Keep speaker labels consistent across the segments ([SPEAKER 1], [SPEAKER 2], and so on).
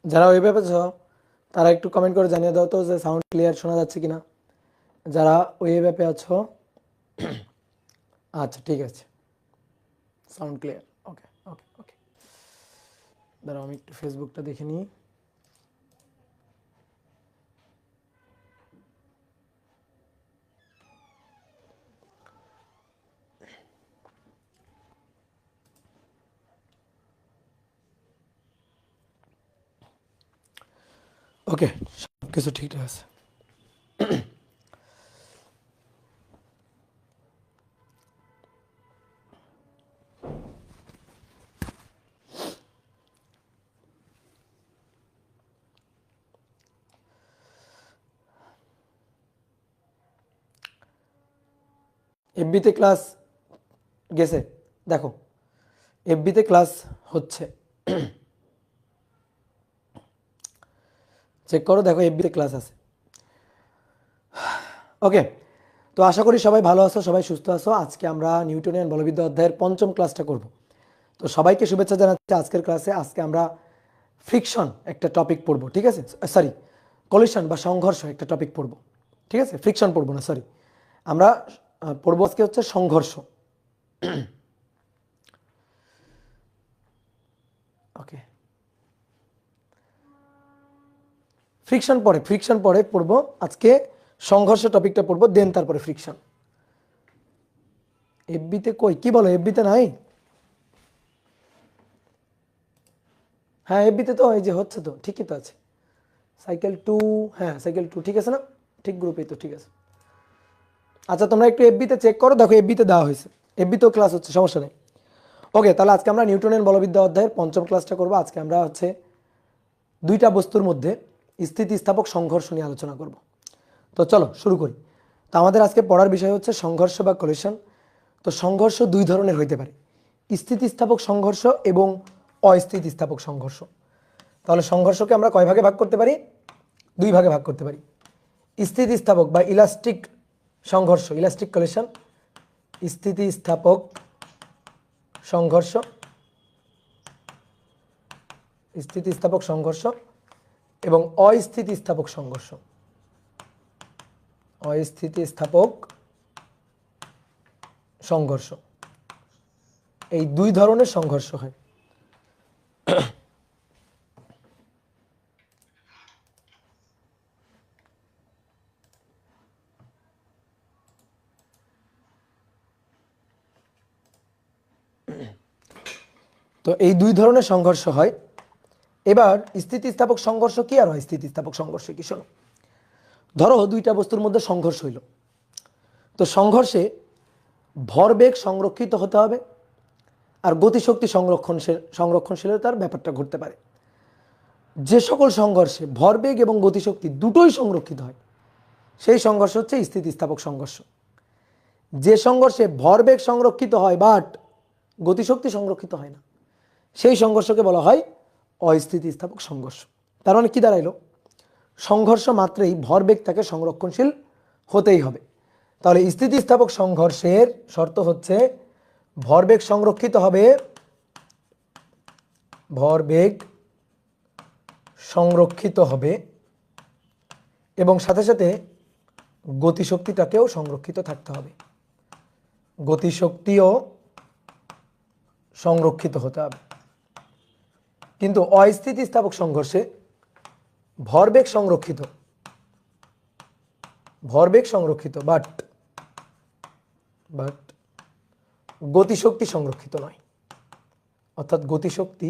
[SPEAKER 1] যারা ওয়েবে আছো তারা একটু কমেন্ট করে জানিয়ে দাও তো যে সাউন্ড ক্লিয়ার শোনা যাচ্ছে কিনা। যারা ওয়েব অ্যাপে আছো, আচ্ছা ঠিক আছে, সাউন্ড ক্লিয়ার। ওকে ওকে ওকে, দাঁড়াও আমি একটু ফেসবুকটা দেখে নিই। ওকে, সব কিছু ঠিকঠাক আছে। এফবিতে ক্লাস গেছে, দেখো এফবিতে ক্লাস হচ্ছে, চেক করো, দেখো এফবিতে ক্লাস আছে। ওকে, তো আশা করি সবাই ভালো আছো, সবাই সুস্থ আছো। আজকে আমরা নিউটনিয়ান বলবিদ্যা অধ্যায়ের পঞ্চম ক্লাসটা করব। তো সবাইকে শুভেচ্ছা জানাচ্ছি আজকের ক্লাসে। আজকে আমরা ফ্রিকশন একটা টপিক পড়বো, ঠিক আছে, সরি কলিশন বা সংঘর্ষ একটা টপিক পড়বো, ঠিক আছে, ফ্রিকশন পড়বো না, সরি, আমরা পড়বো আজকে হচ্ছে সংঘর্ষ। ওকে, ফ্রিকশন পরে পড়বো, আজকে সংঘর্ষ টপিকটা পড়বো, দেন তারপরে ফ্রিকশন। এফবিতে কই, কি বলো, এফবিতে নাই? হ্যাঁ এফবিতে তো এই যে হচ্ছে, তো ঠিকই তো আছে, সাইকেল 2, হ্যাঁ সাইকেল 2 ঠিক আছে না, ঠিক গ্রুপেই তো, ঠিক আছে। আচ্ছা তোমরা একটু এফবিতে চেক করো, দেখো এফবিতে দেওয়া হয়েছে, এফবিতেও ক্লাস হচ্ছে, সমস্যা নেই। ওকে, তাহলে আজকে আমরা নিউটনের বলবিদ্যা অধ্যায়ের পঞ্চম ক্লাসটা করবো। আজকে আমরা হচ্ছে দুইটা বস্তুর মধ্যে স্থিতিস্থাপক সংঘর্ষ নিয়ে আলোচনা করব। তো চলো শুরু করি। তো আমাদের আজকে পড়ার বিষয় হচ্ছে সংঘর্ষ বা কলিশন। তো সংঘর্ষ দুই ধরনের হইতে পারে, স্থিতিস্থাপক সংঘর্ষ এবং অস্থিতিস্থাপক সংঘর্ষ। তাহলে সংঘর্ষকে আমরা কয় ভাগে ভাগ করতে পারি? দুই ভাগে ভাগ করতে পারি, স্থিতিস্থাপক বা ইলাস্টিক সংঘর্ষ, ইলাস্টিক কলিশন, স্থিতিস্থাপক সংঘর্ষ, স্থিতিস্থাপক সংঘর্ষ এবং অস্থিতিস্থাপক সংঘর্ষ, অস্থিতিস্থাপক সংঘর্ষ। এই দুই ধরনের সংঘর্ষ হয়। তো এই দুই ধরনের সংঘর্ষ হয়। এবার স্থিতিস্থাপক সংঘর্ষ কি আর অস্থিতিস্থাপক সংঘর্ষ কি, শোনো। ধরো দুইটা বস্তুর মধ্যে সংঘর্ষ হইল, তো সংঘর্ষে ভরবেগ সংরক্ষিত হতে হবে আর গতিশক্তি সংরক্ষণশীলতার ব্যাপারটা ঘটতে পারে। যে সকল সংঘর্ষে ভরবেগ এবং গতিশক্তি দুটোই সংরক্ষিত হয় সেই সংঘর্ষ হচ্ছে স্থিতিস্থাপক সংঘর্ষ। যে সংঘর্ষে ভরবেগ সংরক্ষিত হয় বাট গতিশক্তি সংরক্ষিত হয় না সেই সংঘর্ষকে বলা হয় অস্থিতিস্থাপক সংঘর্ষ। তার মানে কি দাঁড়াইলো, সংঘর্ষ মাত্রেই ভরবেগ তাকে সংরক্ষণশীল হতেই হবে। তাহলে স্থিতিস্থাপক সংঘর্ষের শর্ত হচ্ছে ভরবেগ সংরক্ষিত হবে, ভরবেগ সংরক্ষিত হবে এবং সাথে সাথে গতিশক্তিটাকেও সংরক্ষিত থাকতে হবে, গতিশক্তিও সংরক্ষিত হতে হবে। কিন্তু অস্থিতিস্থাপক সংঘর্ষে ভরবেগ সংরক্ষিত, ভরবেগ সংরক্ষিত বাট গতিশক্তি সংরক্ষিত নয়, অর্থাৎ গতিশক্তি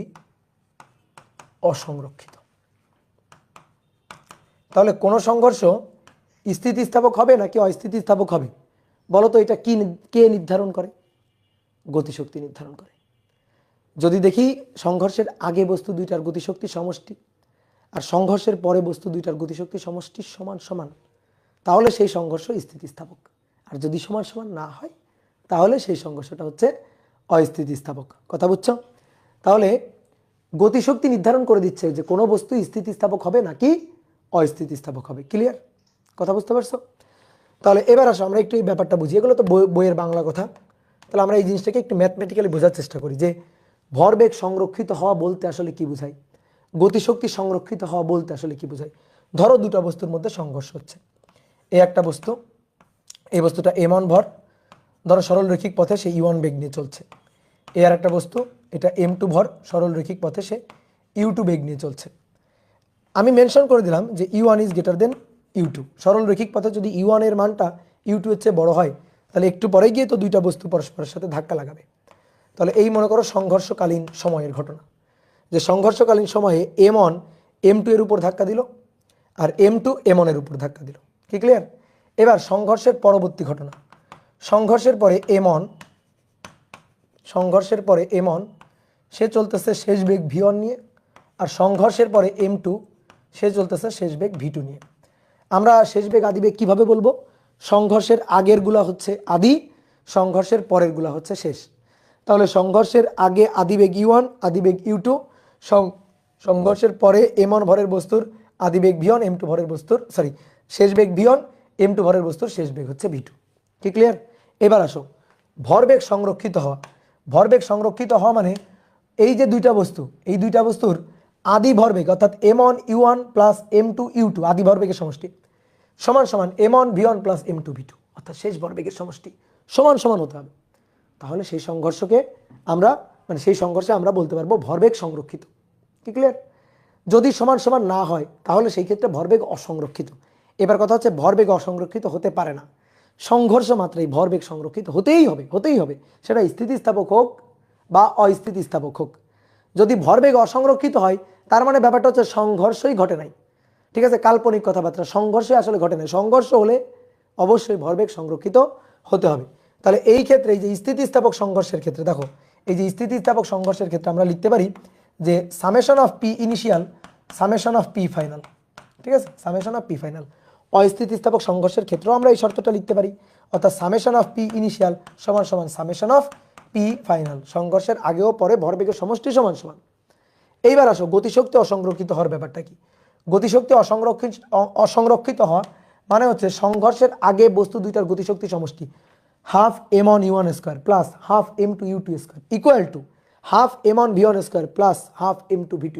[SPEAKER 1] অসংরক্ষিত। তাহলে কোন সংঘর্ষ স্থিতিস্থাপক হবে নাকি অস্থিতিস্থাপক হবে বলো তো, এটা কি, কে নির্ধারণ করে? গতিশক্তি নির্ধারণ করে। যদি দেখি সংঘর্ষের আগে বস্তু দুইটার গতিশক্তি সমষ্টি আর সংঘর্ষের পরে বস্তু দুইটার গতিশক্তি সমষ্টি সমান সমান, তাহলে সেই সংঘর্ষ স্থিতিস্থাপক। আর যদি সমান সমান না হয় তাহলে সেই সংঘর্ষটা হচ্ছে অস্থিতিস্থাপক। কথা বুঝছো? তাহলে গতিশক্তি নির্ধারণ করে দিচ্ছে যে কোনো বস্তু স্থিতিস্থাপক হবে নাকি অস্থিতিস্থাপক হবে। ক্লিয়ার? কথা বুঝতে পারছো? তাহলে এবার আসো আমরা একটু এই ব্যাপারটা বুঝি, এগুলো তো বইয়ের বাংলা কথা। তাহলে আমরা এই জিনিসটাকে একটু ম্যাথমেটিক্যালি বোঝার চেষ্টা করি যে ভরবেগ সংরক্ষিত হওয়া বলতে আসলে কি বোঝায়। গতিশক্তি সংরক্ষিত হওয়া বলতে আসলে কি বোঝায়? ধরো দুটো বস্তুর মধ্যে সংঘর্ষ হচ্ছে, এই একটা বস্তু, এই বস্তুটা m1 ভর, ধরো সরল রৈখিক পথে সে u1 বেগ নিয়ে চলছে। এ আর একটা বস্তু, এটা m2 ভর, সরল রৈখিক পথে সে u2 বেগ নিয়ে চলছে। আমি মেনশন করে দিলাম যে u1 is greater than u2। সরল রৈখিক পথে যদি u1 এর মানটা u2 এর চেয়ে বড় হয়, তাহলে একটু পরে গিয়ে তো দুইটা বস্তু পরস্পরের সাথে ধাক্কা লাগাবে। তাহলে এই মনে করো সংঘর্ষকালীন সময়ের ঘটনা, যে সংঘর্ষকালীন সময়ে m1 m2 এর উপর ধাক্কা দিল আর m2 m1 এর উপর ধাক্কা দিল। কি ক্লিয়ার? এবার সংঘর্ষের পরবর্তী ঘটনা, সংঘর্ষের পরে m1 সে চলতেছে শেষ বেগ v1 নিয়ে, আর সংঘর্ষের পরে m2 সে চলতেছে শেষ বেগ v2 নিয়ে। আমরা শেষ বেগ আদি বেগ কীভাবে বলবো? সংঘর্ষের আগেরগুলা হচ্ছে আদি, সংঘর্ষের পরেরগুলা হচ্ছে শেষ। তাহলে সংঘর্ষের আগে আদিবেগ u1, আদিবেগ u2, সংঘর্ষের পরে m1 ভরের বস্তুর আদিবেগ v1, m2 ভরের বস্তুর শেষ বেগ v1, m2 ভরের বস্তুর শেষ বেগ হচ্ছে v2। কি ক্লিয়ার? এবার আসো ভরবেগ সংরক্ষিত হওয়া। ভরবেগ সংরক্ষিত হওয়া মানে এই যে দুইটা বস্তু, এই দুইটা বস্তুর আদি ভরবেগ অর্থাৎ m1 u1 plus m2 u2 আদি ভরবেগের সমষ্টি সমান সমান m1 v1 plus m2 v2, অর্থাৎ শেষ ভরবেগের সমষ্টি সমান সমান হতে হবে। তাহলে সেই সংঘর্ষকে আমরা সেই সংঘর্ষে আমরা বলতে পারবো ভরবেগ সংরক্ষিত। কি ক্লিয়ার? যদি সমান সমান না হয় তাহলে সেই ক্ষেত্রে ভরবেগ অসংরক্ষিত। এবার কথা হচ্ছে ভরবেগ অসংরক্ষিত হতে পারে না, সংঘর্ষ মাত্রায় ভরবেগ সংরক্ষিত হতেই হবে, সেটা স্থিতিস্থাপক হোক বা অস্থিতিস্থাপক হোক। যদি ভরবেগ অসংরক্ষিত হয় তার মানে ব্যাপারটা হচ্ছে সংঘর্ষই ঘটে নাই। ঠিক আছে, কাল্পনিক কথাবার্তা, সংঘর্ষই আসলে ঘটে নাই। সংঘর্ষ হলে অবশ্যই ভরবেগ সংরক্ষিত হতে হবে। তাহলে এই ক্ষেত্রে এই যে স্থিতিস্থাপক সংঘর্ষের ক্ষেত্রে দেখো, এই যে স্থিতিস্থাপক সংঘর্ষের ক্ষেত্রে আমরা লিখতে পারি যে summation of P initial, summation of P final. ঠিক আছে, সামেশন অফ পি ফাইনাল। অস্থিতিস্থাপক সংঘর্ষের ক্ষেত্রেও আমরা এই শর্তটা লিখতে পারি, অর্থাৎ সামেশন অফ পি ইনিশিয়াল সমান সমান সামেশন অফ পি ফাইনাল। সংঘর্ষের আগেও পরে ভরবেগের সমষ্টি সমান সমান। এইবার আসো গতিশক্তি অসংরক্ষিত হওয়ার ব্যাপারটা কি? গতিশক্তি অসংরক্ষিত হওয়া মানে হচ্ছে সংঘর্ষের আগে বস্তু দুইটার গতিশক্তি সমষ্টি half m1 u1 square plus half m2 u2 square equal to half m1 v1 square plus half m2 v2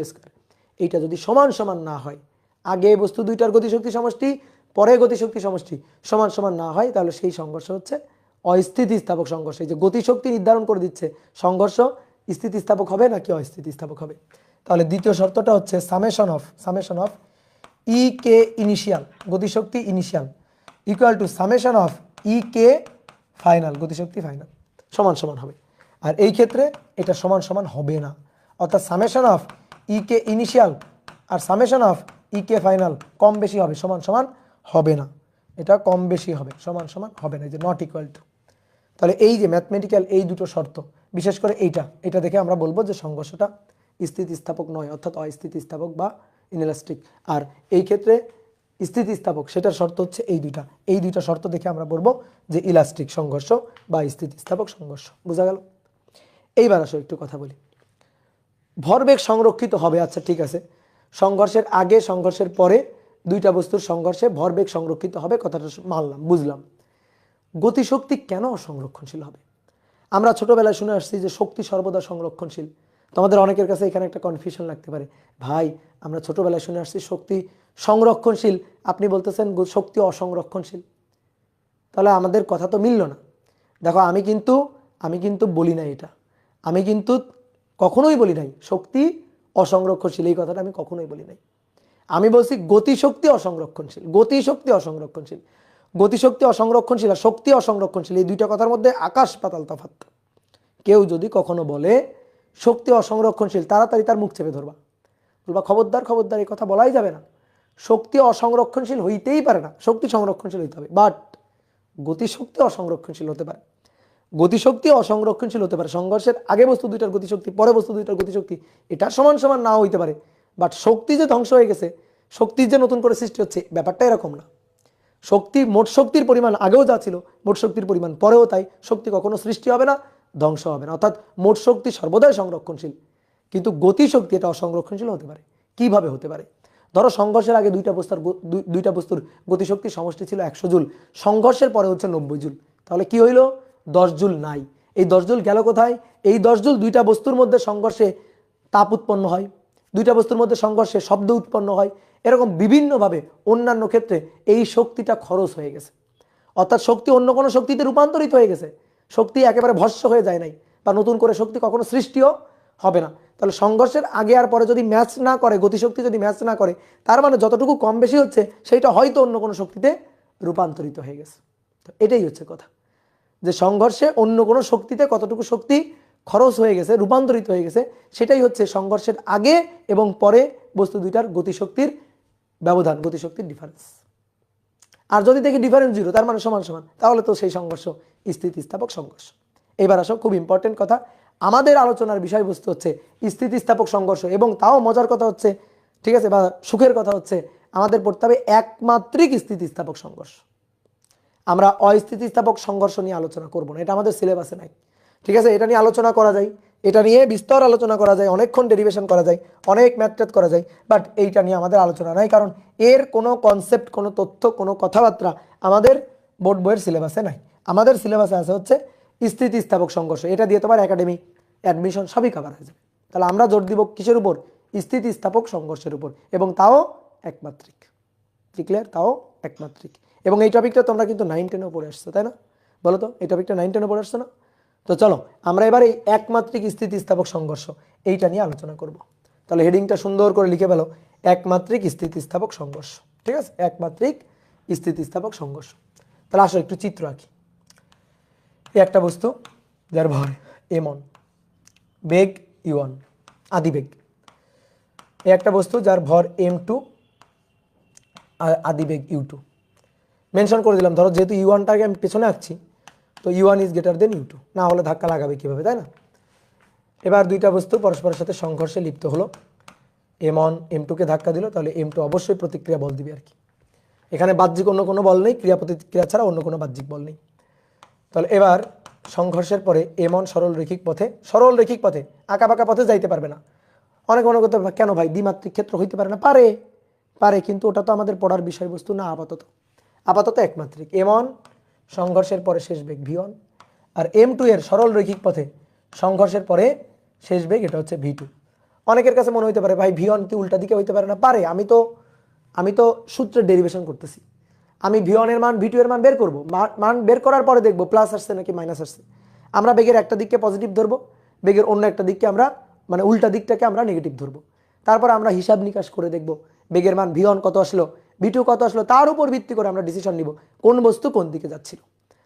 [SPEAKER 1] square. এইটা যদি সমান সমান না হয়, আগে বস্তু দুইটার গতিশক্তি সমষ্টি পরে গতিশক্তি সমষ্টি সমান সমান না হয়, তাহলে সেই সংঘর্ষ হচ্ছে অস্থিতিস্থাপক সংঘর্ষ। এই যে গতিশক্তি নির্ধারণ করে দিচ্ছে সংঘর্ষ স্থিতিস্থাপক হবে নাকি অস্থিতিস্থাপক হবে। তাহলে দ্বিতীয় শর্তটা হচ্ছে summation of E K initial, গতিশক্তি initial equal to summation of E K final, গতিশক্তি ফাইনাল সমান সমান হবে। আর এই ক্ষেত্রে এটা সমান সমান হবে না, অর্থাৎ summation of E K initial আর summation of E K final কম বেশি হবে, সমান সমান হবে না। এটা কম বেশি হবে, সমান সমান হবে না, যে নট ইকুয়াল টু। তাহলে এই যে ম্যাথমেটিক্যাল এই দুটো শর্ত, বিশেষ করে এটা দেখে আমরা বলবো যে সংঘর্ষটা স্থিতিস্থাপক নয়, অর্থাৎ অস্থিতিস্থাপক বা ইনএলাস্টিক। আর এই ক্ষেত্রে স্থিতিস্থাপক, সেটার শর্ত হচ্ছে এই দুইটা শর্ত দেখে আমরা বলবো যে ইলাস্টিক সংঘর্ষ বা স্থিতিস্থাপক সংঘর্ষ। বোঝা গেল? এইবার আসো একটু কথা বলি, ভরবেগ সংরক্ষিত হবে। আচ্ছা ঠিক আছে, সংঘর্ষের আগে সংঘর্ষের পরে দুইটা বস্তুর সংঘর্ষে ভরবেগ সংরক্ষিত হবে, কথাটা মানলাম, বুঝলাম। গতিশক্তি কেন অসংরক্ষণশীল হবে? আমরা ছোটবেলায় শুনে আসছি যে শক্তি সর্বদা সংরক্ষণশীল। তোমাদের অনেকের কাছে এখানে একটা কনফিউশন লাগতে পারে, ভাই আমরা ছোটবেলায় শুনে আসছি শক্তি সংরক্ষণশীল, আপনি বলতেছেন শক্তি অসংরক্ষণশীল, তাহলে আমাদের কথা তো মিলল না। দেখো আমি কিন্তু বলি নাই এটা, আমি কিন্তু কখনোই বলি নাই শক্তি অসংরক্ষণশীল, এই কথাটা আমি কখনোই বলি নাই। আমি বলছি গতিশক্তি অসংরক্ষণশীল, গতিশক্তি অসংরক্ষণশীল। গতিশক্তি অসংরক্ষণশীল আর শক্তি অসংরক্ষণশীল, এই দুইটা কথার মধ্যে আকাশ পাতাল তফাৎ। কেউ যদি কখনো বলে শক্তি অসংরক্ষণশীল, তাড়াতাড়ি তার মুখ চেপে ধরবা, বলবা খবরদার খবরদার, এই কথা বলাই যাবে না। শক্তি অসংরক্ষণশীল হইতেই পারে না, শক্তি সংরক্ষণশীল হইতে হবে। বাট গতিশক্তি অসংরক্ষণশীল হতে পারে, গতিশক্তি অসংরক্ষণশীল হতে পারে। সংঘর্ষের আগে বস্তু দুইটার গতিশক্তি পরে বস্তু দুইটার গতিশক্তি এটা সমান সমান নাও হইতে পারে। বাট শক্তি যে ধ্বংস হয়ে গেছে, শক্তির যে নতুন করে সৃষ্টি হচ্ছে, ব্যাপারটা এরকম না। শক্তি, মোট শক্তির পরিমাণ আগেও যা ছিল, মোট শক্তির পরিমাণ পরেও তাই। শক্তি কখনো সৃষ্টি হবে না, ধ্বংস হবে না, অর্থাৎ মোট শক্তি সর্বদাই সংরক্ষণশীল। কিন্তু গতিশক্তি এটা অসংরক্ষণশীল হতে পারে। কিভাবে হতে পারে? ধরো সংঘর্ষের আগে দুইটা বস্তুর গতিশক্তি সমষ্টি ছিল 100 জুল, সংঘর্ষের পরে হচ্ছে 90 জুল, তাহলে কি হইল? 10 জুল নাই। এই 10 জুল গেল কোথায়? এই 10 জুল দুইটা বস্তুর মধ্যে সংঘর্ষে তাপ উৎপন্ন হয়, দুইটা বস্তুর মধ্যে সংঘর্ষে শব্দ উৎপন্ন হয়, এরকম বিভিন্নভাবে অন্যান্য ক্ষেত্রে এই শক্তিটা খরচ হয়ে গেছে, অর্থাৎ শক্তি অন্য কোনো শক্তিতে রূপান্তরিত হয়ে গেছে, শক্তি একেবারে ভস্ম হয়ে যায় নাই, বা নতুন করে শক্তি কখনো সৃষ্টিও হবে না। তাহলে সংঘর্ষের আগে আর পরে যদি ম্যাচ না করে, গতিশক্তি যদি ম্যাচ না করে, তার মানে যতটুকু কম বেশি হচ্ছে সেইটা হয়তো অন্য কোনো শক্তিতে রূপান্তরিত হয়ে গেছে। তো এটাই হচ্ছে কথা, যে সংঘর্ষে অন্য কোনো শক্তিতে কতটুকু শক্তি খরচ হয়ে গেছে, রূপান্তরিত হয়ে গেছে, সেটাই হচ্ছে সংঘর্ষের আগে এবং পরে বস্তু দুইটার গতিশক্তির ব্যবধান, গতিশক্তির ডিফারেন্স। আর যদি দেখি ডিফারেন্স জিরো, তার মানে সমান সমান, তাহলে তো সেই সংঘর্ষ স্থিতিস্থাপক সংঘর্ষ। এবার আসো খুব ইম্পর্টেন্ট কথা, আমাদের আলোচনার বিষয়বস্তু হচ্ছে স্থিতিস্থাপক সংঘর্ষ, এবং তাও মজার কথা হচ্ছে, ঠিক আছে, বা সুখের কথা হচ্ছে, আমাদের পড়তে হবে একমাত্রিক স্থিতিস্থাপক সংঘর্ষ। আমরা অস্থিতিস্থাপক সংঘর্ষ নিয়ে আলোচনা করব না, এটা আমাদের সিলেবাসে নাই, ঠিক আছে। এটা নিয়ে আলোচনা করা যায়, এটা নিয়ে বিস্তর আলোচনা করা যায়, অনেকক্ষণ ডেরিভেশন করা যায়, অনেক ম্যাথ করা যায়, বাট এইটা নিয়ে আমাদের আলোচনা নাই, কারণ এর কোনো কনসেপ্ট, কোনো তথ্য, কোনো কথাবার্তা আমাদের বোর্ড বইয়ের সিলেবাসে নাই। আমাদের সিলেবাসে আছে হচ্ছে স্থিতিস্থাপক সংঘর্ষ, এটা দিয়ে তোমার একাডেমি, অ্যাডমিশন সবই কভার হয়ে যাবে। তাহলে আমরা জোর দিব কিসের উপর? স্থিতিস্থাপক সংঘর্ষের উপর, এবং তাও একমাত্রিক। ক্লিয়ার? তাও একমাত্রিক। এবং এই টপিকটা তোমরা কিন্তু 9-10-এও পড়ে আসছো, তাই না? বলো তো, এই টপিকটা 9-10-এ পড়ে আসছো না? তো চলো আমরা এবার এই একমাত্রিক স্থিতিস্থাপক সংঘর্ষ এইটা নিয়ে আলোচনা করব। তাহলে হেডিংটা সুন্দর করে লিখে ফেলো, একমাত্রিক স্থিতিস্থাপক সংঘর্ষ, ঠিক আছে, একমাত্রিক স্থিতিস্থাপক সংঘর্ষ। তাহলে আসো একটু চিত্র আঁকি। এই একটা বস্তু যার ভর m1, বেগ u1, আদিবেগ। এই একটা বস্তু যার ভর m2, আদিবেগ u2। মেনশন করে দিলাম, ধরো যেহেতু u1টাকে আমি পেছনে আঁকছি, তো u1 is greater than u2, না হলে ধাক্কা লাগাবে কীভাবে, তাই না? এবার দুইটা বস্তু পরস্পরের সাথে সংঘর্ষে লিপ্ত হলো, m1 m2কে ধাক্কা দিল, তাহলে m2 অবশ্যই প্রতিক্রিয়া বল দিবে আর কি। এখানে বাহ্যিক অন্য কোনো বল নেই, ক্রিয়া প্রতিক্রিয়া ছাড়া অন্য কোনো বাহ্যিক বল নেই। তাহলে এবার সংঘর্ষের পরে m1 সরল রৈখিক পথে আঁকাবাঁকা পথে যাইতে পারবে না। অনেক মনে করতে পারবে, কেন ভাই দ্বিমাত্রিক ক্ষেত্র হইতে পারে না? পারে, কিন্তু ওটা তো আমাদের পড়ার বিষয়বস্তু না। আপাতত একমাত্রিক। m1 সংঘর্ষের পরে শেষ বেগ v1, আর m2 এর সরল রৈখিক পথে সংঘর্ষের পরে শেষ বেগ এটা হচ্ছে v2। অনেকের কাছে মনে হইতে পারে, ভাই v1 কি উল্টা দিকে হইতে পারে না? পারে। আমি তো সূত্রের ডেরিভেশন করতেছি, আমি v1 এর মান v2 এর মান বের করব, মান বের করার পরে দেখব প্লাস আসছে নাকি মাইনাস আসছে। আমরা বেগের একটা দিককে পজিটিভ ধরবো, বেগের অন্য একটা দিককে আমরা, মানে উল্টা দিকটাকে আমরা নেগেটিভ ধরবো। তারপর আমরা হিসাব নিকাশ করে দেখব বেগের মান v1 কত আসলো, v2 কত আসলো, তার উপর ভিত্তি করে আমরা ডিসিশন নিব কোন বস্তু কোন দিকে যাচ্ছিল।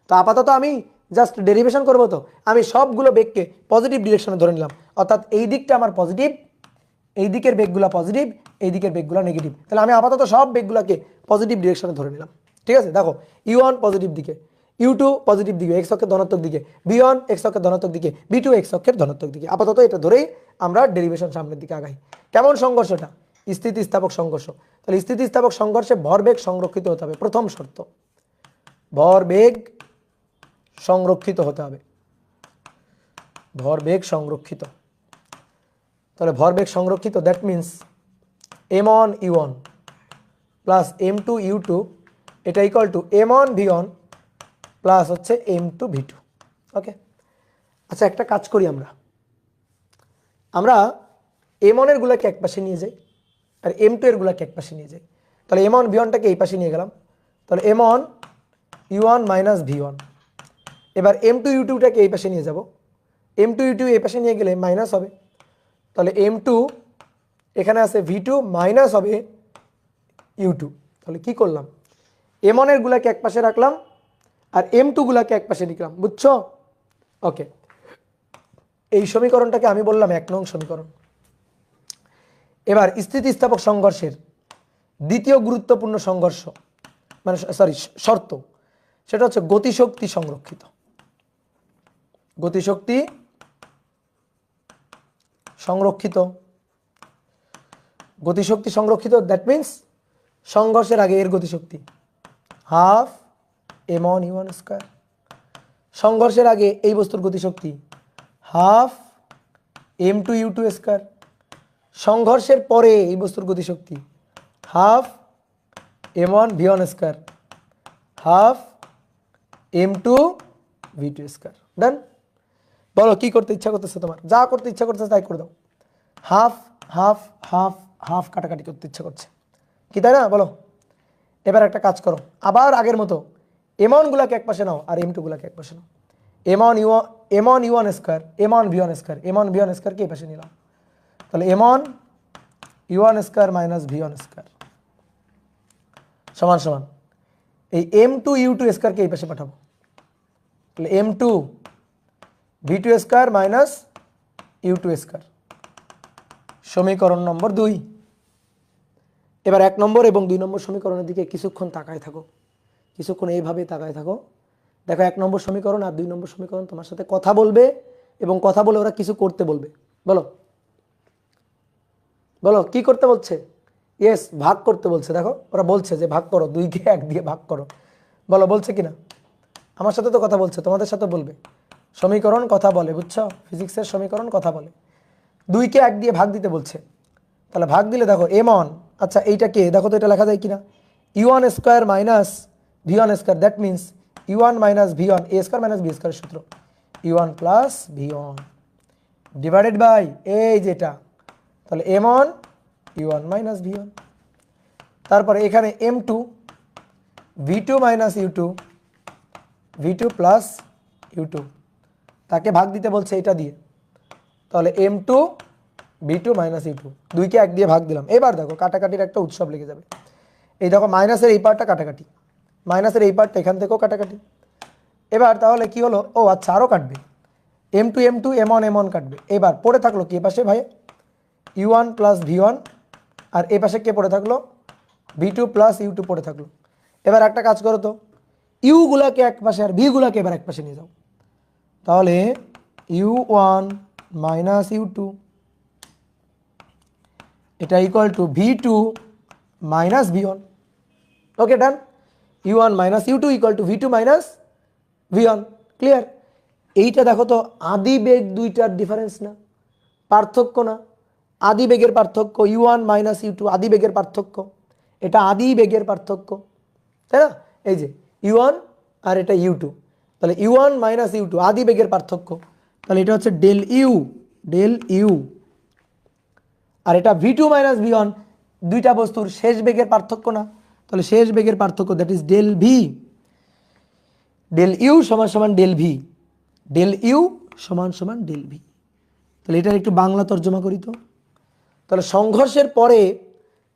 [SPEAKER 1] তো আপাতত আমি জাস্ট ডেরিভেশন করবো, তো আমি সবগুলো বেগকে পজিটিভ ডিরেকশনে ধরে নিলাম, অর্থাৎ এই দিকটা আমার পজিটিভ, এই দিকের বেগগুলো পজিটিভ, এই দিকের বেগগুলো নেগেটিভ। তাহলে আমি আপাতত সব বেগগুলোকে পজিটিভ ডিরেকশনে ধরে নিলাম, ঠিক আছে। দেখো u1 পজিটিভ দিকে, u2 পজিটিভ দিকে, এক্স অক্ষের ধনাত্মক দিকে, v1 এক্স অক্ষের ধনাত্মক দিকে, v2 এক্স অক্ষের ধনাত্মক দিকে। আপাতত এটা ধরেই আমরা ডেরিভেশন সামনের দিকে আগাই। কেমন সংঘর্ষটা? স্থিতিস্থাপক সংঘর্ষ। তাহলে স্থিতিস্থাপক সংঘর্ষে ভরবেগ সংরক্ষিত হতে হবে, প্রথম শর্ত, ভরবেগ সংরক্ষিত হতে হবে, ভরবেগ সংরক্ষিত। তাহলে ভরবেগ সংরক্ষিত, that means m1 u1 plus m2 u2 এটা equal to m1 v1 plus হচ্ছে m2 v2। ওকে, আচ্ছা একটা কাজ করি, আমরা m1 এর গুলাকে এক পাশে নিয়ে যাই, আর m2 এর গুলাকে এক পাশে নিয়ে যাই। তাহলে m1 v1টাকে এই পাশে নিয়ে গেলাম, তাহলে m1 u1 মাইনাস v1। এবার m2 u2টাকে এই পাশে নিয়ে যাব, m2 u2 এই পাশে নিয়ে গেলে মাইনাস হবে, তাহলে m2 এখানে আছে v2 মাইনাস হবে u2। তাহলে কি করলাম, m1 এর গুলাকে এক পাশে রাখলাম আর m2 গুলাকে এক পাশে নিলাম, বুঝছো? ওকে, এই সমীকরণটাকে আমি বললাম 1 নং সমীকরণ। এবার স্থিতিস্থাপক সংঘর্ষের দ্বিতীয় গুরুত্বপূর্ণ সংঘর্ষ, মানে শর্ত, সেটা হচ্ছে গতিশক্তি সংরক্ষিত। গতিশক্তি সংরক্ষিত, গতিশক্তি সংরক্ষিত, দ্যাট মিন্স সংঘর্ষের আগে এর গতিশক্তি হাফ m1 u1 স্কয়ার, সংঘর্ষের আগে এই বস্তুর গতিশক্তি হাফ m2 u2 স্কয়ার, সংঘর্ষের পরে এই বস্তুর গতিশক্তি half m1 v1 square, half m2 v2 square. Done? বলো কি করতে ইচ্ছা করতেছে তোমার, যা করতে ইচ্ছা করতেছে তাই করে দাও। হাফ হাফ হাফ হাফ কাটাকাটি করতে ইচ্ছা করছে, কি তাই না বলো? এবার একটা কাজ করো, আবার আগের মতো M1 গুলাকে এক পাশে নাও আর M2 গুলাকে এক পাশে নাও। M1 U1 square, M1 V1 square, M1 V1 স্কোয়ারকে এই পাশে নিলাম। তাহলে M1 U1 square minus V1 square সমান সমান এই M2 U2 স্কোয়ারকে এই পাশে পাঠাবো। তাহলে M2 V2 square minus U2 square সমীকরণ নম্বর 2। এবার 1 নম্বর এবং 2 নম্বর সমীকরণের দিকে কিছুক্ষণ তাকায় থাকো, কিছুক্ষণ এইভাবে তাকায় থাকো। দেখো 1 নম্বর সমীকরণ আর 2 নম্বর সমীকরণ তোমার সাথে কথা বলবে এবং কথা বলে ওরা কিছু করতে বলবে। বলো বলো কি করতে বলছে? ইয়েস, ভাগ করতে বলছে। দেখো ওরা বলছে যে ভাগ করো, 2কে 1 দিয়ে ভাগ করো। বলো বলছে কিনা? আমার সাথে তো কথা বলছে, তোমাদের সাথে বলবে। সমীকরণ কথা বলে, বুঝছো? ফিজিক্সের সমীকরণ কথা বলে। 2কে 1 দিয়ে ভাগ দিতে বলছে। তাহলে ভাগ দিলে দেখো M1, আচ্ছা এইটাকে দেখো তো এটা লেখা যায় কিনা, U1 square minus V1 square, that means U1 minus V1, A square minus B স্কোয়ারের সূত্র, U1 plus V1 divided by এই যেটা, তাহলে M1 U1 মাইনাস V1। তারপরে এখানে M2 V2 minus U2, V2 plus U2, তাকে ভাগ দিতে বলছে এটা দিয়ে। তাহলে M2 V2 মাইনাস U2, 2কে 1 দিয়ে ভাগ দিলাম। এবার দেখো কাটাকাটির একটা উৎসব লেগে যাবে। এই দেখো মাইনাসের এই পার্টটা কাটাকাটি, মাইনাসের এই পার্টটা এখান থেকেও কাটাকাটি। এবার তাহলে কি হলো, ও আচ্ছা আরও কাটবে, M2 M2 M1 M1 কাটবে। এবার পড়ে থাকলো কি পাশে ভাই, U1 প্লাস V1, আর এ পাশে কে পড়ে থাকলো, V2 প্লাস U2 পড়ে থাকলো। এবার একটা কাজ করো তো, ইউ গুলাকে এক পাশে আর ভি গুলাকে এবার এক পাশে নিয়ে যাও। তাহলে U1 মাইনাস U2 এটা equal to V2 minus V1। Okay done. U1 minus U2 equal to V2 minus V1। Clear? এইটা দেখো তো আদি বেগ দুইটার ডিফারেন্স না, পার্থক্য না? আদি বেগের পার্থক্য, U1 মাইনাস U2 আদি বেগের পার্থক্য, এটা আদি বেগের পার্থক্য, তাই না? এই যে U1 আর এটা U2, তাহলে U1 মাইনাস U2 আদি বেগের পার্থক্য, তাহলে এটা হচ্ছে ডেল ইউ, আর এটা V2 মাইনাস V1 দুইটা বস্তুর শেষ বেগের পার্থক্য না, তাহলে শেষ বেগের পার্থক্য, that is del V. Del U সমান সমান ডেল ভি, ডেল ইউ সমান সমান ডেল ভি। তাহলে এটার একটু বাংলা তর্জমা করি তো। তাহলে সংঘর্ষের পরে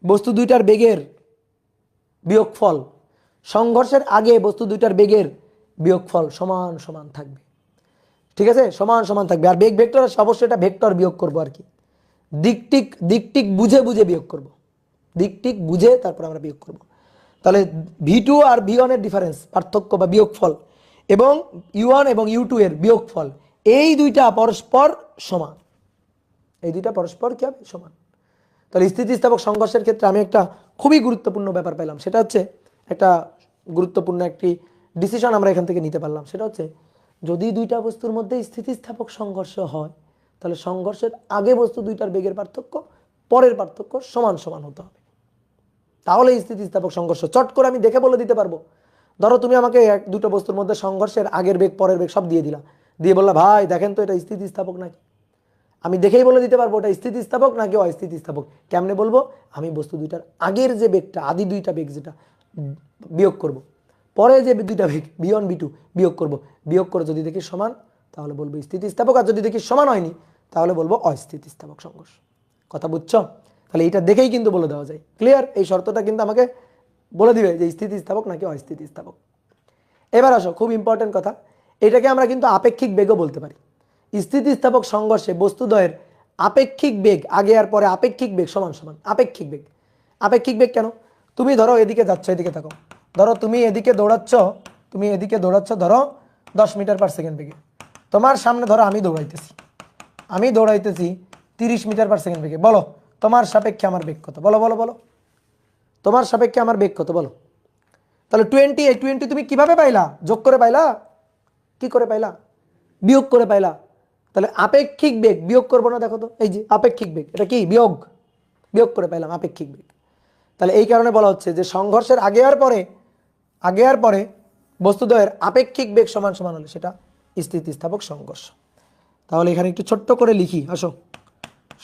[SPEAKER 1] বস্তু দুইটার বেগের বিয়োগফল, সংঘর্ষের আগে বস্তু দুইটার বেগের বিয়োগফল সমান সমান থাকবে। ঠিক আছে, সমান সমান থাকবে। আর বেগ ভেক্টর অবশ্যই এটা ভেক্টর বিয়োগ করবো আর কি, দিকটিক বুঝে বুঝে বিয়োগ করব, দিকটিক বুঝে তারপর আমরা বিয়োগ করব। তাহলে V2 আর V1 এর ডিফারেন্স, পার্থক্য বা বিয়োগফল, এবং U1 এবং U2 এর বিয়োগফল, এই দুইটা পরস্পর সমান, এই দুইটা পরস্পর কি হবে, সমান। তাহলে স্থিতিস্থাপক সংঘর্ষের ক্ষেত্রে আমি একটা খুবই গুরুত্বপূর্ণ ব্যাপার পেলাম, সেটা হচ্ছে একটা গুরুত্বপূর্ণ একটি ডিসিশন আমরা এখান থেকে নিতে পারলাম। সেটা হচ্ছে যদি দুইটা বস্তুর মধ্যে স্থিতিস্থাপক সংঘর্ষ হয়, তাহলে সংঘর্ষের আগে বস্তু দুইটার বেগের পার্থক্য, পরের পার্থক্য সমান সমান হতে হবে, তাহলে স্থিতিস্থাপক সংঘর্ষ। চট করে আমি দেখে বলে দিতে পারবো। ধরো তুমি আমাকে দুটো বস্তুর মধ্যে সংঘর্ষের আগের বেগ পরের বেগ সব দিয়ে দিলা, দিয়ে বললা ভাই দেখেন তো এটা স্থিতিস্থাপক নাকি, আমি দেখেই বলে দিতে পারবো ওটা স্থিতিস্থাপক নাকি অস্থিতিস্থাপক। কেমনে বলবো? আমি বস্তু দুইটার আগের যে বেগটা, আদি দুইটা বেগ যেটা, বিয়োগ করব, পরে যে দুইটা বেগ V1 V2 বিয়োগ করব, বিয়োগ করে যদি দেখি সমান তাহলে বলবো স্থিতিস্থাপক, আর যদি দেখি সমান হয়নি তাহলে বলবো অস্থিতিস্থাপক সংঘর্ষ। কথা বুঝছো? তাহলে এটা দেখেই কিন্তু বলে দেওয়া যায়। ক্লিয়ার? এই শর্তটা কিন্তু আমাকে বলে দিবে যে স্থিতিস্থাপক নাকি অস্থিতিস্থাপক। এবার আসো খুব ইম্পর্টেন্ট কথা, এটাকে আমরা কিন্তু আপেক্ষিক বেগও বলতে পারি। স্থিতিস্থাপক সংঘর্ষে বস্তুদ্বয়ের আপেক্ষিক বেগ, আগে আর পরে আপেক্ষিক বেগ সমান সমান। আপেক্ষিক বেগ, আপেক্ষিক বেগ কেন? তুমি ধরো এদিকে যাচ্ছ, এদিকে থাকো, ধরো তুমি এদিকে দৌড়াচ্ছ, ধরো 10 মিটার পার সেকেন্ড বেগে, তোমার সামনে ধরো আমি দৌড়াইতেছি 30 মিটার পার সেকেন্ড বেগে। বলো তোমার সাপেক্ষে আমার বেগ কত? বলো বলো বলো, তোমার সাপেক্ষে আমার বেগ কত বলো? তাহলে 20, এই 20 তুমি কিভাবে পাইলা? যোগ করে পাইলা? কি করে পাইলা? বিয়োগ করে পাইলা। তাহলে আপেক্ষিক বেগ বিয়োগ করবো না? দেখো তো এই যে আপেক্ষিক বেগ, এটা কি বিয়োগ, বিয়োগ করে পাইলাম আপেক্ষিক বেগ। তাহলে এই কারণে বলা হচ্ছে যে সংঘর্ষের আগে আর পরে বস্তুদ্বয়ের আপেক্ষিক বেগ সমান সমান হলে সেটা স্থিতিস্থাপক সংঘর্ষ। তাহলে এখানে একটু ছোট্ট করে লিখি, আসো।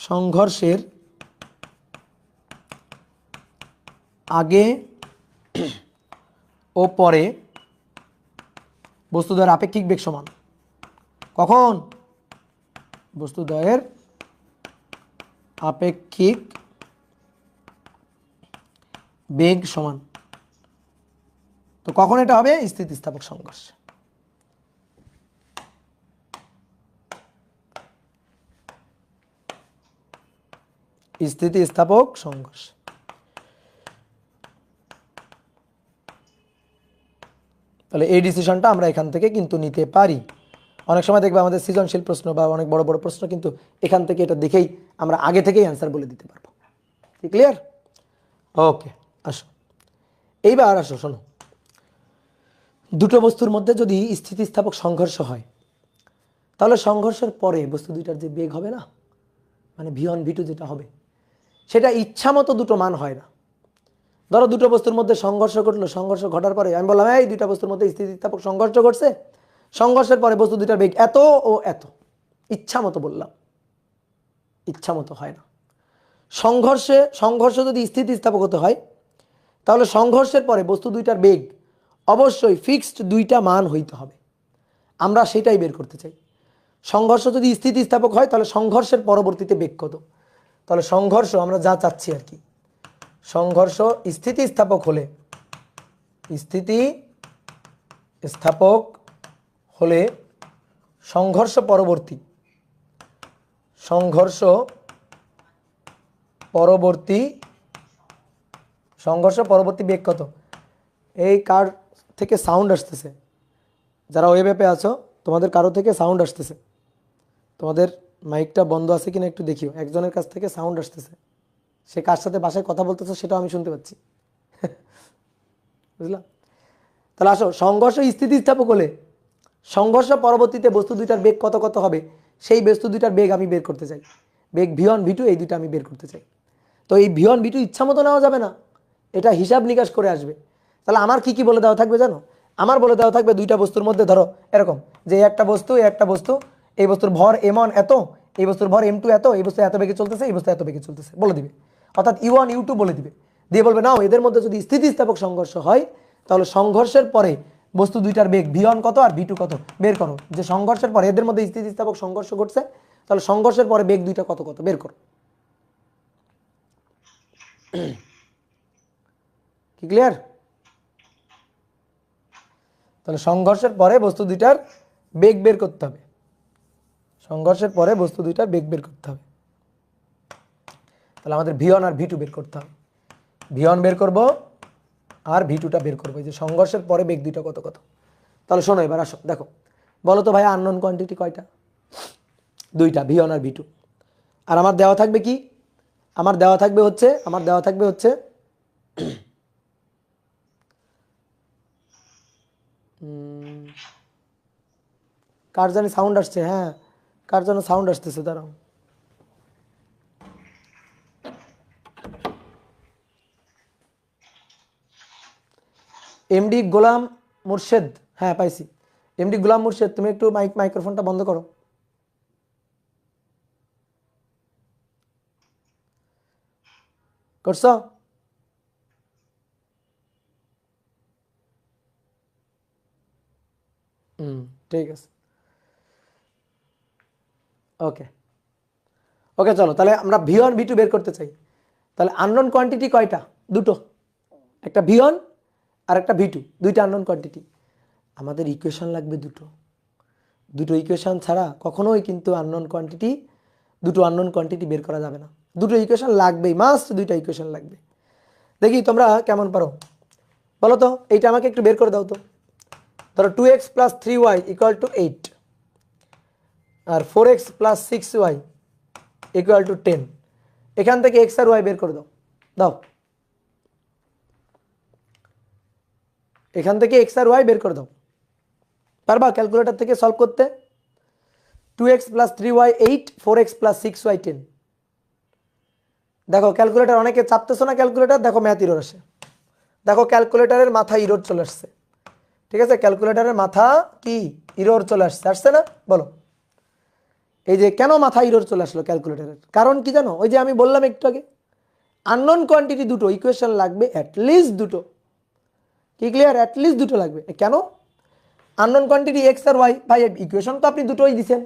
[SPEAKER 1] সংঘর্ষের আগে ও পরে বস্তুদ্বয়ের আপেক্ষিক বেগ সমান। কখন? বস্তুদ্বয়ের আপেক্ষিক বেগ সমান। তো কখন এটা হবে? স্থিতিস্থাপক সংঘর্ষ। স্থিতিস্থাপক সংঘর্ষ। তাহলে এই ডিসিশনটা আমরা এখান থেকে কিন্তু নিতে পারি। অনেক সময় দেখবে আমাদের সৃজনশীল প্রশ্ন বা অনেক বড় বড় প্রশ্ন কিন্তু এখান থেকে এটা দেখেই আমরা আগে থেকেই অ্যান্সার বলে দিতে পারবো। ক্লিয়ার? ওকে, আসো এইবার আসো, শোনো, দুটো বস্তুর মধ্যে যদি স্থিতিস্থাপক সংঘর্ষ হয় তাহলে সংঘর্ষের পরে বস্তু দুইটার যে বেগ হবে না, মানে v1 v2 যেটা হবে, সেটা ইচ্ছা মতো দুটো মান হয় না। ধরো দুটো বস্তুর মধ্যে সংঘর্ষ ঘটলো, সংঘর্ষ ঘটার পরে আমি বললাম এই দুইটা বস্তুর মধ্যে স্থিতিস্থাপক সংঘর্ষ ঘটছে, সংঘর্ষের পরে বস্তু দুইটার বেগ এত ও এত, ইচ্ছা মতো বললাম, ইচ্ছা মতো হয় না। সংঘর্ষ যদি স্থিতিস্থাপক হতে হয় তাহলে সংঘর্ষের পরে বস্তু দুইটার বেগ অবশ্যই ফিক্সড দুইটা মান হইতে হবে। আমরা সেটাই বের করতে চাই। সংঘর্ষ যদি স্থিতিস্থাপক হয় তাহলে সংঘর্ষের পরবর্তীতে বেগ কত। তাহলে সংঘর্ষ আমরা যা চাচ্ছি আর কি, সংঘর্ষ স্থিতিস্থাপক হলে, স্থিতিস্থাপক হলে সংঘর্ষ পরবর্তী বেগ কত। এই কার থেকে সাউন্ড আসতেছে? যারা ওয়েব অ্যাপে আছো তোমাদের কারো থেকে সাউন্ড আসতেছে, তোমাদের মাইকটা বন্ধ আছে কিনা একটু দেখিও। একজনের কাছ থেকে সাউন্ড আসতেছে, সে কার সাথে বাসায় কথা বলতেছে সেটাও আমি শুনতে পাচ্ছি। বুঝলাম? তাহলে আসো, সংঘর্ষ স্থিতিস্থাপক হলে সংঘর্ষ পরবর্তীতে বস্তু দুইটার বেগ কত কত হবে, সেই বস্তু দুইটার বেগ আমি বের করতে চাই। বেগ v1 v2 এই দুইটা আমি বের করতে চাই। তো এই v1 v2 ইচ্ছা মতো নেওয়া যাবে না, এটা হিসাব নিকাশ করে আসবে। তাহলে আমার কি কি বলে দেওয়া থাকবে জানো? আমার বলে দেওয়া থাকবে দুইটা বস্তুর মধ্যে ধরো এরকম যে একটা বস্তু, এই বস্তুর ভর m1 এত, এই বস্তুর ভর m2 এত, এই বস্তু এত বেগে চলতেছে, এই বস্তু এত বেগে চলতেছে বলে দিবে। অর্থাৎ u1 u2 বলে দিবে, দিয়ে বলবে নাও এদের মধ্যে যদি স্থিতিস্থাপক সংঘর্ষ হয় তাহলে সংঘর্ষের পরে বস্তু দুইটার বেগ v1 কত আর v2 কত বের করো। যে সংঘর্ষের পরে এদের মধ্যে স্থিতিস্থাপক সংঘর্ষ ঘটছে, তাহলে সংঘর্ষের পরে বেগ দুইটা কত কত বের করো। কি ক্লিয়ার? তাহলে সংঘর্ষের পরে বস্তু দুইটার বেগ বের করতে হবে, সংঘর্ষের পরে বস্তু দুইটার বেগ বের করতে হবে। তাহলে আমাদের v1 আর v2 বের করতে হবে। v1 বের করব আর v2টা বের করবো, যে সংঘর্ষের পরে বেগ দুইটা কত কত। তাহলে শোনো এবার আসো, দেখো বলো তো ভাই আননোন কোয়ান্টিটি কয়টা? দুইটা, v1 আর v2। আর আমার দেওয়া থাকবে কি? আমার দেওয়া থাকবে হচ্ছে কার জানি সাউন্ড আসছে, হ্যাঁ কার যেন সাউন্ড আসতেছে, দাঁড়াও। এমডি গোলাম মুর্শেদ, হ্যাঁ পাইছি। এমডি গোলাম মুর্শেদ, তুমি একটু মাইক্রোফোনটা বন্ধ করো। করছো? ঠিক আছে, ওকে ওকে, চলো তাহলে আমরা v1 v2 বের করতে চাই। তাহলে আননোন কোয়ান্টিটি কয়টা? দুটো, একটা v1 আর একটা v2, দুইটা আননোন কোয়ান্টিটি। আমাদের ইকুয়েশন লাগবে দুটো, দুটো ইকুয়েশন ছাড়া কখনোই কিন্তু দুটো আননোন কোয়ান্টিটি বের করা যাবে না। দুটো ইকুয়েশন লাগবেই, মাস্ট দুইটা ইকুয়েশন লাগবে। দেখি তোমরা কেমন পারো বলো তো। এইটা আমাকে একটু বের করে দাও তো। ধরো 2x + 3y = 8 আর 4x + 6y = 10। এখান থেকে x আর y বের করে দাও। দাও, এখান থেকে x আর y বের করে দাও। পারবা ক্যালকুলেটর থেকে সলভ করতে? 2x + 3y 8, 4x + 6y 10। দেখো ক্যালকুলেটর, অনেকে চাপতেছো না ক্যালকুলেটর, দেখো ম্যাথ ইরর আসে। দেখো ক্যালকুলেটরের মাথা ইরর চলে আসছে, ঠিক আছে? ক্যালকুলেটরের মাথা কি ইরর চলে আসছে না? বলো এই যে কেন মাথা ইরর চলে আসলো ক্যালকুলেটরের কারণ কি জানো? ওই যে আমি বললাম একটু আগে, আননোন কোয়ান্টিটি দুটো, ইকুয়েশন লাগবে অ্যাটলিস্ট দুটো। কি ক্লিয়ার? অ্যাটলিস্ট দুটো লাগবে। কেন? আননোন কোয়ান্টিটি এক্স আর ওয়াই। ভাই ইকুয়েশন তো আপনি দুটোই দিছেন।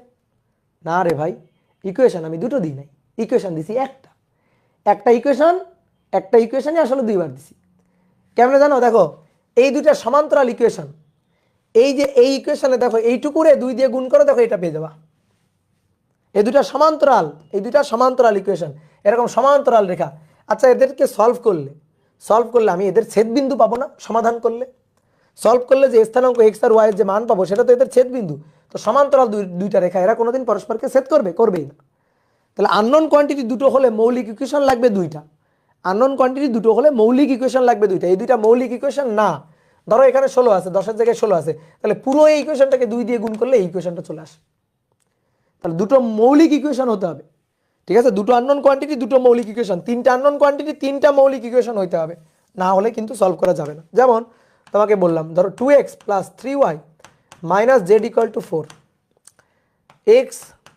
[SPEAKER 1] না রে ভাই, ইকুয়েশন আমি দুটো দিই নাই, ইকুয়েশন দিছি একটা। একটা ইকুয়েশনই আসলে দুইবার দিছি। কেমনে জানো? দেখো এই দুইটা সমান্তরাল ইকুয়েশন, এই যে এই ইকুয়েশনে দেখো এইটুকুরে 2 দিয়ে গুণ করো, দেখো এটা পেয়ে যাবা। এই দুইটা সমান্তরাল ইকুয়েশন, এরকম সমান্তরাল রেখা। আচ্ছা এদেরকে সলভ করলে আমি এদের ছেদবিন্দু পাবো না? সমাধান করলে, সলভ করলে যে স্থানাঙ্ক এক্স আর ওয়াই এর যে মান পাবো সেটা তো এদের ছেদবিন্দু। তো সমান্তরাল দুইটা রেখা, এরা কোনোদিন পরস্পরকে ছেদ করবেই না। তাহলে আননোন কোয়ান্টিটি দুটো হলে মৌলিক ইকুয়েশন লাগবে দুইটা। আননোন কোয়ান্টিটি দুটো হলে মৌলিক ইকুয়েশন লাগবে দুইটা। এই দুইটা মৌলিক ইকুয়েশন না। ধরো এখানে 16 আছে, 10-এর জায়গায় 16 আছে, তাহলে পুরো এই ইকুয়েশনটাকে 2 দিয়ে গুণ করলে এই ইকুয়েশনটা চলে আসে। তাহলে দুটো মৌলিক ইকুয়েশন হতে হবে। ঠিক আছে? দুটো আননোন কোয়ান্টিটি, দুটো মৌলিক ইকুয়েশন, তিনটা আননোন কোয়ান্টিটি, তিনটা মৌলিক ইকুয়েশন হইতে হবে, না হলে কিন্তু সলভ করা যাবে না। যেমন তোমাকে বললাম, ধরো 2x + 3y - z = 4, x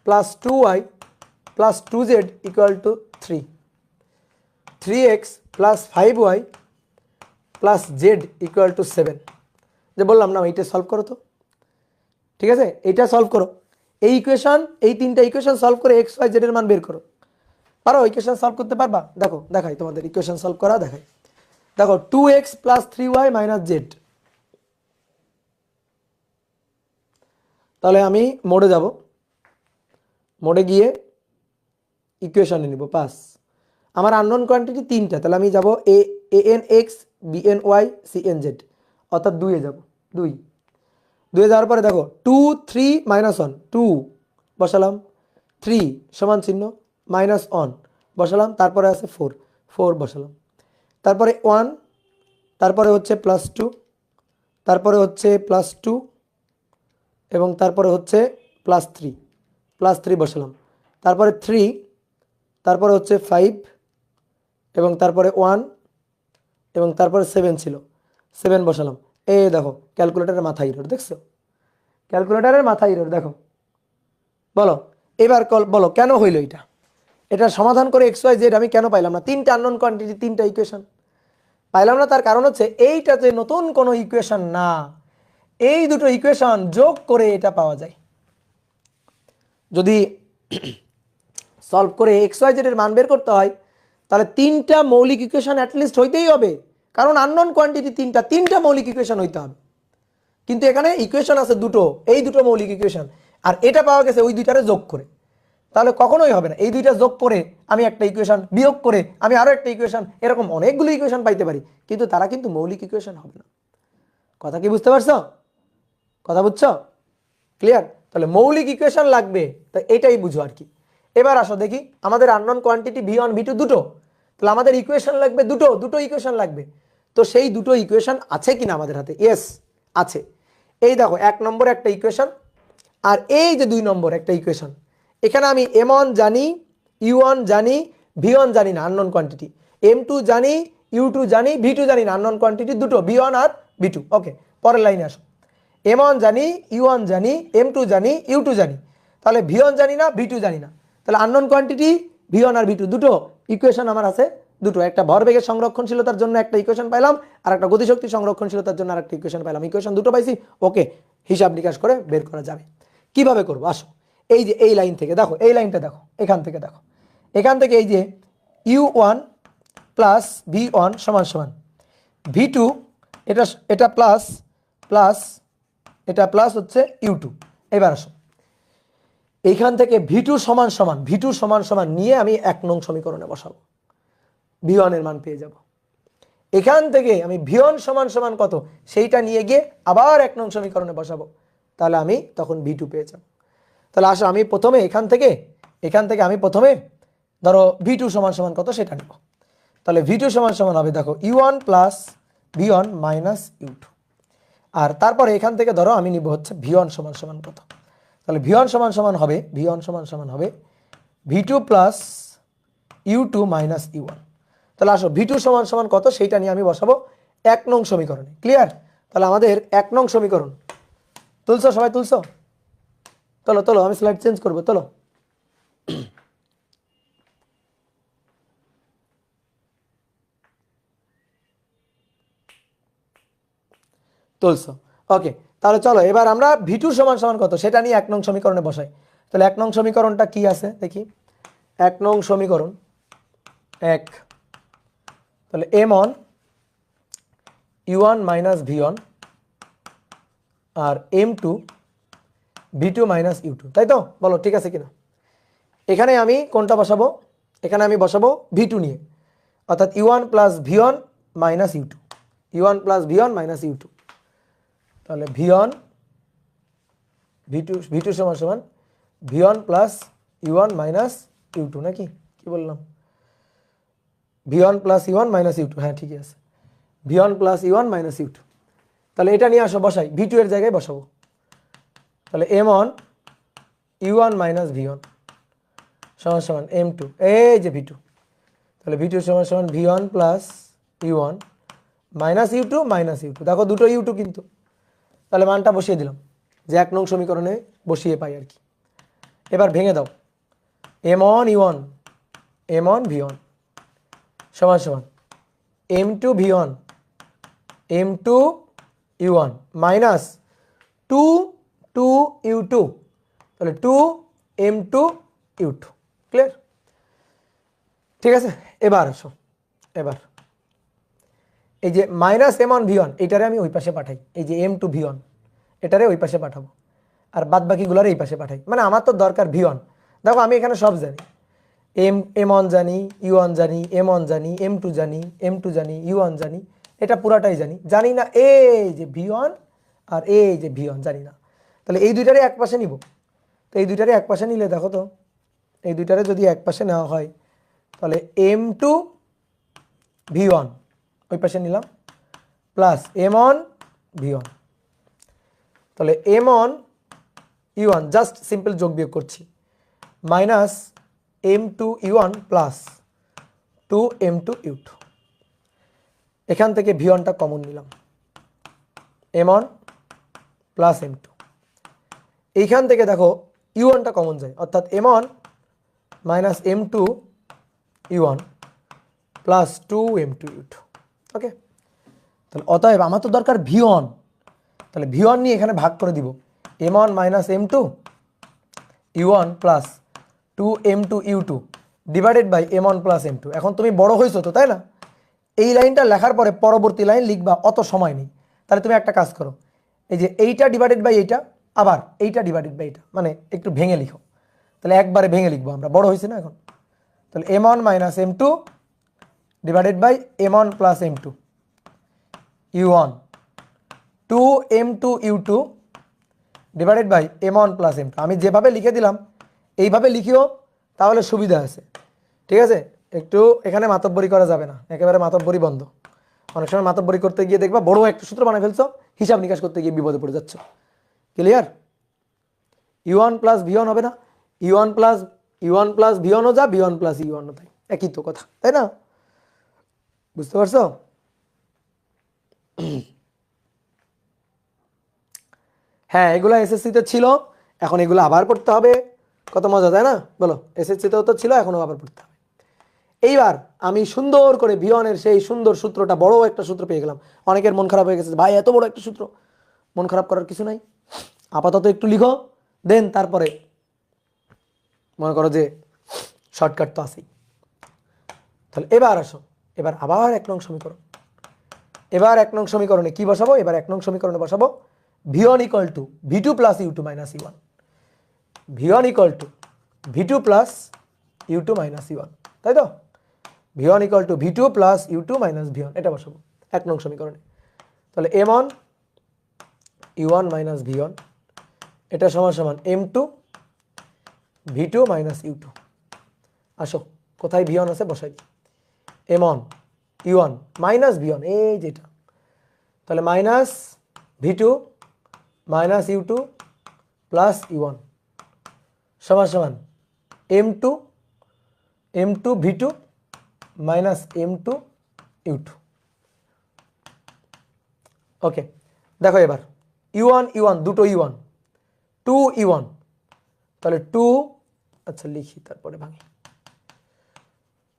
[SPEAKER 1] + 2y + 2z = 3, 3x + 5y + z = 7। যে বললাম না, এইটা সলভ করো তো। ঠিক আছে? এইটা সলভ করো, এই ইকুয়েশন, এই তিনটা ইকুয়েশন সলভ করে x y z এর মান বের করো। পারো? ইকুয়েশন সলভ করতে পারবা? দেখো দেখাই তোমাদের ইকুয়েশন সলভ করা দেখাই। দেখো 2x + 3y - z। তাহলে আমি মোডে যাব, মোডে গিয়ে ইকুয়েশনে নিব 5। আমার আননোন কোয়ান্টিটি তিনটা, তাহলে আমি যাব an x bn y cn z, অর্থাৎ 2 এ যাব। 2 যাওয়ার পরে দেখো 2 3 - 1, 2 বসালাম, 3 সমান চিহ্ন -1 বসালাম, তারপরে আছে 4 বসালাম, তারপরে 1, তারপরে হচ্ছে +2, তারপরে হচ্ছে +2, এবং তারপরে হচ্ছে +3 বসালাম, তারপরে 3, তারপরে হচ্ছে 5, এবং তারপরে 1, এবং তারপরে 7 ছিল, 7 বসালাম। এই দেখো ক্যালকুলেটরের মাথায় এরর, দেখছো? ক্যালকুলেটরের মাথায় এরর, দেখো। বলো এবার বলো কেন হইল এটা? এটা সমাধান করে এক্স ওয়াই জেড আমি কেন পাইলাম না? তিনটা আননোন কোয়ান্টিটি, তিনটা ইকুয়েশন পাইলাম না। তার কারণ হচ্ছে এইটা যে নতুন কোনো ইকুয়েশন না, এই দুটো ইকুয়েশন যোগ করে এটা পাওয়া যায়। যদি সলভ করে এক্স ওয়াই জেড এর মান বের করতে হয়, তাহলে তিনটা মৌলিক ইকুয়েশন অ্যাটলিস্ট হইতেই হবে, কারণ আননোন কোয়ান্টিটি তিনটা মৌলিক ইকুয়েশন হইতে হবে। কিন্তু এখানে ইকুয়েশন আছে দুটো, এই দুটো মৌলিক ইকুয়েশন, আর এটা পাওয়া গেছে ওই দুইটারে যোগ করে। তাহলে কখনোই হবে না। এই দুইটা যোগ করে আমি একটা ইকুয়েশন, বিয়োগ করে আমি আরো একটা ইকুয়েশন, এরকম অনেকগুলো ইকুয়েশন পাইতে পারি, কিন্তু তারা কিন্তু মৌলিক ইকুয়েশন হবে না। কথা কি বুঝতে পারছো? কথা বুঝছো? ক্লিয়ার? তাহলে মৌলিক ইকুয়েশন লাগবে, তো এটাই বুঝো আর কি। এবার আসো দেখি, আমাদের আননোন কোয়ান্টিটি v1 v2 দুটো, তাহলে আমাদের ইকুয়েশন লাগবে দুটো ইকুয়েশন লাগবে। তো সেই দুটো ইকুয়েশন আছে কিনা আমাদের হাতে? ইয়েস আছে। এই দেখো 1 নম্বর একটা ইকুয়েশন, আর এই যে 2 নম্বর একটা ইকুয়েশন। এখানে আমি m1 জানি, u1 জানি, v1 জানি না আননোন কোয়ান্টিটি, m2 জানি, u2 জানি, v2 জানি না আননোন কোয়ান্টিটি দুটো, v1 আর v2। ওকে, পরের লাইনে আসো। m1 জানি, u1 জানি, m2 জানি, u2 জানি, তাহলে v1 জানি না, v2 জানি না। তাহলে আননোন কোয়ান্টিটি v1 আর v2 দুটো ইকুয়েশন আমার আছে দুটো। একটা ভরবেগের সংরক্ষণশীলতার জন্য একটা ইকুয়েশন পাইলাম, আর একটা গতিশক্তি সংরক্ষণশীলতার জন্য আরেকটা ইকুয়েশন পাইলাম। ইকুয়েশন দুটো পাইছি, ওকে, হিসাব নিকাশ করে বের করা যাবে। কিভাবে করবো? আসো এই যে এই লাইন থেকে দেখো, এই লাইনটা দেখো, এখান থেকে দেখো, এখান থেকে এই যে u1 + v1 = v2, এটা প্লাস প্লাস, এটা প্লাস হচ্ছে u2। এবার আসো এইখান থেকে v2 সমান নিয়ে আমি 1 নং সমীকরণে বসাবো, v1 এর মান পেয়ে যাব। এখান থেকে আমি v1 সমান কত সেইটা নিয়ে গিয়ে আবার 1 নং সমীকরণে বসাবো, তাহলে আমি তখন v2 পেয়ে যাব। তাহলে আসো আমি প্রথমে এখান থেকে আমি প্রথমে ধরো v2 সমান কত সেটা নেব। তাহলে v2 সমান হবে, দেখো u1 + v1 - u2, আর তারপরে এখান থেকে ধরো আমি নিব হচ্ছে v1 সমান কত। তাহলে v1 সমান হবে v2 + u2 - u1। তাহলে আসো v2 সমান কত সেইটা নিয়ে আমি বসাবো 1 নং সমীকরণে। ক্লিয়ার? তাহলে আমাদের 1 নং সমীকরণ তুলছো? সবাই তুলছো? তোলো, আমি স্লাইড চেঞ্জ করবো, তোলো। তুলছো। ওকে, তাহলে চলো এবার আমরা ভি2 সমান সমান কত সেটা নিয়ে 1 নং সমীকরণে বসাই। তাহলে 1 নং সমীকরণটা কি আছে দেখি। 1 নং সমীকরণ 1, তাহলে M on u1 minus v1 আর m2 v2 মাইনাস u2, তাই তো? বলো ঠিক আছে কিনা। এখানে আমি কোনটা বসাবো, এখানে আমি বসাবো v2 নিয়ে, অর্থাৎ u1 plus v1 minus u2, u1 plus v1 minus u2। তাহলে v2 সমান সমান v1 plus u1 minus u2, নাকি কি বললাম? v1 plus u1 minus u2, হ্যাঁ ঠিকই আছে, v1 plus u1 minus u2। তাহলে এটা নিয়ে আসো, বসাই, v2 এর জায়গায় বসাবো। তাহলে m on u1 minus v1 সমান সমান m2, এই যে v2। তাহলে v2 সমান সমান v1 plus u1 minus u2 minus u2, দেখো দুটো u2 কিন্তু। তাহলে মানটা বসিয়ে দিলাম, যে 1 নং সমীকরণে বসিয়ে পাই আর কি। এবার ভেঙে দাও, m on u1 m on v1 সমান সমান m2 v1 m2 u1 minus 2 2 u2, তাহলে 2 m2 u2। ক্লিয়ার? ঠিক আছে, এবার আসো, এবার এই যে মাইনাস m অন v1 এটারে আমি ওই পাশে পাঠাই, এই যে m2 v1 এটারে ওই পাশে পাঠাবো, আর বাদ বাকিগুলোর এই পাশে পাঠাই। মানে আমার তো দরকার v1। দেখো আমি এখানে সব জানি, m1 জানি, u1 জানি, m1 জানি, m2 জানি, m2 জানি, u1 জানি, এটা পুরাটাই জানি। জানি না এই যে v1 আর এই যে v1 জানি না। তাহলে এই দুইটারে এক পাশে নিব। তো এই দুইটারে এক পাশে নিলে দেখো তো, এই দুইটারে যদি এক পাশে নেওয়া হয় তাহলে m2 v1 ওই পাশে নিলাম প্লাস m1 v1, তাহলে m1 u1 জাস্ট সিম্পল যোগ বিয়োগ করছি, minus m2 u1 plus 2 m2 u2। এখান থেকে v1টা কমন নিলাম, m1 প্লাস m2। এইখান থেকে দেখো u1টা কমন যায়, অর্থাৎ m1 minus m2 u1 plus 2 m2 u2। ওকে, তাহলে অতএব আমার তো দরকার v1, তাহলে v1 নিয়ে এখানে ভাগ করে দিব, m1 minus m2 u1 plus 2 m2 u2 divided by m1 plus m2। এখন তুমি বড় হয়েছো তো, তাই না? এই লাইনটা লেখার পরে পরবর্তী লাইন লিখবা, অত সময় নেই। তাহলে তুমি একটা কাজ করো, এই যে এইটা ডিভাইডেড বাই এইটা, আবার এইটা ডিভাইডেড বাই এইটা, মানে একটু ভেঙে লিখো। তাহলে একবারে ভেঙে লিখবো, আমরা বড় হয়েছি না এখন। তাহলে m1 minus m2 divided by m1 plus m2 u1 2 m2 u2 divided by m1 plus m2। আমি যেভাবে লিখে দিলাম এইভাবে লিখিও, তাহলে সুবিধা আছে। ঠিক আছে, একটু এখানে মাতব্বরি করা যাবে না, একেবারে মাতব্বরি বন্ধ। অনেক সময় মাতব্বরি করতে গিয়ে দেখবা বড় একটা সূত্র বানায় ফেলছো, হিসাব নিকাশ করতে গিয়ে বিপদে পড়ে যাচ্ছ। ক্লিয়ার? u1 প্লাস v1 হবে না, u1 প্লাস v1ও যা, v1 প্লাস u1ও তাই, একই তো কথা, তাই না? বুঝতে পারছো? হ্যাঁ, এগুলা এসএসসিতে ছিল, এখন এগুলো আবার পড়তে হবে। কত মজা, তাই না? বলো, এসএসসিতেও তো ছিল, এখনও আবার পড়তে হবে। এইবার আমি সুন্দর করে v1-এর সেই সুন্দর সূত্রটা, বড় একটা সূত্র পেয়ে গেলাম। অনেকের মন খারাপ হয়ে গেছে, ভাই এত বড় একটা সূত্র। মন খারাপ করার কিছু নাই, আপাতত একটু লিখো, দেন তারপরে মনে করো যে শর্টকাট তো আছেই। তাহলে এবার আসো, এবার আবার 1 নং সমীকরণ। এবার 1 নং সমীকরণে কি বসাবো? এবার 1 নং সমীকরণে বসাবো v1 equal to v2 plus u2 minus u1, v1 equal to v2 plus u2 minus u1, তাই তো? v1 equal to v2 plus u2 minus v1, এটা বসাবো 1 নং সমীকরণে। তাহলে m1 u1 মাইনাস v1 এটা সমান সমান m2 v2 মাইনাস u2। আসো, কোথায় v1 আছে বসাই দিই, m1 u1 মাইনাস v1, এই যেটা। তাহলে minus v2 minus u2 plus u1 সমান সমান m2 v2 minus m2 u2। ওকে, দেখো এবার u1 দুটো u1 2 u1, তাহলে 2, আচ্ছা লিখি তারপরে ভাঙি,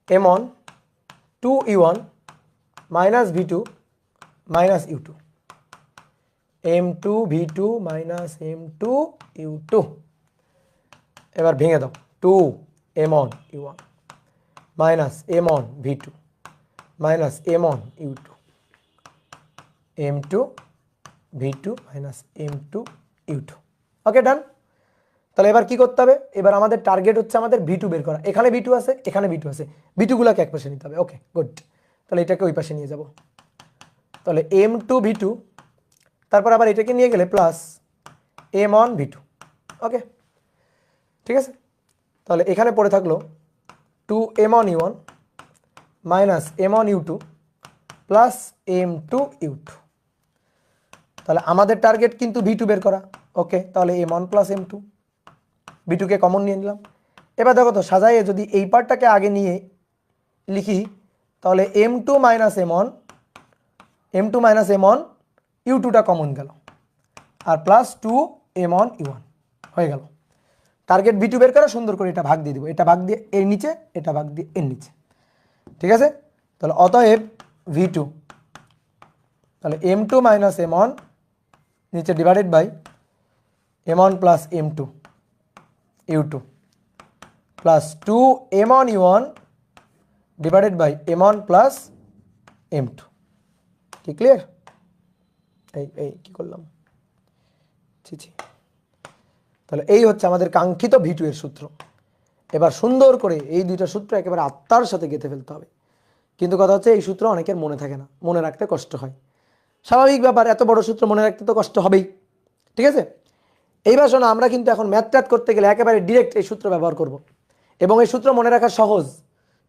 [SPEAKER 1] m1 2 u1 minus v2 minus u2 m2 v2 minus m2 u2, এবার ভেঙে দাও 2 m1 u1 minus m1 v2 minus m1 u2, m2 v2 minus m2 u2। ওকে ডান। তাহলে এবার কি করতে হবে, এবার আমাদের টার্গেট হচ্ছে আমাদের v2 বের করা। এখানে v2 আছে, এখানে v2 আছে, v2 গুলাকে এক পাশে নিতে হবে। ওকে গুড, তাহলে এটাকে ওই পাশে নিয়ে যাব। তাহলে m2 v2, তারপর আবার এটাকে নিয়ে গেলে প্লাস m1 v2। ওকে ঠিক আছে, তাহলে এখানে পড়ে থাকলো 2 m1 u1 minus m1 u2 plus m2 u2। তাহলে আমাদের টার্গেট কিন্তু v2 বের করা। ওকে, তাহলে m1 প্লাস m2, v2 কে কমন নিয়ে নিলাম। এবার দেখো তো সাজাইয়ে যদি এই পার্টটাকে আগে নিয়ে লিখি, তাহলে m2 মাইনাস m1 u2টা কমন গেল, আর প্লাস 2 m1 u1 হয়ে গেল। টার্গেট v2 বের করা, সুন্দর করে এটা ভাগ দিয়ে দিব, এটা ভাগ দিয়ে এর নিচে, এটা ভাগ দিয়ে এর নিচে। ঠিক আছে, তাহলে অতএব v2, তাহলে m2 মাইনাস m1 নিচে divided by m1 plus m2 u2 plus 2 m1 u1 divided by m1 plus m2। কি ক্লিয়ার? এই কি করলাম, ছি। তাহলে এই হচ্ছে আমাদের কাঙ্ক্ষিত v2 এর সূত্র। এবার সুন্দর করে এই দুইটা সূত্র একেবারে আত্মার সাথে গেঁথে ফেলতে হবে। কিন্তু কথা হচ্ছে এই সূত্র অনেকের মনে থাকে না, মনে রাখতে কষ্ট হয়, স্বাভাবিক ব্যাপার, এত বড় সূত্র মনে রাখতে তো কষ্ট হবেই। ঠিক আছে, এইবার শোনো, আমরা কিন্তু এখন ম্যাথ ট্যাথ করতে গেলে একেবারে ডিরেক্ট এই সূত্র ব্যবহার করব, এবং এই সূত্র মনে রাখা সহজ।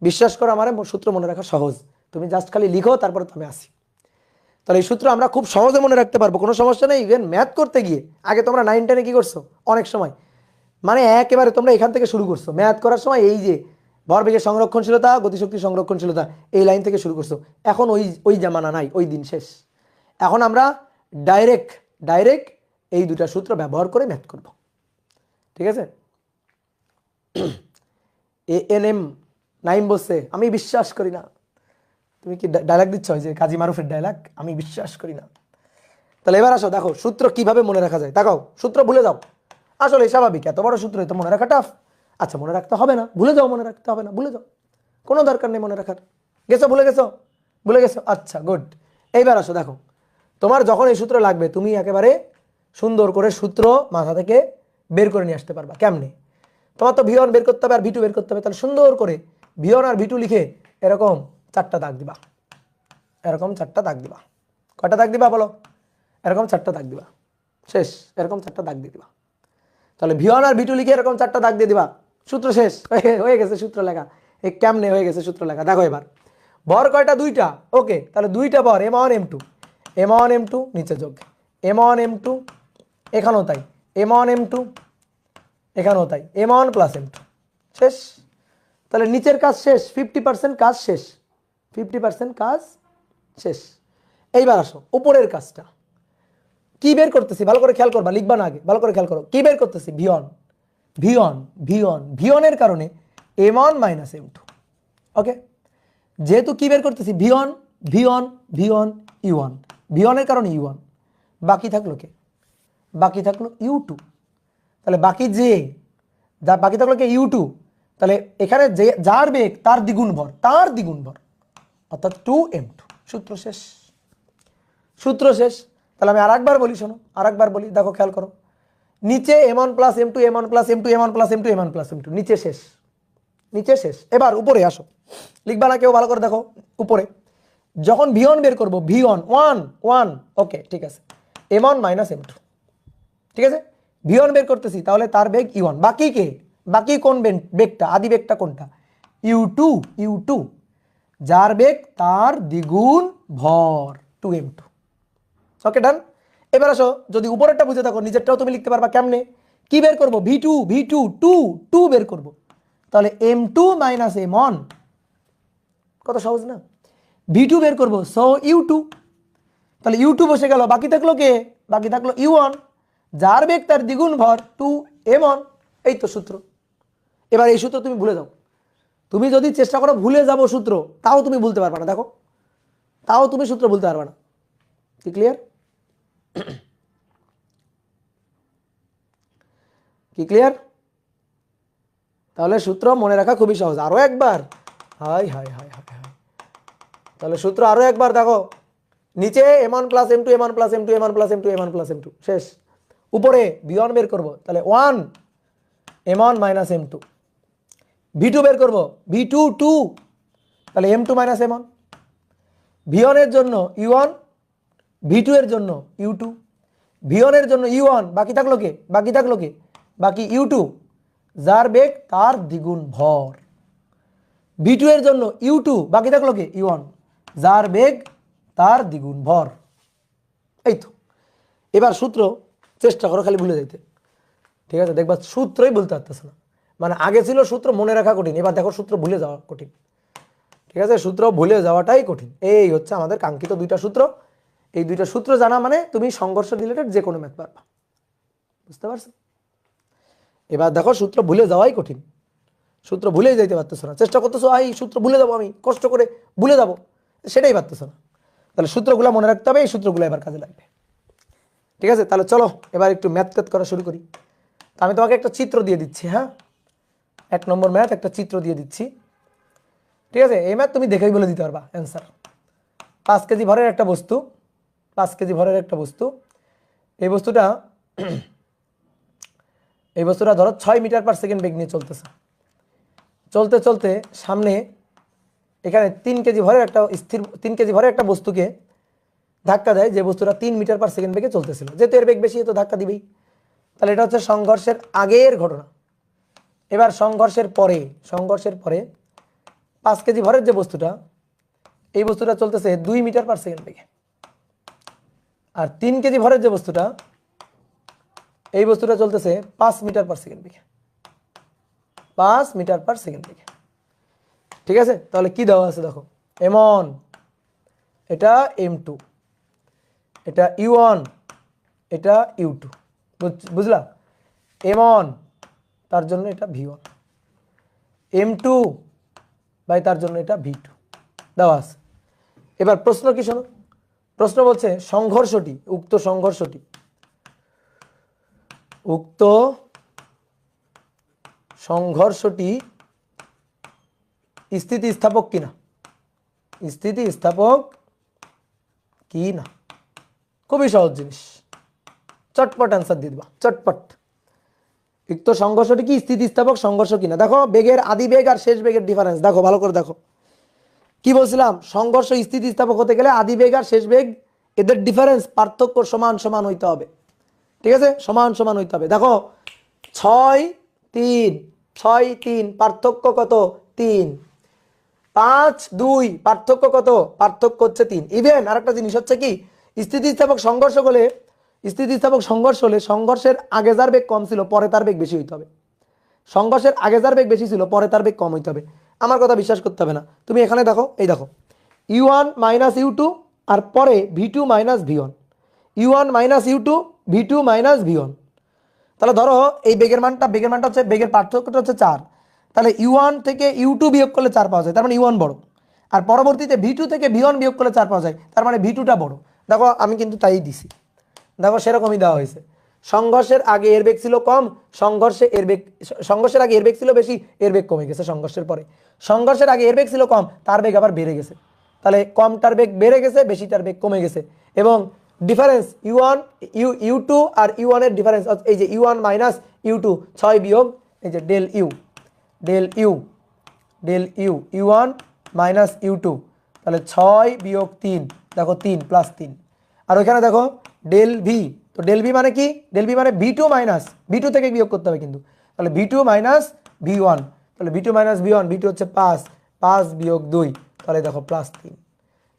[SPEAKER 1] বিশ্বাস করো আমার, সূত্র মনে রাখা সহজ, তুমি জাস্ট খালি লিখো, তারপরে তো আমি আসি। তাহলে এই সূত্র আমরা খুব সহজে মনে রাখতে পারবো, কোনো সমস্যা নেই। ইভেন ম্যাথ করতে গিয়ে আগে তোমরা 9 10-এ কি করছো, অনেক সময় মানে একেবারে তোমরা এখান থেকে শুরু করছো ম্যাথ করার সময়, এই যে ভরবেগের সংরক্ষণশীলতা, গতিশক্তির সংরক্ষণশীলতা, এই লাইন থেকে শুরু করছো। এখন ওই জামানা নাই, ওই দিন শেষ। এখন আমরা ডাইরেক্ট এই দুটা সূত্র ব্যবহার করে ম্যাথ করব। ঠিক আছে, ANM নাইম বলছে আমি বিশ্বাস করি না। তুমি কি ডায়লগ দিচ্ছ, ওই যে কাজী মারুফের ডায়লগ, আমি বিশ্বাস করি না। তাহলে এবার আসো, দেখো সূত্র কিভাবে মনে রাখা যায়। তাকাও, সূত্র ভুলে যাও, আসলে স্বাভাবিক, এত বড় সূত্র তো মনে রাখা টাফ। আচ্ছা মনে রাখতে হবে না, ভুলে যাও, মনে রাখতে হবে না, ভুলে যাও, কোনো দরকার নেই মনে রাখার। ভুলে গেছো, আচ্ছা গুড। এইবার আসো, দেখো তোমার যখন এই সূত্র লাগবে, তুমি একেবারে সুন্দর করে সূত্র মাথা থেকে বের করে নিয়ে আসতে পারবা। কেমনে? তোমার তো v1 বের করতে হবে আর v2 বের করতে হবে। তাহলে সুন্দর করে v1 আর v2 লিখে এরকম 4টা দাগ দিবা, এরকম 4টা দাগ দিবা। কয়টা দাগ দিবা বলো? এরকম 4টা দাগ দিবা, শেষ। এরকম 4টা দাগ দিয়ে দিবা। তাহলে v1 আর v2 লিখে এরকম 4টা দাগ দিয়ে দিবা, সূত্র শেষ, হয়ে গেছে সূত্র লেখা। এই কেমনে হয়ে গেছে সূত্র লেখা, দেখো এবার ভর কয়টা, 2টা। ওকে, তাহলে 2টা ভর, m1 m2 নিচে যোগ m1 m2, এখানেও তাই m1 m2, এখানেও তাই m1 প্লাস m2, শেষ। তাহলে নিচের কাজ শেষ, 50% কাজ শেষ, 50% কাজ শেষ। এইবার আসো উপরের কাজটা কি বের করতেছি, ভালো করে খেয়াল করবা, লিখবা না আগে, ভালো করে খেয়াল করো কি বের করতেছি। v1 এর কারণে m1 মাইনাস m2। ওকে, যেহেতু কি বের করতেছি v1 u1 এর কারণে u1, বাকি থাকলো কে? বাকি থাকলো u2। তাহলে বাকি থাকলো কে? u2। তাহলে এখানে যে যার বেগ তার দ্বিগুণ ভর, অর্থাৎ 2m2। সূত্র শেষ। তাহলে আমি আরেকবার বলি, শোনো, আরেকবার বলি, দেখো খেয়াল করো, নিচে m1 প্লাস m2 নিচে শেষ। এবার উপরে আসো, লিখবা না কেউ, ভালো করে দেখো উপরে। যখন v1 বের করবো, v1 ওকে ঠিক আছে, m1 মাইনাস m2। ঠিক আছে, v1 বের করতেছি, তাহলে তার বেগ u1, বাকি কোন বেগটা, আদি বেগটা কোনটা? u2, যার বেগ তার দ্বিগুণ ভর 2m2। ওকে ডান। এবার আসো, যদি উপরেরটা বুঝে থাকো, নিচেরটাও তুমি লিখতে পারবা। কেমনে? কি বের করবো? v2 বের করবো, তাহলে m2 মাইনাস m1, কত সহজ না? v2 বের করবো, সো u2, তাহলে u2 বসে গেল, বাকি থাকলো কে? বাকি থাকলো u1, যার বেগ তার দ্বিগুণ ভর 2m1। এই তো সূত্র। এবার এই সূত্র তুমি ভুলে যাও, তুমি যদি চেষ্টা করো ভুলে যাবো সূত্র, তাও তুমি ভুলতে পারবে না। দেখো, তাও তুমি সূত্র ভুলতে পারবে না। কি ক্লিয়ার? কি ক্লিয়ার? তাহলে সূত্র মনে রাখা খুবই সহজ। আরো একবার, high high high high high, তাহলে সূত্র আরো একবার দেখো, নিচে m1 plus m2 m1 plus m2 m1 plus m2 m1 plus m2 শেষ। উপরে v1 বের করব, তাহলে 1 m1 মাইনাস m2, v2 বের করব v2 2, তাহলে m2 মাইনাস m1, v1 এর জন্য u1, v2 এর জন্য u2, v1 এর জন্য u1, বাকি থাকলো কে? বাকি u2, যার বেগ তার দ্বিগুণ ভর। v2 এর জন্য u2, বাকি থাকলো কে? u1, যার বেগ তার দ্বিগুণ ভর। এই তো, এবার সূত্র চেষ্টা করো খালি ভুলে যাইতে, ঠিক আছে? দেখবা সূত্রই বলতে পারতেছে না, মানে আগে ছিল সূত্র মনে রাখা কঠিন, এবার দেখো সূত্র ভুলে যাওয়া কঠিন, ঠিক আছে? সূত্র ভুলে যাওয়াটাই কঠিন। এই হচ্ছে আমাদের কাঙ্ক্ষিত দুইটা সূত্র। এই দুইটা সূত্র জানা মানে তুমি সংঘর্ষ রিলেটেড যে কোনো ম্যাথ পারবা, বুঝতে পারছো? এবার দেখো সূত্র ভুলে যাওয়াই কঠিন, সূত্র ভুলেই যাইতে পারতেছো না, চেষ্টা করতেছো এই সূত্র ভুলে যাবো, আমি কষ্ট করে ভুলে যাবো, সেটাই পারতেছো না। তাহলে সূত্রগুলো মনে রাখতে হবে, এই সূত্রগুলো এবার কাজে লাগবে, ঠিক আছে? তাহলে চলো এবার একটু ম্যাথ করা শুরু করি। তা আমি তোমাকে একটা চিত্র দিয়ে দিচ্ছি, হ্যাঁ, 1 নম্বর ম্যাথ একটা চিত্র দিয়ে দিচ্ছি, ঠিক আছে? এই ম্যাথ তুমি দেখেই বলে দিতে পারবা অ্যান্সার। 5 কেজি ভরের একটা বস্তু, 5 কেজি ভরের একটা বস্তু, এই বস্তুটা ধরো 6 মিটার পার সেকেন্ড বেগ নিয়ে চলতেছে। চলতে চলতে সামনে এখানে 3 কেজি ভরের একটা 3 কেজি ভরের একটা বস্তুকে ধাক্কা দেয়, যে বস্তুটা 3 মিটার পার সেকেন্ড বেগে চলতেছিল। যেহেতু এর বেগ বেশি, তো ধাক্কা দিবেই। তাহলে এটা হচ্ছে সংঘর্ষের আগের ঘটনা। এবার সংঘর্ষের পরে 5 কেজি ভরের যে বস্তুটা, এই বস্তুটা চলতেছে 2 মিটার পার সেকেন্ড বেগে। আর 3 কেজি ভরের যে বস্তুটা, এই বস্তুটা চলতেছে 5 মিটার পার সেকেন্ড বেগে, 5 মিটার পার সেকেন্ড বেগে, ঠিক আছে? তাহলে কি দেওয়া আছে দেখো, m1, এটা m2, এটা u1, এটা u2, বুঝলা? m1 তার জন্য এটা v1, m2 বাই তার জন্য এটা v2 দেওয়া আছে। এবার প্রশ্ন কি শোনো, প্রশ্ন বলছে সংঘর্ষটি, উক্ত সংঘর্ষটি স্থিতিস্থাপক কিনা, খুবই সহজ জিনিস, চটপট অ্যান্সার দিয়ে দিবা, চটপট। উক্ত সংঘর্ষটি কি স্থিতিস্থাপক সংঘর্ষ কিনা। দেখো বেগের আদি বেগ আর শেষ বেগের ডিফারেন্স দেখো, ভালো করে দেখো। কি বলছিলাম, সংঘর্ষ স্থিতিস্থাপক হতে গেলে আদি বেগ আর শেষ বেগ এদের ডিফারেন্স, পার্থক্য সমান সমান হইতে হবে, ঠিক আছে? সমান সমান হইতে হবে। দেখো 6 3 পার্থক্য কত? 3। 5 2 পার্থক্য কত? পার্থক্য হচ্ছে 3। ইভেন আরেকটা জিনিস হচ্ছে কি, স্থিতিস্থাপক সংঘর্ষ হলে সংঘর্ষের আগে যার বেগ কম ছিল, পরে তার বেগ বেশি হইতে হবে। সংঘর্ষের আগে যার বেগ বেশি ছিল, পরে তার বেগ কম হইতে হবে। আমার কথা বিশ্বাস করতে হবে না, তুমি এখানে দেখো, এই দেখো u1 মাইনাস u2 আর পরে v2 minus v1, u1 minus u2 v2 minus v1। তাহলে ধরো এই বেগের মানটা হচ্ছে, বেগের পার্থক্যটা হচ্ছে 4, তাহলে u1 থেকে u2 বিয়োগ করলে 4 পাওয়া যায়, তার মানে u1 বড়। আর পরবর্তীতে v2 থেকে v1 বিয়োগ করলে 4 পাওয়া যায়, তার মানে v2টা বড়। দেখো আমি কিন্তু তাই দিছি, দেখো সেরকমই দেওয়া হয়েছে। সংঘর্ষের আগে এর বেগ ছিল কম, সংঘর্ষের আগে এর বেগ ছিল বেশি, এর বেগ কমে গেছে সংঘর্ষের পরে। সংঘর্ষের আগে এর বেগ ছিল কম, তার বেগ আবার বেড়ে গেছে, তাহলে কমটার বেগ বেড়ে গেছে, বেশিটার বেগ কমে গেছে। এবং ডিফারেন্স u2 আর u1 এর ডিফারেন্স, এই যে u1 মাইনাস u2, 6 বিয়োগ এই যে del you u1 minus u2, তাহলে 6 বিয়োগ 3, দেখো 3 প্লাস 3। আর ওইখানে দেখো ডেল ভি, তো ডেল ভি মানে কি? ডেল ভি মানে v2 মাইনাস, v2 থেকে বিয়োগ করতে হবে কিন্তু, তাহলে v2 মাইনাস v1, তাহলে v2 মাইনাস v1, v2 হচ্ছে 5 বিয়োগ 2, তাহলে দেখো প্লাস 3।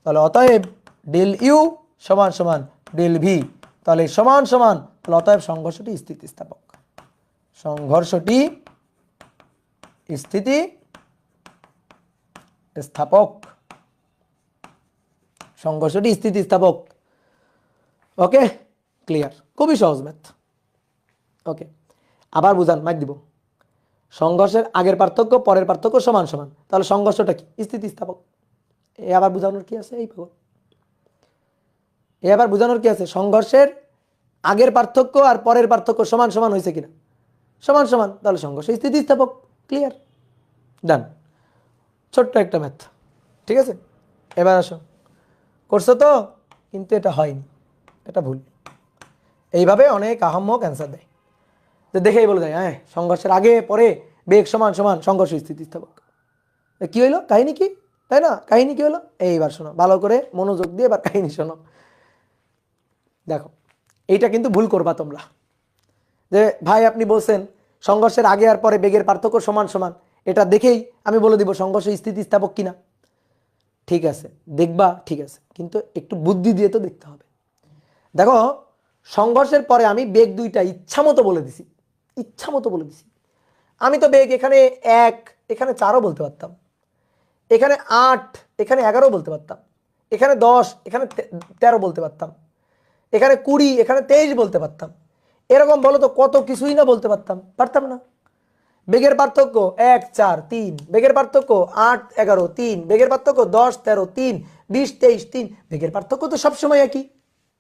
[SPEAKER 1] তাহলে অতএব ডেল ইউ সমান সমান ডেল ভি, তাহলে সমান সমান, তাহলে অতএব সংঘর্ষটি স্থিতিস্থাপক, সংঘর্ষটি স্থিতিস্থাপক। ওকে, ক্লিয়ার, খুবই সহজ ম্যাথ। ওকে, আবার বুঝান, মাইক দিব। সংঘর্ষের আগের পার্থক্য পরের পার্থক্য সমান সমান, তাহলে সংঘর্ষটা কি? স্থিতিস্থাপক। এ আবার বোঝানোর কি আছে? সংঘর্ষের আগের পার্থক্য আর পরের পার্থক্য সমান সমান হয়েছে কিনা, সমান সমান, তাহলে সংঘর্ষ স্থিতিস্থাপক। ক্লিয়ার, ডান। ছোট্ট একটা ম্যাথ, ঠিক আছে। এবার আসো, করছো তো, কিন্তু এটা হয়নি, এটা ভুল। এইভাবে অনেক আহাম্মক অ্যান্সার দেয়, যে দেখেই বলে দেয় হ্যাঁ সংঘর্ষের আগে পরে বেগ সমান সমান সংঘর্ষ স্থিতিস্থাপক। কি হইলো, কাহিনী কি, তাই না? কাহিনী কি হলো, এইবার শোনো ভালো করে মনোযোগ দিয়ে, এবার কাহিনী শোনো। দেখো এইটা কিন্তু ভুল করবা তোমরা, যে ভাই আপনি বলছেন সংঘর্ষের আগে আর পরে বেগের পার্থক্য সমান সমান, এটা দেখেই আমি বলে দিব সংঘর্ষ স্থিতিস্থাপক কিনা। ঠিক আছে, দেখবা, ঠিক আছে, কিন্তু একটু বুদ্ধি দিয়ে তো দেখতে হবে। দেখো সংঘর্ষের পরে আমি বেগ দুইটা ইচ্ছা মতো বলে দিছি, ইচ্ছা মতো বলে দিছি। আমি তো বেগ এখানে 1, এখানে 4ও বলতে পারতাম, এখানে 8, এখানে 11ও বলতে পারতাম, এখানে 10, এখানে 13 বলতে পারতাম, এখানে 20, এখানে 23 বলতে পারতাম। এরকম বলো তো কত কিছুই না বলতে পারতাম, পারতাম না? বেগের পার্থক্য 1, 4, 3, বেগের পার্থক্য 8, 11, 3, বেগের পার্থক্য 10, 13, 3, 20, 23, 3, বেগের পার্থক্য তো সবসময় একই,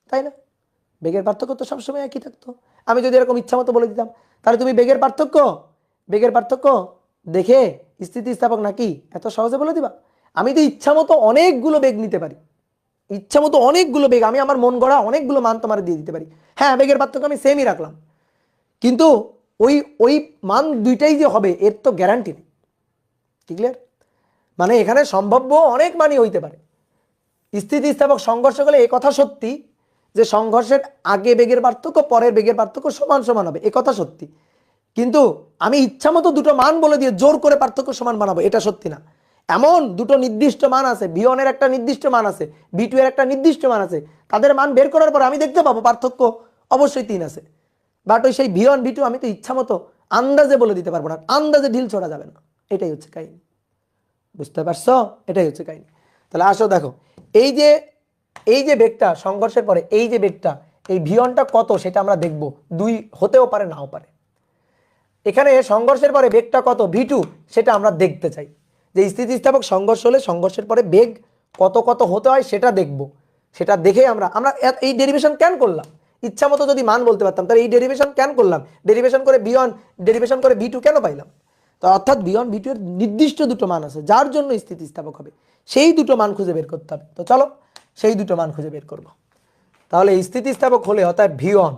[SPEAKER 1] তাই না? বেগের পার্থক্য তো সবসময় একই থাকতো। আমি যদি এরকম ইচ্ছা মতো বলে দিতাম, তাহলে তুমি বেগের পার্থক্য দেখে স্থিতিস্থাপক নাকি এত সহজে বলে দিবা? আমি তো ইচ্ছা মতো অনেকগুলো বেগ নিতে পারি, ইচ্ছা মতো অনেকগুলো বেগ, আমি আমার মন গড়া অনেকগুলো মান তোমার দিয়ে দিতে পারি। হ্যাঁ বেগের পার্থক্য আমি সেমই রাখলাম, কিন্তু ওই ওই মান দুইটাই যে হবে এর তো গ্যারান্টি নেই। ক্লিয়ার? মানে এখানে সম্ভাব্য অনেক মানই হইতে পারে। স্থিতিস্থাপক সংঘর্ষ হলে এ কথা সত্যি যে সংঘর্ষের আগে বেগের পার্থক্য পরের বেগের পার্থক্য সমান সমান হবে, এ কথা সত্যি। কিন্তু আমি ইচ্ছা মতো দুটো মান বলে দিয়ে জোর করে পার্থক্য সমান বানাবো, এটা সত্যি না। এমন দুটো নির্দিষ্ট মান আছে, V1 এর একটা নির্দিষ্ট মান আছে, V2 এর একটা নির্দিষ্ট মান আছে, তাদের মান বের করার পর আমি দেখতে পাবো পার্থক্য অবশ্যই 3 আছে। বাট ওই সেই V1 V2 আমি তো ইচ্ছা মতো আন্দাজে বলে দিতে পারবো না, আন্দাজে ঢিল ছোড়া যাবে না। এটাই হচ্ছে কাহিনী, বুঝতে পারছো? এটাই হচ্ছে কাহিনী। তাহলে আসো দেখো, এই যে বেগটা সংঘর্ষের পরে এই যে বেগটা, এই V1টা কত সেটা আমরা দেখব, 2 হতেও পারে নাও পারে। এখানে সংঘর্ষের পরে বেগটা কত V2 সেটা আমরা দেখতে চাই, যে স্থিতিস্থাপক সংঘর্ষ হলে সংঘর্ষের পরে বেগ কত কত হতে হয় সেটা দেখব। সেটা দেখে আমরা এই ডেরিভেশন কেন করলাম, ইচ্ছা মতো যদি মান বলতে পারতাম তাহলে এই ডেরিভেশন কেন করলাম, ডেরিভেশন করে V1 ডেরিভেশন করে V2 কেন পাইলাম? তো অর্থাৎ V1 V2 এর নির্দিষ্ট দুটো মান আছে যার জন্য স্থিতিস্থাপক হবে, সেই দুটো মান খুঁজে বের করতে হবে। তো চলো সেই দুটো মান খুঁজে বের করব। তাহলে স্থিতিস্থাপক হলে অর্থাৎ V1,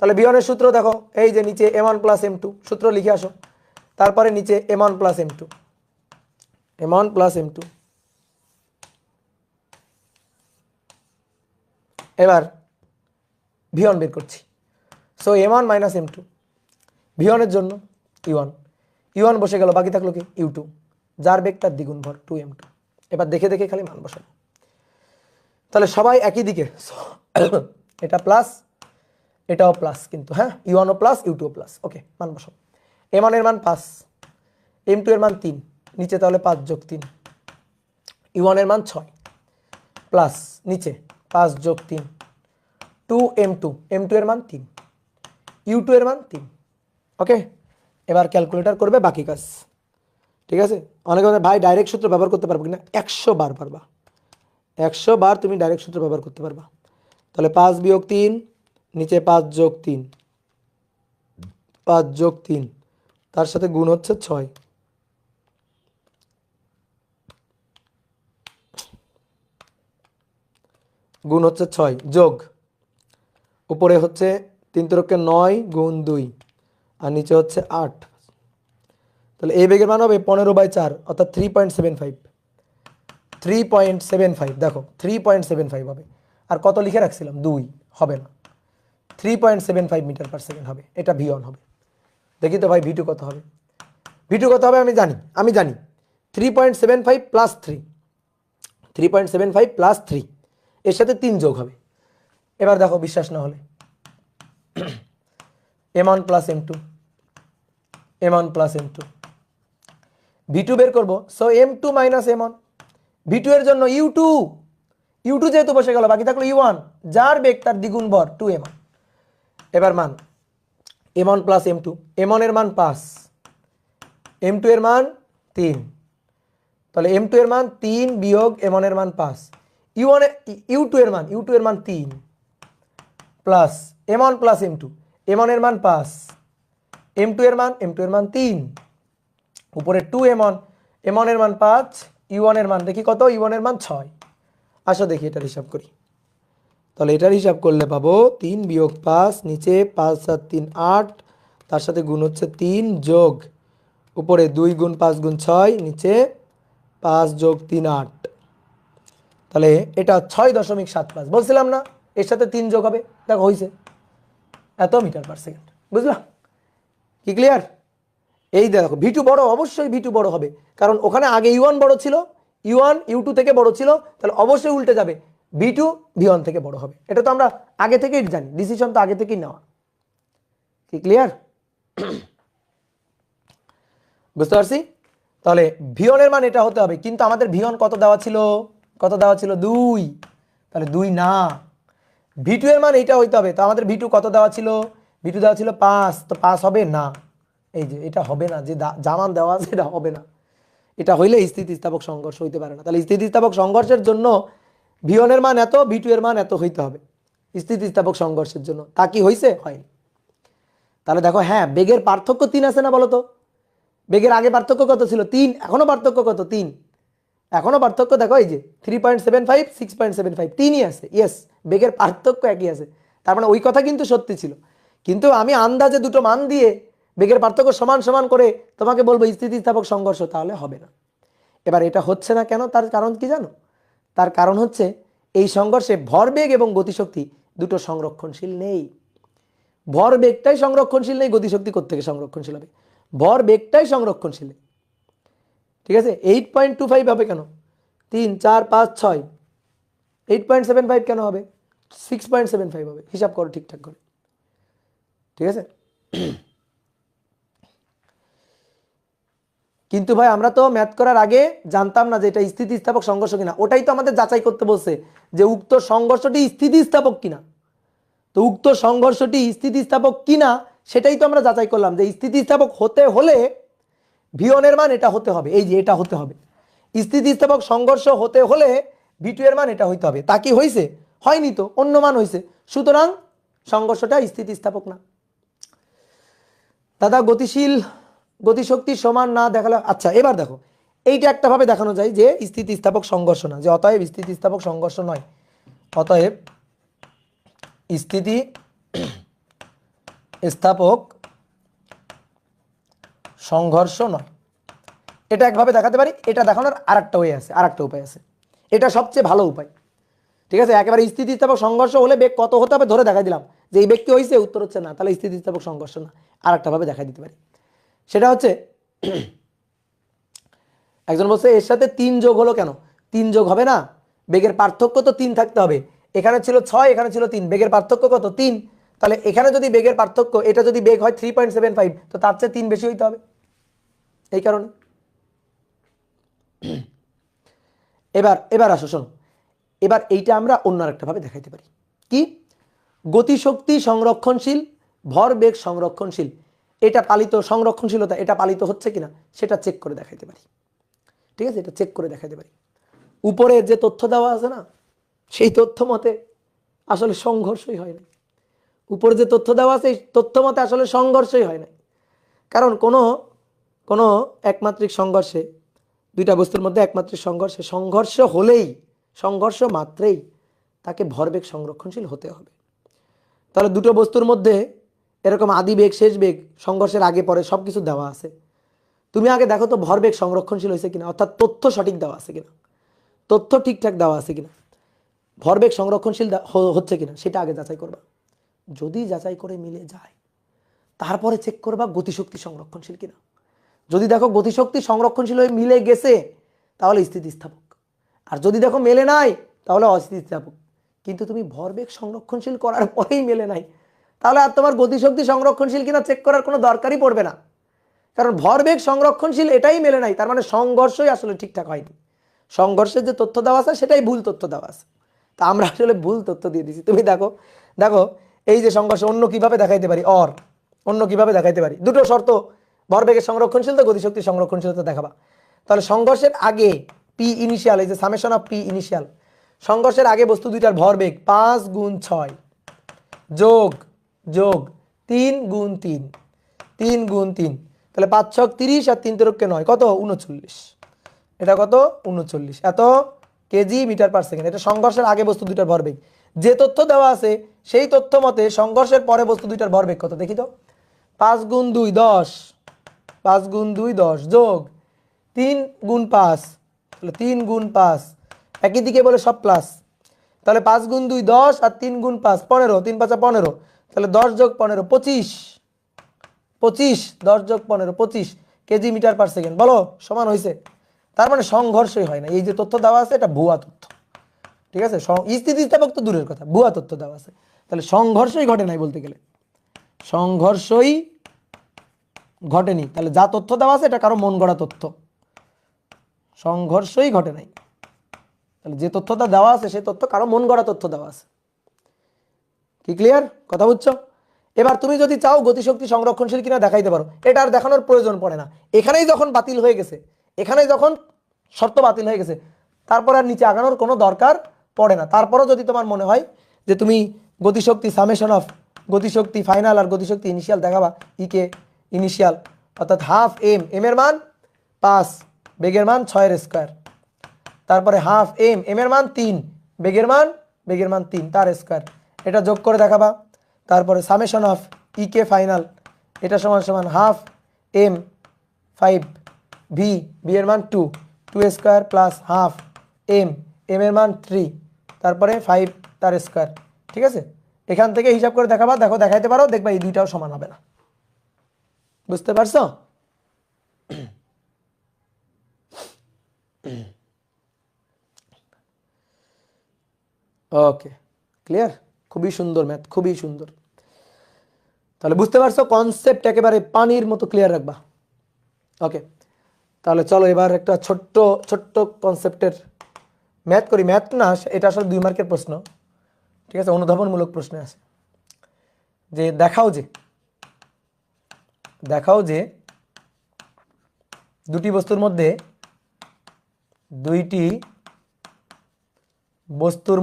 [SPEAKER 1] তাহলে V1 এর সূত্র দেখো, এই যে নিচে M1 + M2, সূত্র লিখে আসো। তারপরে নিচে M1 + M2, M1 + M2। এবার V1 বের করছি, সো M1 - M2, V1 এর জন্য U1 বসে গেল, বাকি থাকলো কি U2, যার বেগ তার দ্বিগুণ ভর 2M2। এবার দেখে দেখে খালি মান বসাবো, তাহলে সবাই একই দিকে, এটা প্লাস এটাও প্লাস, কিন্তু হ্যাঁ U1ও প্লাস U2ও প্লাস। ওকে, মান বসাবো। M1 এর মান 5, M2 এর মান 3, নিচে তাহলে 5 + 3, U1 এর মান 6 প্লাস নিচে 5 + 3 2M2, M2 এর মান 3, U2 এর মান 3। ওকে, এবার ক্যালকুলেটর করবে বাকি কাজ, ঠিক আছে? অনেকে বলে ভাই ডাইরেক্ট সূত্র ব্যবহার করতে পারবো কিনা, 100 বার পারবা, 100 বার তুমি ডাইরেক্ট সূত্র ব্যবহার করতে পারবা। তাহলে 5 - 3, নিচে 5 + 3, 5 + 3, তার সাথে গুণ হচ্ছে 6, গুণ হচ্ছে 6 যোগ উপরে হচ্ছে 3 × 9 × 2 আর নিচে হচ্ছে 8। তাহলে এই বেগের মান হবে 15/4 অর্থাৎ 3.75, 3.75। দেখো 3.75 হবে, আর কত লিখে রাখছিলাম 2, হবে না, 3.75 মিটার/সেকেন্ড হবে, এটা V1 হবে। দেখি তো ভাই V2 কত হবে, V2 কত হবে আমি জানি 3.75 + 3, 3.75 + 3, এর সাথে 3 যোগ হবে। এবার দেখো বিশ্বাস না হলে M1 + M2, M1 + M2, V2 বের করবো, সো M2 - M1, V2 এর জন্য U2 যেহেতু বসে গেল, বাকি থাকলো U1, যার বেগ তার দ্বিগুণ ভর 2M1। এবার মান M1 + M2, M1 এর মান 5, M2 এর মান 3, তাহলে M2 এর মান 3 বিয়োগ M1 এর মান 5, U2 এর মান 3 প্লাস M1 + M2, M1 এর মান 5, m2 এর মান, m2 এর মান 3, উপরে 2 m1, m1 এর মান 5, u1 এর মান দেখি কত, u1 এর মান 6। আসো দেখি এটার হিসাব করি। তাহলে এটার হিসাব করলে পাবো 3 বিয়োগ 5, নিচে 5 7 3 8, তার সাথে গুণ হচ্ছে 3, যোগ উপরে 2 গুণ 5 গুণ 6, নিচে 5 যোগ 3 8। তাহলে এটা 6.75 বলছিলাম না, এর সাথে 3 যোগ হবে, দেখো হয়েছে এত মিটার পার সেকেন্ড। বুঝলাম কি, ক্লিয়ার? এই দেখো ভি2 বড়, অবশ্যই ভি2 বড় হবে, কারণ ওখানে আগে ইউ1 বড় ছিল, ইউ1 ইউ2 থেকে বড় ছিল, তাহলে অবশ্যই উল্টে যাবে, ভি2 ভি1 থেকে বড় হবে। এটা তো আমরা আগে থেকেই জানি, ডিসিশন তো আগে থেকেই নেওয়া। কি ক্লিয়ার? বুঝতে পারছি? তাহলে ভি1 এর মান এটা হতে হবে, কিন্তু আমাদের ভি1 কত দেওয়া ছিল, কত দেওয়া ছিল 2, তাহলে 2 না। ভি2 এর মান এইটা হইতে হবে, তো আমাদের ভি2 কত দেওয়া ছিল, ভি2 দেওয়া ছিল 5, তো 5 হবে না, এই যে এটা হবে না, যে জামান দেওয়া আছে এটা হবে না, এটা হইলে স্থিতিস্থাপক সংঘর্ষ হইতে পারে না। তাহলে স্থিতিস্থাপক সংঘর্ষের জন্য ভি1 এর মান এত, ভি2 এর মান এত হইতে হবে স্থিতিস্থাপক সংঘর্ষের জন্য। তা কি হয়েছে? হয়নি। তাহলে দেখো হ্যাঁ, বেগের পার্থক্য 3 আছে না বলো তো? বেগের আগে পার্থক্য কত ছিল? 3, এখনো পার্থক্য কত? 3, এখনো পার্থক্য দেখো এই যে 3.75 6.75 3ই আছে। ইয়েস, বেগের পার্থক্য একই আছে, তার মানে ওই কথা কিন্তু সত্যি ছিল। কিন্তু আমি আন্দাজে দুটো মান দিয়ে বেগের পার্থক্য সমান সমান করে তোমাকে বলবো স্থিতিস্থাপক সংঘর্ষ, তাহলে হবে না। এবার এটা হচ্ছে না কেন, তার কারণ কি জানো? তার কারণ হচ্ছে এই সংঘর্ষে ভরবেগ এবং গতিশক্তি দুটো সংরক্ষণশীল নেই। ভরবেগটাই সংরক্ষণশীল নেই, গতিশক্তি কোত্থেকে সংরক্ষণশীল হবে? ভরবেগটাই সংরক্ষণশীল। ঠিক আছে, 8.25 হবে কেন? 3 4 5 6, 8.75 কেন হবে? 6.75 হবে। হিসাব করো ঠিকঠাক করে, ঠিক আছে? কিন্তু ভাই আমরা তো ম্যাথ করার আগে জানতাম না যে এটা স্থিতিস্থাপক সংঘর্ষ কিনা, ওটাই তো আমাদের যাচাই করতে বলছে যে উক্ত সংঘর্ষটি স্থিতিস্থাপক কিনা। তো উক্ত সংঘর্ষটি স্থিতিস্থাপক কিনা সেটাই তো আমরা যাচাই করলাম, যে স্থিতিস্থাপক হতে হলে ভি1 এর মান এটা হতে হবে, এই যে এটা হতে হবে। স্থিতিস্থাপক সংঘর্ষ হতে হলে ভি2 এর মান এটা হইতে হবে। তা কি হয়েছে? হয়নি তো, অন্য মান হয়েছে, সুতরাং সংঘর্ষটা স্থিতিস্থাপক না। দাদা গতিশীল গতিশক্তি সমান না দেখালে, আচ্ছা এবার দেখো, এইটা একটা ভাবে দেখানো যায় যে স্থিতিস্থাপক সংঘর্ষ না, যে অতএব স্থিতিস্থাপক সংঘর্ষ নয়, অতএব স্থিতিস্থাপক সংঘর্ষ নয়। এটা একভাবে দেখাতে পারি, এটা দেখানোর আরেকটা ওয়ে আছে, আরেকটা উপায় আছে, এটা সবচেয়ে ভালো উপায়। ঠিক আছে, একেবারে স্থিতিস্থাপক সংঘর্ষ হলে বেগ কত হতে হবে ধরে দেখা দিলাম, যে এই বেগ কি হয়েছে, উত্তর হচ্ছে না, তাহলে স্থিতিস্থাপক সংঘর্ষ না। আরেকটা ভাবে দেখা দিতে পারি, সেটা হচ্ছে একজন বলছে এর সাথে 3 যোগ হলো কেন? 3 যোগ হবে না, বেগের পার্থক্য তো 3 থাকতে হবে। এখানে ছিল 6, এখানে ছিল 3, বেগের পার্থক্য কত? 3। তাহলে এখানে যদি বেগের পার্থক্য, এটা যদি বেগ হয় 3.75, তো তার চেয়ে 3 বেশি হইতে হবে, এই কারণে। এবার আসো শোনো, এবার এইটা আমরা অন্য আরেকটা ভাবে দেখাইতে পারি। কি? গতিশক্তি সংরক্ষণশীল, ভরবেগ সংরক্ষণশীল, এটা পালিত সংরক্ষণশীলতা, এটা পালিত হচ্ছে কিনা সেটা চেক করে দেখাইতে পারি। ঠিক আছে, এটা চেক করে দেখাইতে পারি। উপরে যে তথ্য দেওয়া আছে না, সেই তথ্য মতে আসলে সংঘর্ষই হয় না। উপরে যে তথ্য দেওয়া আছে এই তথ্য মতে আসলে সংঘর্ষই হয় না। কারণ কোনো একমাত্রিক সংঘর্ষে, দুইটা বস্তুর মধ্যে একমাত্রিক সংঘর্ষে, সংঘর্ষ হলেই, সংঘর্ষ মাত্রেই তাকে ভরবেগ সংরক্ষণশীল হতে হবে। তাহলে দুটো বস্তুর মধ্যে এরকম আদি বেগ শেষ বেগ সংঘর্ষের আগে পরে সব কিছু দেওয়া আছে, তুমি আগে দেখো তো ভরবেগ সংরক্ষণশীল হয়েছে কিনা, অর্থাৎ তথ্য সঠিক দেওয়া আছে কিনা, তথ্য ঠিকঠাক দেওয়া আছে কিনা, ভরবেগ সংরক্ষণশীল হচ্ছে কিনা সেটা আগে যাচাই করবা। যদি যাচাই করে মিলে যায় তারপরে চেক করবা গতিশক্তি সংরক্ষণশীল কিনা। যদি দেখো গতিশক্তি সংরক্ষণশীল হয়ে মিলে গেছে তাহলে স্থিতিস্থাপক, আর যদি দেখো মেলে নাই তাহলে অস্থিতিস্থাপক। কিন্তু তুমি ভরবেগ সংরক্ষণশীল করার পরেই মেলে নাই, তাহলে আর তোমার গতিশক্তি সংরক্ষণশীল কিনা চেক করার কোনো দরকারই পড়বে না, কারণ ভরবেগ সংরক্ষণশীল এটাই মেলে নাই, তার মানে সংঘর্ষই আসলে ঠিকঠাক হয়নি। সংঘর্ষের যে তথ্য দেওয়া আছে সেটাই ভুল তথ্য দেওয়া আছে, তা আমরা আসলে ভুল তথ্য দিয়ে দিছি। তুমি দেখো দেখো এই যে সংঘর্ষ অন্য কিভাবে দেখাইতে পারি, অন্য কিভাবে দেখাইতে পারি, দুটো শর্ত, ভরবেগের সংরক্ষণশীলতা, গতিশক্তি সংরক্ষণশীলতা দেখাবা। তাহলে সংঘর্ষের আগে পি ইনিশিয়াল, এই যে সামেশন অফ পি ইনিশিয়াল, সংঘর্ষের আগে বস্তু দুইটার ভরবেগ 5 গুণ 6 যোগ 3 গুণ 3, 3 গুণ 3, তাহলে 5 ছক 30 আর 3 তেরোকে 9, কত? 39। এটা কত? 39। এত কেজি মিটার পার সেকেন্ড। এটা সংঘর্ষের আগে বস্তু দুইটার ভরবেগ। যে তথ্য দেওয়া আছে সেই তথ্য মতে সংঘর্ষের পরে বস্তু দুইটার ভরবেগ কত দেখি তো। 5 গুণ 2 10, 5 গুণ 2 10 যোগ 3 গুণ 5, তাহলে 3 গুণ 5, একই দিকে বলে সব প্লাস, তাহলে 5 গুণ 2 10 আর 3 গুণ 5 15, 3 5 15, তাহলে 10 যোগ 15 25, 25 10 যোগ 15 25 কেজি মিটার পার সেকেন্ড। বলো সমান হয়েছে? তার মানে সংঘর্ষই হয় না। এই যে তথ্য দেওয়া আছে এটা ভুয়া তথ্য, ঠিক আছে? স্থিতিস্থাপক তো দূরের কথা, ভুয়া তথ্য দেওয়া আছে, তাহলে সংঘর্ষই ঘটে নাই বলতে গেলে, সংঘর্ষই ঘটেনি। তাহলে যা তথ্য দেওয়া আছে এটা কারো মন গড়া তথ্য, সংঘর্ষই ঘটে নাই। তাহলে যে তথ্যটা দেওয়া আছে সেই তথ্য কারো মন গড়া তথ্য দেওয়া আছে। কি ক্লিয়ার? কথা বুঝছো? এবার তুমি যদি চাও গতিশক্তি সংরক্ষণশীল কিনা দেখাইতে পারো, এটা আর দেখানোর প্রয়োজন পড়ে না। এখানেই যখন বাতিল হয়ে গেছে, এখানেই যখন শর্ত বাতিল হয়ে গেছে, তারপর আর নিচে আগানোর কোনো দরকার পড়ে না। তারপরও যদি তোমার মনে হয় যে তুমি গতিশক্তি সামেশন অফ গতিশক্তি ফাইনাল আর গতিশক্তি ইনিশিয়াল দেখাবা, ইকে ইনিশিয়াল অর্থাৎ হাফ এম, এম এর মান 5, বেগের মান 6 এর স্কোয়ার, তারপরে হাফ এম, এম এর মান 3, বেগের মান 3 তার স্কোয়ার, এটা যোগ করে দেখাবা। তারপরে সামেশন অফ ইকে ফাইনাল, এটা সমান সমান হাফ এম 5 ভি, বি এর মান 2, 2 square plus half M, M এর মান 3, তারপরে 5 তার স্কোয়ার। ঠিক আছে, এখান থেকে হিসাব করে দেখাবা, দেখো দেখাইতে পারো, দেখবা এই দুইটাও সমান হবে না। বুঝতে পারছো? ওকে, ক্লিয়ার? খুবই সুন্দর ম্যাথ, খুবই সুন্দর। তাহলে বুঝতে পারছো, কনসেপ্ট একেবারে পানির মতো ক্লিয়ার রাখবা। ওকে, তাহলে চলো এবার একটা ছোট্ট ছোট্ট কনসেপ্টের ম্যাথ করি। ম্যাথ না, এটা আসলে 2 মার্কের প্রশ্ন, ঠিক আছে? অনুধাবনমূলক প্রশ্নে আছে যে দেখাও যে দুটি বস্তুর মধ্যে দুইটি বস্তুর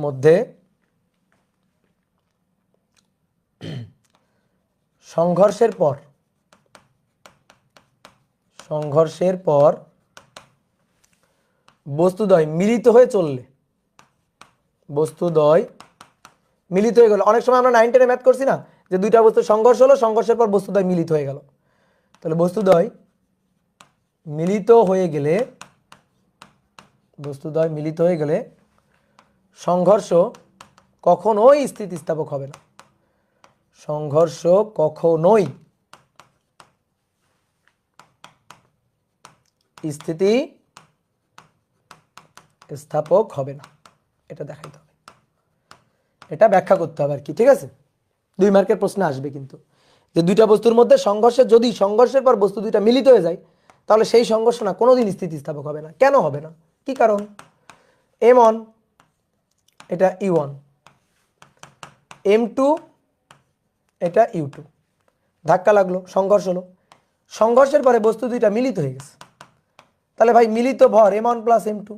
[SPEAKER 1] মধ্যে সংঘর্ষের পর বস্তুদ্বয় মিলিত হয়ে চললে, বস্তুদ্বয় মিলিত হয়ে গেল। অনেক সময় আমরা 9 10 ম্যাথ করছি না, যে দুইটা বস্তুর সংঘর্ষ হলো, সংঘর্ষের পর বস্তুদ্বয় মিলিত হয়ে গেল। তাহলে বস্তুদ্বয় মিলিত হয়ে গেলে সংঘর্ষ কখনোই স্থিতিস্থাপক হবে না। সংঘর্ষ কখনোই স্থিতিস্থাপক হবে না, এটা দেখাইতে হবে, এটা ব্যাখ্যা করতে হবে আর কি। ঠিক আছে, 2 মার্কের প্রশ্ন আসবে কিন্তু, যে দুইটা বস্তুর মধ্যে যদি সংঘর্ষের পর বস্তু দুইটা মিলিত হয়ে যায়, তাহলে সেই সংঘর্ষ না কোনোদিন স্থিতিস্থাপক হবে না। কেন হবে না? কি কারণ? M1 এটা E1, M2 এটা U2, ধাক্কা লাগলো, সংঘর্ষ হলো, সংঘর্ষের পরে বস্তু দুইটা মিলিত হয়ে গেছে। তাহলে ভাই মিলিত ভর M1 প্লাস M2,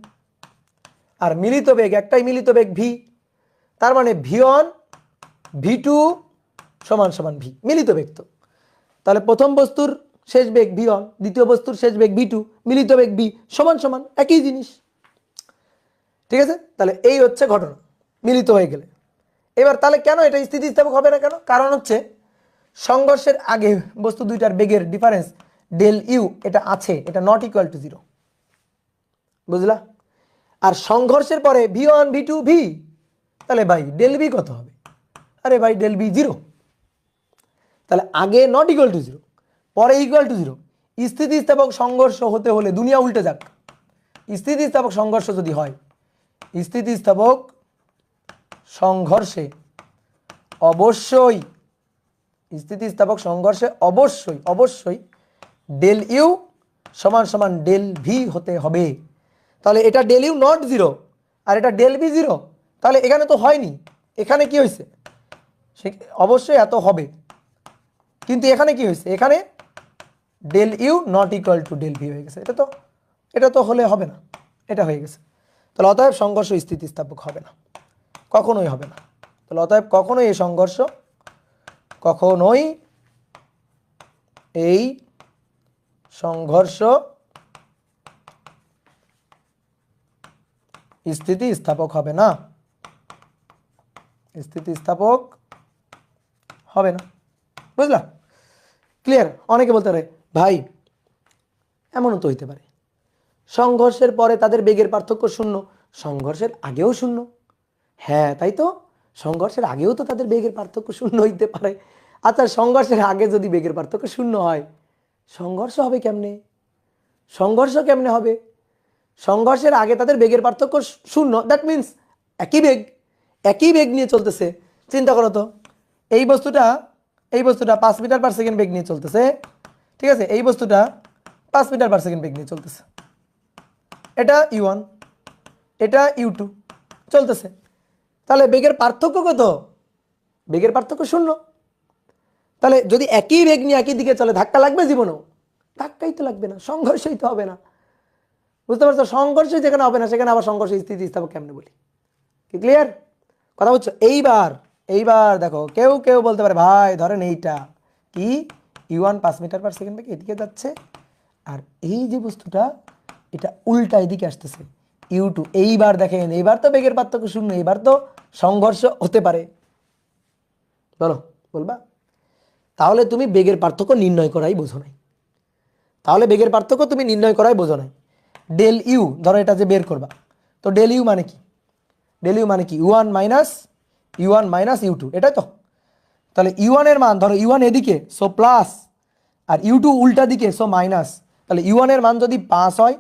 [SPEAKER 1] আর মিলিত বেগ, একটাই মিলিত বেগ V, তার মানে V1 V2 সমান সমান V, মিলিত বেগ তো। তাহলে প্রথম বস্তুর শেষ বেগ V1, দ্বিতীয় বস্তুর শেষ বেগ V2, মিলিত বেগ V সমান সমান, একই জিনিস। ঠিক আছে, তাহলে এই হচ্ছে ঘটনা মিলিত হয়ে গেলে। এবার তাহলে কেন এটা স্থিতিস্থাপক হবে না কেন? কারণ হচ্ছে সংঘর্ষের আগে বস্তু দুইটার বেগের ডিফারেন্স ডেল ইউ এটা আছে, এটা নট ইকুয়াল টু 0, বুঝলা? আর সংঘর্ষের পরে V1 V2 V, তাহলে ভাই ডেল বি কত হবে? আরে ভাই ডেল বি 0। তাহলে আগে নট ইকুয়াল টু 0, পরে ইকুয়াল টু 0। স্থিতিস্থাপক সংঘর্ষ হতে হলে দুনিয়া উল্টে যাক, স্থিতিস্থাপক সংঘর্ষ যদি হয়, স্থিতিস্থাপক সংঘর্ষে অবশ্যই ডেল ইউ সমান সমান ডেল ভি হতে হবে। তাহলে এটা ডেল ইউ নট 0 আর এটা ডেল বি 0, তাহলে এখানে তো হয়নি। এখানে কি হয়েছে? অবশ্যই এত হবে, কিন্তু এখানে কি হয়েছে? এখানে del U not equal to del V হয়ে গেছে। এটা তো হলে হবে না, এটা হয়ে গেছে। তাহলে অতএব সংঘর্ষ স্থিতিস্থাপক হবে না, কখনোই হবে না। তাহলে অতএব কখনোই এই সংঘর্ষ কখনোই এই সংঘর্ষ স্থিতিস্থাপক হবে না, স্থিতিস্থাপক হবে না। বুঝলা? ক্লিয়ার? অনেকে বলতে পারে ভাই এমনও তো হইতে পারে সংঘর্ষের পরে তাদের বেগের পার্থক্য শূন্য, সংঘর্ষের আগেও শূন্য। হ্যাঁ তাই তো, সংঘর্ষের আগেও তো তাদের বেগের পার্থক্য শূন্য হইতে পারে। আচ্ছা সংঘর্ষের আগে যদি বেগের পার্থক্য শূন্য হয়, সংঘর্ষ হবে কেমনে? সংঘর্ষ কেমনে হবে? সংঘর্ষের আগে তাদের বেগের পার্থক্য শূন্য, দ্যাট মিন্স একই বেগ নিয়ে চলতেছে। চিন্তা করো তো, এই বস্তুটা 5 মিটার পার সেকেন্ড বেগ নিয়ে চলতেছে, ঠিক আছে? এই বস্তুটা 5 মিটার পার সেকেন্ড বেগ নিয়ে চলতেছে। এটা u1, এটা u2 চলতেছে। তাহলে বেগের পার্থক্য কত? বেগের পার্থক্য শূন্য। তাহলে যদি একই বেগ নিয়ে একই দিকে চলে, ধাক্কা লাগবে জীবনেও? ধাক্কাই তো লাগবে না, সংঘর্ষই তো হবে না। বুঝতে পারছো? সংঘর্ষ যেখানে হবে না সেখানে আবার সংঘর্ষ স্থিতিস্থাপক কেমনে বলি? কি ক্লিয়ার? কথা বুঝছো? এইবার দেখো, কেউ বলতে পারে ভাই ধরেন এইটা কি u1 5 মিটার পার সেকেন্ড বেগে এদিকে যাচ্ছে, আর এই যে বস্তুটা এটা উল্টা এদিকে আসতেছে u2। এইবার দেখেন, এইবার তো বেগের পার্থক্য শূন্য, এইবার তো সংঘর্ষ হতে পারে। বলবা? তাহলে তুমি বেগের পার্থক্য নির্ণয় করাই বোঝো নাই। ডেল ইউ, ধরো এটা যে বের করবা, তো ডেল ইউ মানে কি? u1 মাইনাস u2, এটাই তো। তাহলে u1 এর মান, ধরো u1 এদিকে সো প্লাস, আর u2 উল্টা দিকে সো মাইনাস। তাহলে u1 এর মান যদি 5 হয়,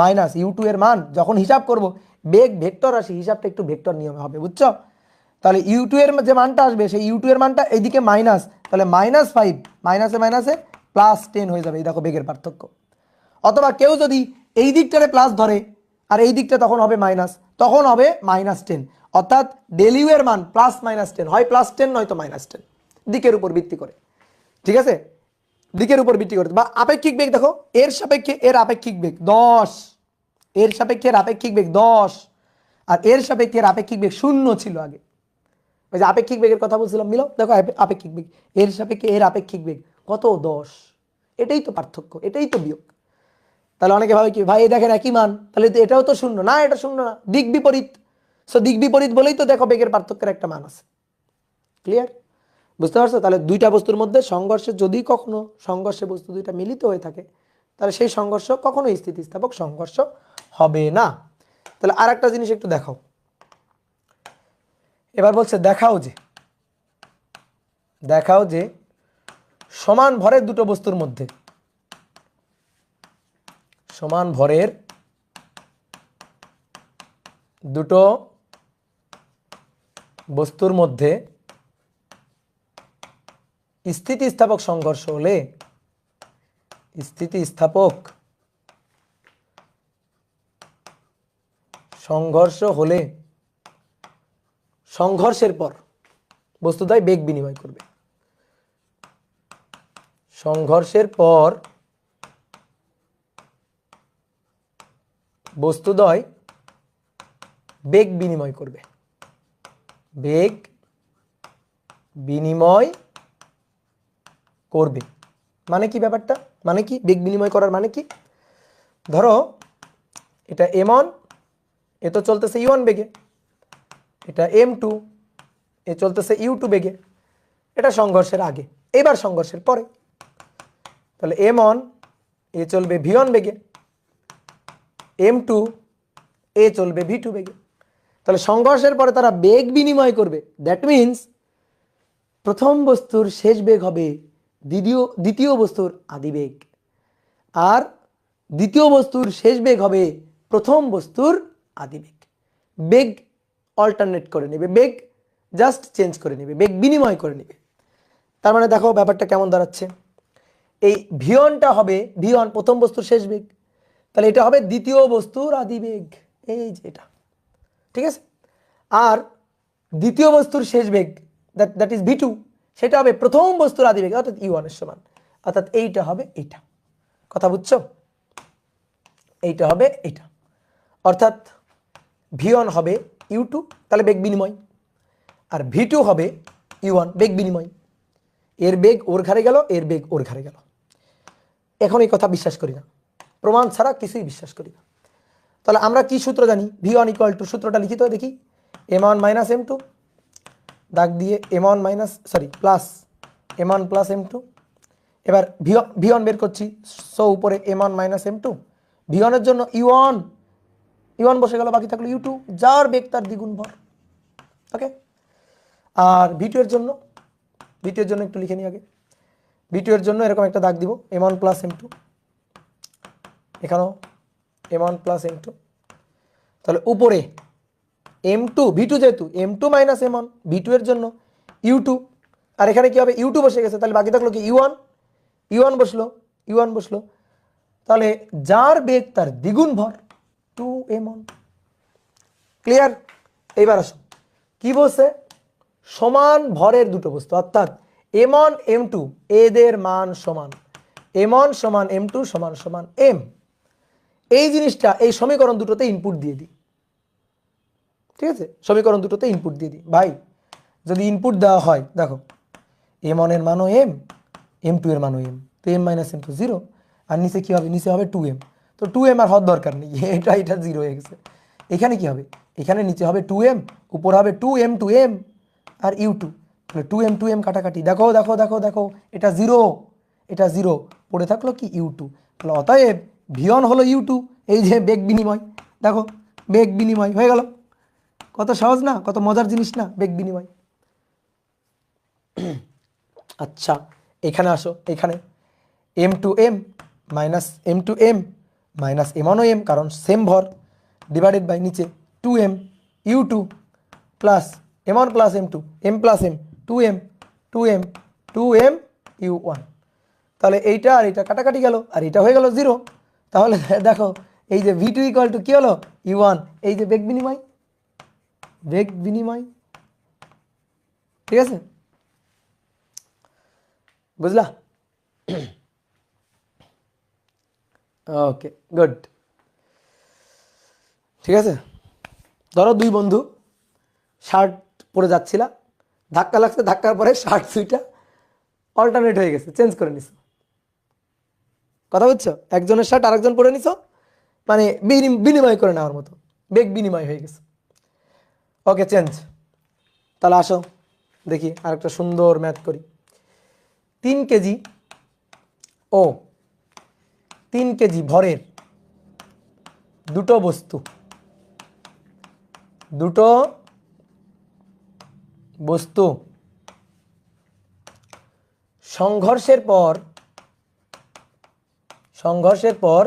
[SPEAKER 1] মাইনাস u2 এর মান, যখন হিসাব করব বেগ ভেক্টর রাশি, হিসাবটা একটু ভেক্টর নিয়মে হবে, বুঝছো? তাহলে u2 এর যে মানটা আসবে, সেই u2 এর মানটা এইদিকে মাইনাস, তাহলে -5, মাইনাসে +10 হয়ে যাবে। এই দেখো বেগের পার্থক্য। অথবা কেউ যদি এই দিকটারে প্লাস ধরে আর এই দিকটা তখন হবে মাইনাস, তখন হবে -10। অর্থাৎ ডেল ইউ এর মান +-10 হয়, +10 নয়তো -10, দিকের উপর ভিত্তি করে। ঠিক আছে? দিকের উপর ভিত্তি করে। বা আপেক্ষিক বেগ দেখো, এর সাপেক্ষে এর আপেক্ষিক বেগ 10, এর সাপেক্ষে এর আপেক্ষিক বেগ 10, আর এর সাপেক্ষে এর আপেক্ষিক বেগ 0 ছিল আগে। ওই যে আপেক্ষিক বেগের কথা বলছিলাম, মিলো দেখো আপেক্ষিক বেগ, এর সাপেক্ষে এর আপেক্ষিক বেগ কত? 10। এটাই তো পার্থক্য, এটাই তো বিয়োগ। তাহলে অনেকে ভাবে কি ভাই দেখেন একই মান, তাহলে তো এটাও তো শূন্য না, এটা শূন্য না, দিক বিপরীত। সো দিক বিপরীত বলেই তো দেখো বেগের পার্থক্যের একটা মান আছে। ক্লিয়ার? বুঝতে পারছো? তাহলে দুইটা বস্তুর মধ্যে সংঘর্ষে, যদি কখনো সংঘর্ষে বস্তু দুইটা মিলিত হয়ে থাকে, তাহলে সেই সংঘর্ষ কখনো স্থিতিস্থাপক সংঘর্ষ হবে না। তাহলে আর একটা জিনিস একটু দেখাও। এবার বলছে দেখাও যে সমান ভরের দুটো বস্তুর মধ্যে, সমান ভরের দুটো বস্তুর মধ্যে স্থিতিস্থাপক সংঘর্ষ হলে, স্থিতিস্থাপক সংঘর্ষ হলে সংঘর্ষের পর বস্তুদ্বয় বেগ বিনিময় করবে। সংঘর্ষের পর বস্তুদ্বয় বেগ বিনিময় করবে। বেগ বিনিময় করবে মানে কি? ব্যাপারটা মানে কি? বেগ বিনিময় করার মানে কি? ধরো এটা m1, এ তো চলতেছে u1 বেগে, এটা m2, এ চলতেছে u2 বেগে। এটা সংঘর্ষের আগে, এবার সংঘর্ষের পরে। তাহলে m1 এ চলবে v1 বেগে, m2 এ চলবে v2 বেগে। তাহলে সংঘর্ষের পরে তারা বেগ বিনিময় করবে। দ্যাট মিন্স প্রথম বস্তুর শেষ বেগ হবে দ্বিতীয় বস্তুর আদি বেগ, আর দ্বিতীয় বস্তুর শেষ বেগ হবে প্রথম বস্তুর আদি বেগ। বেগ অল্টারনেট করে নেবে, বেগ জাস্ট চেঞ্জ করে নেবে, বেগ বিনিময় করে নেবে। তার মানে দেখো ব্যাপারটা কেমন দাঁড়াচ্ছে। এই v1টা হবে v1 প্রথম বস্তুর শেষ বেগ, তাহলে এটা হবে দ্বিতীয় বস্তুর আদি বেগ, এই যে এটা। ঠিক আছে? আর দ্বিতীয় বস্তুর শেষ বেগ দ্যাট ইজ v2, সেটা হবে প্রথম বস্তুর আদি বেগ, অর্থাৎ u1 এর সমান। অর্থাৎ এইটা হবে এইটা। কথা বুঝছো? এইটা হবে এইটা। অর্থাৎ v1 হবে u2, তাহলে বেগ বিনিময়, আর v2 হবে u1 বেগ বিনিময়। এর বেগ ওর ঘাড়ে গেল, এর বেগ ওর ঘাড়ে গেল। এখন এই কথা বিশ্বাস করি না, প্রমাণ ছাড়া কিছুই বিশ্বাস করি না। তাহলে আমরা কি সূত্র জানি? v1 ইকুয়াল টু, সূত্রটা লিখি তো দেখি, m1 মাইনাস m2, দাগ দিয়ে m1 minus plus m1 plus m2। এবার v1 বের করছি, সো উপরে m1 মাইনাস m2, v1 এর জন্য u1 বসে গেল, বাকি থাকলো u2, যার বেগ তার দ্বিগুণ ভর। ওকে, আর v2 এর জন্য একটু লিখে নিই আগে। v2 এর জন্য এরকম একটা দাগ দিব, m1 প্লাস m2, এখানেও m1 প্লাস m2। তাহলে উপরে m2, v2 যেহেতু m2 মাইনাস m1, v2 এর জন্য u2, আর এখানে কি হবে, u2 বসে গেছে, তাহলে বাকি থাকলো কি u1 বসলো। তাহলে যার বেগ তার দ্বিগুণ ভর, 2m1। ক্লিয়ার? এইবার আসো, কি বলছে? সমান ভরের দুটো বস্তু, অর্থাৎ m1 m2 এদের মান সমান, m1 সমান m2 সমান সমান m। এই জিনিসটা এই সমীকরণ দুটোতে ইনপুট দিয়ে দিই। ঠিক আছে, সমীকরণ দুটোতে ইনপুট দিয়ে দিই। ভাই যদি ইনপুট দেওয়া হয়, দেখো m1 এর মানও m, m2 এর মানও m, তো m মাইনাস m তো 0, আর নিচে কি হবে? নিচে হবে 2m, তো 2m আর হওয়ার দরকার নেই, এটা 0 হয়ে গেছে। এখানে কি হবে? এখানে নিচে হবে 2m, উপর হবে 2m to m R u2, তাহলে 2m কাটাকাটি, দেখো এটা 0, পড়ে থাকলো কি u2। তাহলে অতএব v1 হলো u2, এই যে বেগ বিনিময়, দেখো বেগ বিনিময় হয়ে গেল। কত সহজ না, কত মজার জিনিস না বেগ বিনিময়। আচ্ছা এখানে আসো, এখানে m to m minus m to m minus m1 ও m, কারণ সেম ভর, ডিভাইডেড বাই নিচে 2m u2 plus m1 plus m2, m plus m 2m u1। তাহলে এইটা আর এইটা কাটাকাটি গেল, আর এটা হয়ে গেল 0। তাহলে দেখো এই যে v2 ইকুয়াল টু কি হলো? u1, এই যে বেগ বিনিময়। ঠিক আছে, বুঝলা? Okay good. ঠিক আছে, ধরো দুই বন্ধু শার্ট পরে যাচ্ছিলা, ধাক্কা লাগছে, ধাক্কার পরে শার্ট সুইটা অল্টারনেট হয়ে গেছে, চেঞ্জ করে নিছো। কথা বুঝছো? একজনের শার্ট আরেকজন পরে নিছো, মানে বিনিময় করে নেওয়ার মতো, বেগ বিনিময় হয়ে গেছে। ওকে চেঞ্জ। তাহলে আসো দেখি আরেকটা সুন্দর ম্যাথ করি। 3 কেজি ও 3 কেজি ভরের দুটো বস্তু সংঘর্ষের পর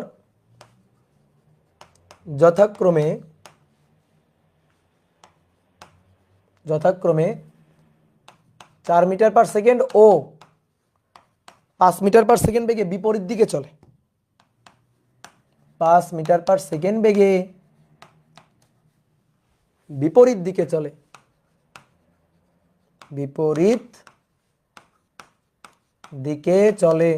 [SPEAKER 1] যথাক্রমে 4 মিটার পার সেকেন্ড ও 5 মিটার পার সেকেন্ড বেগে বিপরীত দিকে চলে। 5 মিটার পার সেকেন্ড বেগে বিপরীত দিকে চলে,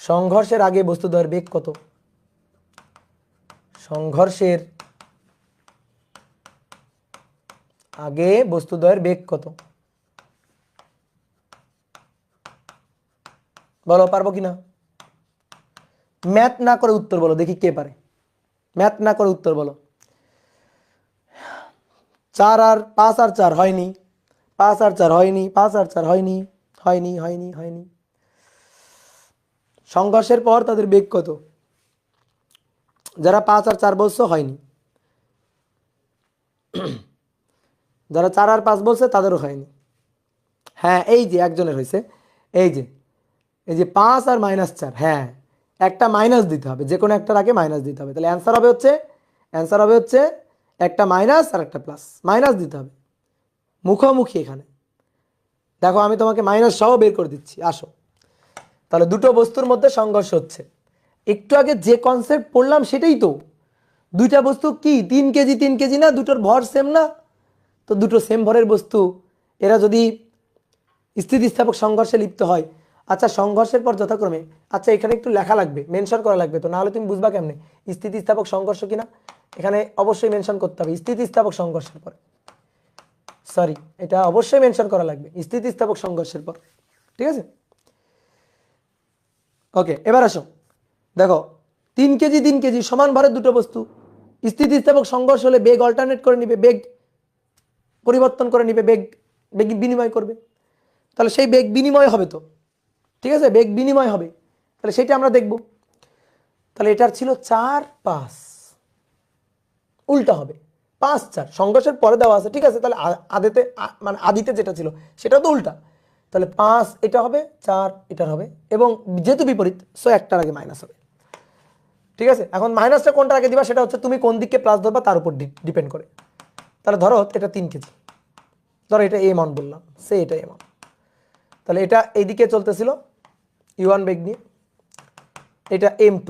[SPEAKER 1] সংঘর্ষের আগে বস্তুদ্বয়ের বেগ কত? সংঘর্ষের আগে বস্তুদ্বয়ের বেগ কত? বলো, পারবো কিনা? ম্যাথ না করে উত্তর বলো, দেখি কে পারে। ম্যাথ না করে উত্তর বলো। 4 আর 5 আর 4 হয়নি, 5 আর 4 হয়নি, 5 আর 4 হয়নি। সংঘর্ষের পর তাদের বেগ কত? যারা 5 আর 4 বলছো হয়নি, যারা 4 আর 5 বলছে তাদেরও হয়নি। হ্যাঁ এই যে একজনের হয়েছে, এই যে 5 আর -4, হ্যাঁ একটা মাইনাস দিতে হবে, যে কোনো একটার আগে মাইনাস দিতে হবে। তাহলে অ্যান্সার হবে হচ্ছে একটা মাইনাস আর একটা প্লাস, মাইনাস দিতে হবে মুখোমুখি। এখানে দেখো আমি তোমাকে মাইনাস সহ বের করে দিচ্ছি, আসো। তাহলে দুটো বস্তুর মধ্যে সংঘর্ষ হচ্ছে, একটু আগে যে কনসেপ্ট পড়লাম সেটাই তো। দুইটা বস্তু কি 3 কেজি না, দুটোর ভর সেম না? তো দুটো সেম ভরের বস্তু, এরা যদি স্থিতিস্থাপক সংঘর্ষে লিপ্ত হয়, আচ্ছা সংঘর্ষের পর যথাক্রমে, আচ্ছা এখানে একটু লেখা লাগবে, মেনশন করা লাগবে, তো নাহলে তুমি বুঝবা কেমনে স্থিতিস্থাপক সংঘর্ষ কিনা? এখানে অবশ্যই মেনশন করতে হবে স্থিতিস্থাপক সংঘর্ষের পরে। সরি, এটা অবশ্যই মেনশন করা লাগবে স্থিতিস্থাপক সংঘর্ষের পর। ঠিক আছে, ওকে। এবার আসো, দেখো 3 কেজি 3 কেজি সমান ভরের দুটো বস্তু, স্থিতিস্থাপক সংঘর্ষ হলে বেগ অল্টারনেট করে নিবে, বেগ পরিবর্তন করে নিবে, বেগ বেগ বিনিময় করবে। তাহলে সেই বেগ বিনিময় হবে তো, ঠিক আছে, বেগ বিনিময় হবে, তাহলে সেটা আমরা দেখব। তাহলে এটার ছিল 4 5, উল্টা হবে 5 4, সংঘর্ষের পরে দেওয়া আছে, ঠিক আছে। তাহলে আদিতে মানে আদিতে যেটা ছিল সেটা তো উল্টা, তাহলে 5 এটা হবে, 4 এটার হবে, এবং যেহেতু বিপরীত সো একটার আগে মাইনাস হবে। ঠিক আছে, এখন মাইনাসটা কোনটার আগে দিবা সেটা হচ্ছে তুমি কোন দিককে প্লাস ধরবা তার উপর ডিপেন্ড করে। তাহলে ধরো এটা 3 কেজি, ধরো এটা এ মান বললাম, সে এটা এ মান, তাহলে এটা এইদিকে চলতেছিল U1 বেগ নিয়ে, এটা M2,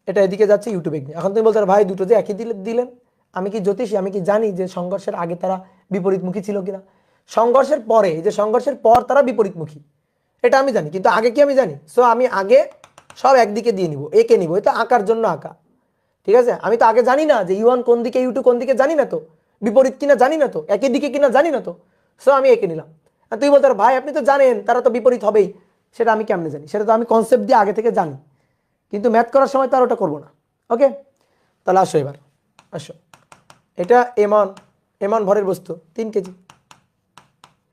[SPEAKER 1] এটা এদিকে যাচ্ছে U2 বেগ নিয়ে। এখন তুমি বলছো ভাই দুটো যে একই দিলেন, আমি কি জ্যোতিষী, আমি কি জানি যে সংঘর্ষের আগে তারা বিপরীতমুখী ছিল কিনা? সংঘর্ষের পরে, যে সংঘর্ষের পর তারা বিপরীতমুখী এটা আমি জানি, কিন্তু আগে কি আমি জানি? সো আমি আগে সব একদিকে দিয়ে নিব, একে নিব, এটা আঁকার জন্য আঁকা। ঠিক আছে, আমি তো আগে জানি না যে U1 কোন দিকে U2 কোন দিকে, জানি না তো, বিপরীত কিনা জানি না তো, একই দিকে কিনা জানি না তো, সো আমি একে নিলাম। আর তুই বলতে ভাই আপনি তো জানেন তারা তো বিপরীত হবেই, সেটা আমি কেমনে জানি? সেটা তো আমি কনসেপ্ট দিয়ে আগে থেকে জানি, কিন্তু ম্যাথ করার সময় তো আর ওটা করবো না। ওকে, তাহলে আসো এবার, আসো, এটা এমন ভরের বস্তু 3 কেজি,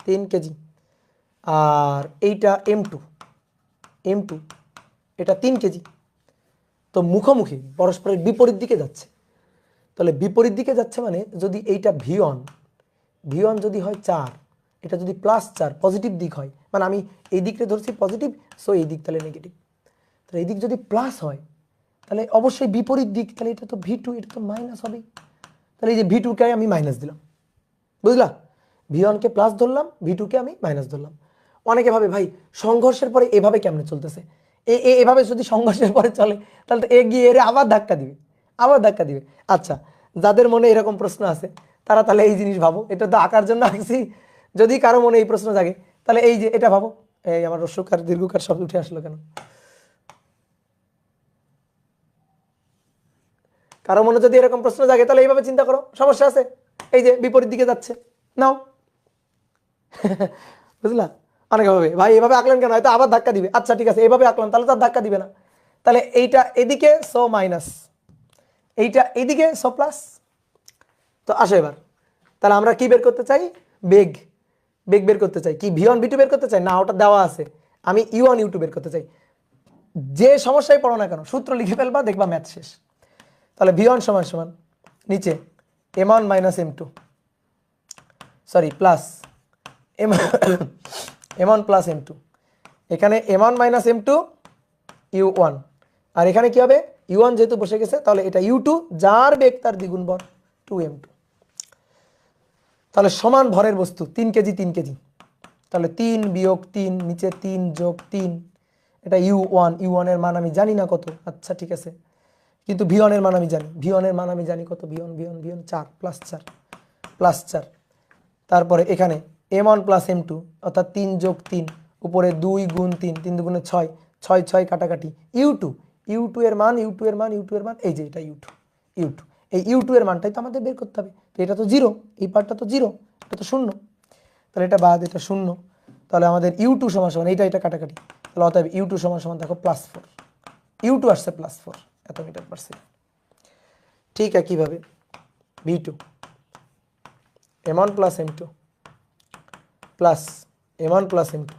[SPEAKER 1] 3 কেজি, আর এইটা M2 এটা 3 কেজি। তো মুখোমুখি পরস্পরের বিপরীত দিকে যাচ্ছে, তাহলে বিপরীত দিকে যাচ্ছে মানে যদি এইটা V1 যদি হয় 4, এটা যদি +4 পজিটিভ দিক হয়, মানে আমি এই দিকটা ধরছি পজিটিভ, সো এই দিক তাহলে নেগেটিভ, তাহলে এই দিক যদি প্লাস হয় তাহলে অবশ্যই বিপরীত দিক, তাহলে এটা তো V2, এটা তো মাইনাস হবেই। তাহলে এই যে V2 কে আমি মাইনাস দিলাম, বুঝলা? V1 কে প্লাস ধরলাম, V2 কে আমি মাইনাস ধরলাম। অনেকে ভাবে ভাই সংঘর্ষের পরে এভাবে কেমনে চলতেছে, এভাবে যদি সংঘর্ষের পরে চলে তাহলে তো এগিয়ে এরে আবার ধাক্কা দিবে। আচ্ছা, যাদের মনে এরকম প্রশ্ন আছে তারা তাহলে এই জিনিস ভাবো, এটা তো আঁকার জন্য আঁকছি, যদি কারো মনে এই প্রশ্ন জাগে তাহলে এই যে এটা ভাবো, এই আমার হ্রস্বকার দীর্ঘকার শব্দ উঠে আসলো কেন? কারো মনে যদি এরকম প্রশ্ন জাগে তাহলে এইভাবে চিন্তা করো, সমস্যা আছে? এই যে বিপরীত দিকে যাচ্ছে, নাও। বুঝলা? অনেকে ভাবে ভাই এভাবে আঁকলেন কেন, হয়তো আবার ধাক্কা দিবে। আচ্ছা ঠিক আছে, এভাবে আঁকলাম তাহলে তো আর ধাক্কা দিবে না, তাহলে এইটা এদিকে সো মাইনাস, এইটা এইদিকে সো প্লাস। তো আসো এবার, তাহলে আমরা কি বের করতে চাই? বেগ বের করতে চাই। কি V1 V2 বের করতে চাই না? ওটা দেওয়া আছে, আমি U1 U2 বের করতে চাই। যে সমস্যায় পড়ো না কেন সূত্র লিখে ফেলবা, দেখবা ম্যাথ শেষ। তাহলে V1 সমান সমান নিচে M1 minus M2, sorry plus M1 plus M2, এখানে M1 মাইনাস M2 U1, আর এখানে কি হবে? U1 যেহেতু বসে গেছে তাহলে এটা U2, যার বেগ তার দ্বিগুণ ভর 2M2। তাহলে সমান ভরের বস্তু 3 কেজি 3 কেজি, তাহলে 3 বিয়োগ 3 নিচে 3 যোগ 3, এটা U1 এর মান আমি জানি না কত, আচ্ছা ঠিক আছে, কিন্তু V1 এর মান আমি জানি, V1 এর মান আমি জানি কত, V1 4 +4, তারপরে এখানে M1 প্লাস M2 অর্থাৎ 3 যোগ 3, উপরে 2 গুণ 3, 3 দুগুণে 6, 6 কাটাকাটি, U2 এর মান এই যে এটা U2, এই U2 এর মানটাই তো আমাদের বের করতে হবে। তো এটা তো 0, এই পার্টটা তো 0, এটা তো 0, তাহলে এটা বাদ, এটা 0, তাহলে আমাদের U2 সমান সমান এটা কাটাকাটি, তাহলে অতএব U2 সমান সমান দেখো +4, U2 আসছে +4 এত মিটার পার সেকেন্ড। ঠিক একইভাবে V2 M1 plus M2 plus M1 plus M2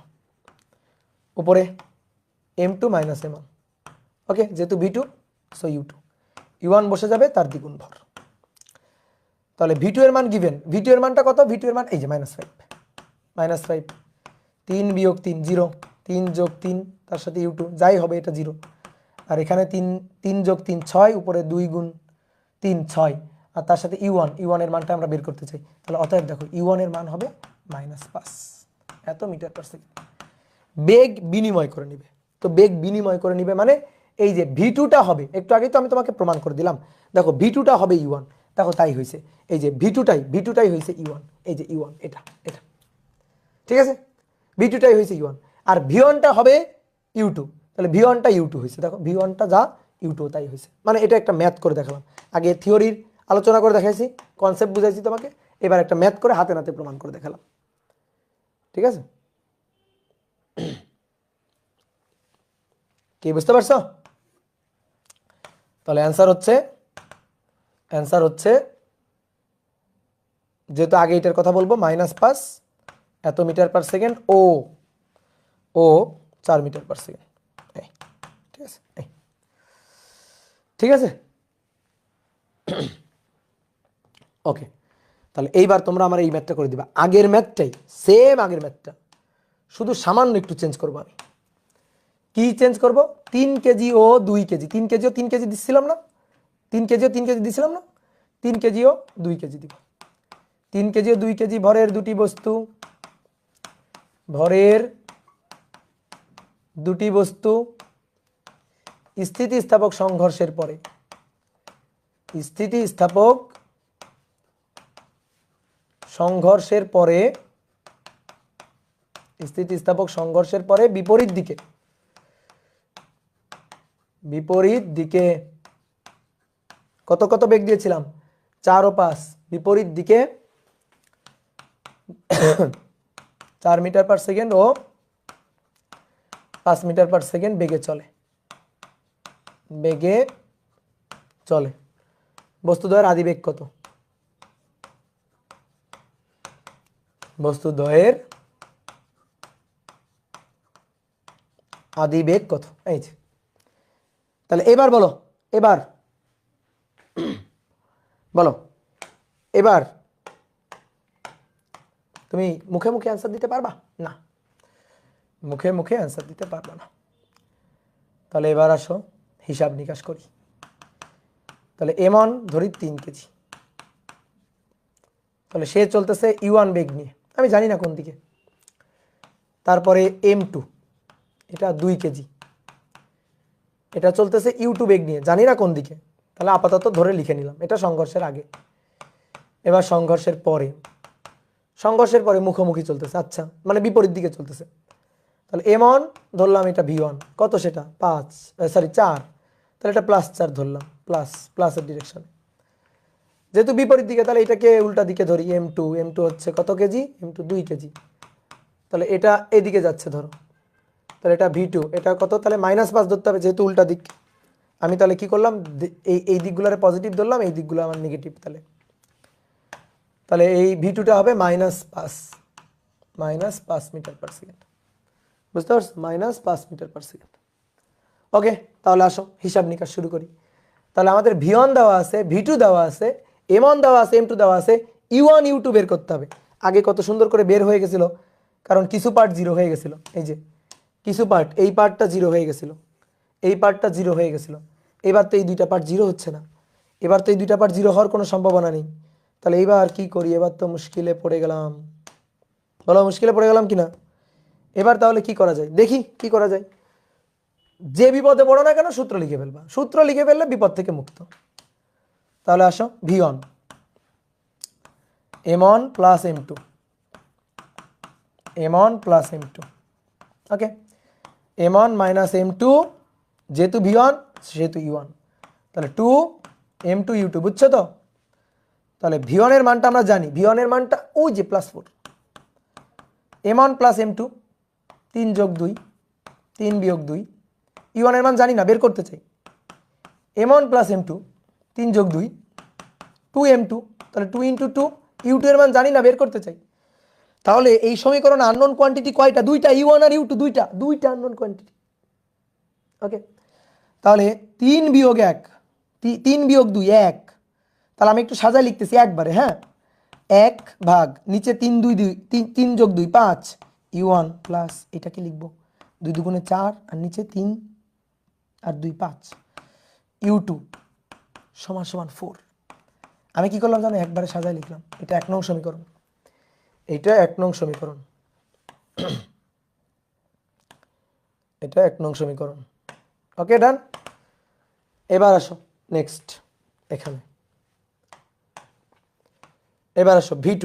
[SPEAKER 1] উপরে M2 মাইনাস M1, ওকে, যেহেতু V2 সো U1 বসে যাবে তার দ্বিগুণ ভর। তাহলে V2 এর মান গিভেন, V2 এর মানটা কত? V2 এর মান এই যে -5, 3 বিয়োগ 3 0, 3 যোগ 3 তার সাথে U2 যাই হবে এটা 0, আর এখানে 3 যোগ 3 6, উপরে 2 গুণ 3 6, আর তার সাথে U1 এর মানটা আমরা বের করতে চাই, তাহলে অতএব দেখো U1 এর মান হবে -5 এত মিটার পার সেকেন্ড। বেগ বিনিময় করে নিবে, তো বেগ বিনিময় করে নিবে মানে এই যে V2টা হবে, একটু আগে তো আমি তোমাকে প্রমাণ করে দিলাম, দেখো V2টা হবে U1, দেখো তাই হয়েছে, এই যে V2টাই হয়েছে U1, এই যে U1 এটা, ঠিক আছে, V2টাই হয়েছে U1, আর V1টা হবে U2, তাহলে V1টা U2 হয়েছে, দেখো V1টা যা U2 তাই হয়েছে, মানে এটা একটা ম্যাথ করে দেখালাম। আগে থিওরির আলোচনা করে দেখাইছি, কনসেপ্ট বুঝাইছি তোমাকে, এবার একটা ম্যাথ করে হাতে নাতে প্রমাণ করে দেখালাম। ঠিক আছে, কি বুঝতে পারছো? তাহলে অ্যান্সার হচ্ছে যেহেতু আগে এটার কথা বলবো, -5 এত মিটার পার সেকেন্ড ও 4 মিটার পার সেকেন্ড। ঠিক আছে, ঠিক আছে, ওকে। তাহলে এইবার তোমরা আমার এই ম্যাথটা করে দিবা, আগের ম্যাথটাই সেম, আগের ম্যাথটা শুধু সামান্য একটু চেঞ্জ করবো আমি। কি চেঞ্জ করব? 3 কেজি ও 2 কেজি, 3 কেজি ও 3 কেজি দিচ্ছিলাম না, 3 কেজি ও 3 কেজি দিছিলাম না, 3 কেজি ও 2 কেজি দিব। 3 কেজি ও 2 কেজি ভরের দুটি বস্তু, স্থিতিস্থাপক সংঘর্ষের পরে, স্থিতিস্থাপক সংঘর্ষের পরে বিপরীত দিকে কত কত বেগ দিয়েছিলাম? 4 ও 5। বিপরীত দিকে 4 মিটার পার সেকেন্ড ও 5 মিটার পার সেকেন্ড বেগে চলে। বস্তুদ্বয়ের আদিবেগ কত? বস্তুদ্বয়ের আদিবেগ কত? এই যে, তাহলে এবার বলো, এবার তুমি মুখে মুখে অ্যান্সার দিতে পারবা না? মুখে মুখে অ্যান্সার দিতে পারবা না। তাহলে এবার আসো হিসাব নিকাশ করি। তাহলে এমন ধরি 3 কেজি, তাহলে সে চলতেছে U1 বেগ নিয়ে, আমি জানি না কোন দিকে। তারপরে M2, এটা 2 কেজি, এটা চলতেছে U2 বেগ নিয়ে, জানি না কোন দিকে, তাহলে আপাতত ধরে লিখে নিলাম। এটা সংঘর্ষের আগে। এবার সংঘর্ষের পরে মুখোমুখি চলতেছে, আচ্ছা, মানে বিপরীত দিকে চলতেছে। তাহলে M1 ধরলাম, এটা V1 কত? সেটা 4, তাহলে এটা +4 ধরলাম, প্লাসের ডিরেকশনে, যেহেতু বিপরীত দিকে, তাহলে এটাকে উল্টা দিকে ধরি। M2 হচ্ছে কত কেজি? M2 2 কেজি, তাহলে এটা এদিকে যাচ্ছে ধরো, তাহলে এটা V2, এটা কত? তাহলে -5 ধরতে হবে, যেহেতু উল্টা দিক। আমি তাহলে কি করলাম? এই দিকগুলোরে পজিটিভ ধরলাম, এই দিকগুলো আমার নেগেটিভ। তাহলে এই V2টা হবে -5 মিটার পার সেকেন্ড। বুঝতে পারছো? -5 মিটার পার সেকেন্ড। ওকে, তাহলে আসো হিসাব নিকাশ শুরু করি। তাহলে আমাদের V1 দেওয়া আছে, V2 দেওয়া আছে, M1 দেওয়া আছে, M2 দেওয়া আছে, U1 U2 বের করতে হবে। আগে কত সুন্দর করে বের হয়ে গেছিল, কারণ কিছু পার্ট 0 হয়ে গেছিল। এই যে কিছু পার্ট, এই পার্টটা 0 হয়ে গেছিল, এই পার্টটা 0 হয়ে গেছিল। এবার তো এই দুইটা পার্ট 0 হচ্ছে না, এবার তো এই দুইটা পার্ট 0 হওয়ার কোনো সম্ভাবনা নেই। তাহলে এইবার কি করি? এবার তো মুশকিলে পড়ে গেলাম। বলো, মুশকিলে পড়ে গেলাম কিনা? এবার তাহলে কি করা যায়? দেখি কি করা যায়। যে বিপদে পড়ো না কেন, সূত্র লিখে ফেলবা, সূত্র লিখে ফেললে বিপদ থেকে মুক্ত। তাহলে আসো, V1 M1 প্লাস M2, ওকে, M1 মাইনাস M2, যেহেতু V1 সেহেতু U1, তাহলে 2 M2 U2, বুঝছো তো? তাহলে V1 এর মানটা আমরা জানি, V1 এর মানটা ওই যে +4, M1 প্লাস M2, 3 যোগ 2, 3 বিয়োগ 2, U1 এর মান জানি না, বের করতে চাই। M1 প্লাস M2, 3 যোগ 2, 2M2, তাহলে 2 × 2, U2 এর মান জানি না, বের করতে চাই। তাহলে এই সমীকরণে আননোন কোয়ান্টিটি কয়টা? দুইটা, U1 আর U2, দুইটা আননোন কোয়ান্টিটি। ওকে, তাহলে 3 বিয়োগ 1, 3 বিয়োগ 2, 1। তাহলে আমি একটু সাজায় লিখতেছি একবারে, হ্যাঁ, 1 ভাগ নিচে 3 যোগ 2, 5, U1 প্লাস এটাকে লিখবো 2 দুগুণে 4, আর নিচে 3 আর 2 5, U2 সমান 4। আমি কি করলাম জানো? একবারে সাজায় লিখলাম। এটা 1 নং সমীকরণ, এটা 1 নং সমীকরণ, এটা 1 নং সমীকরণ। ওকে, ডান। এবার আসো নেক্সট, এখানে এবার আসো V2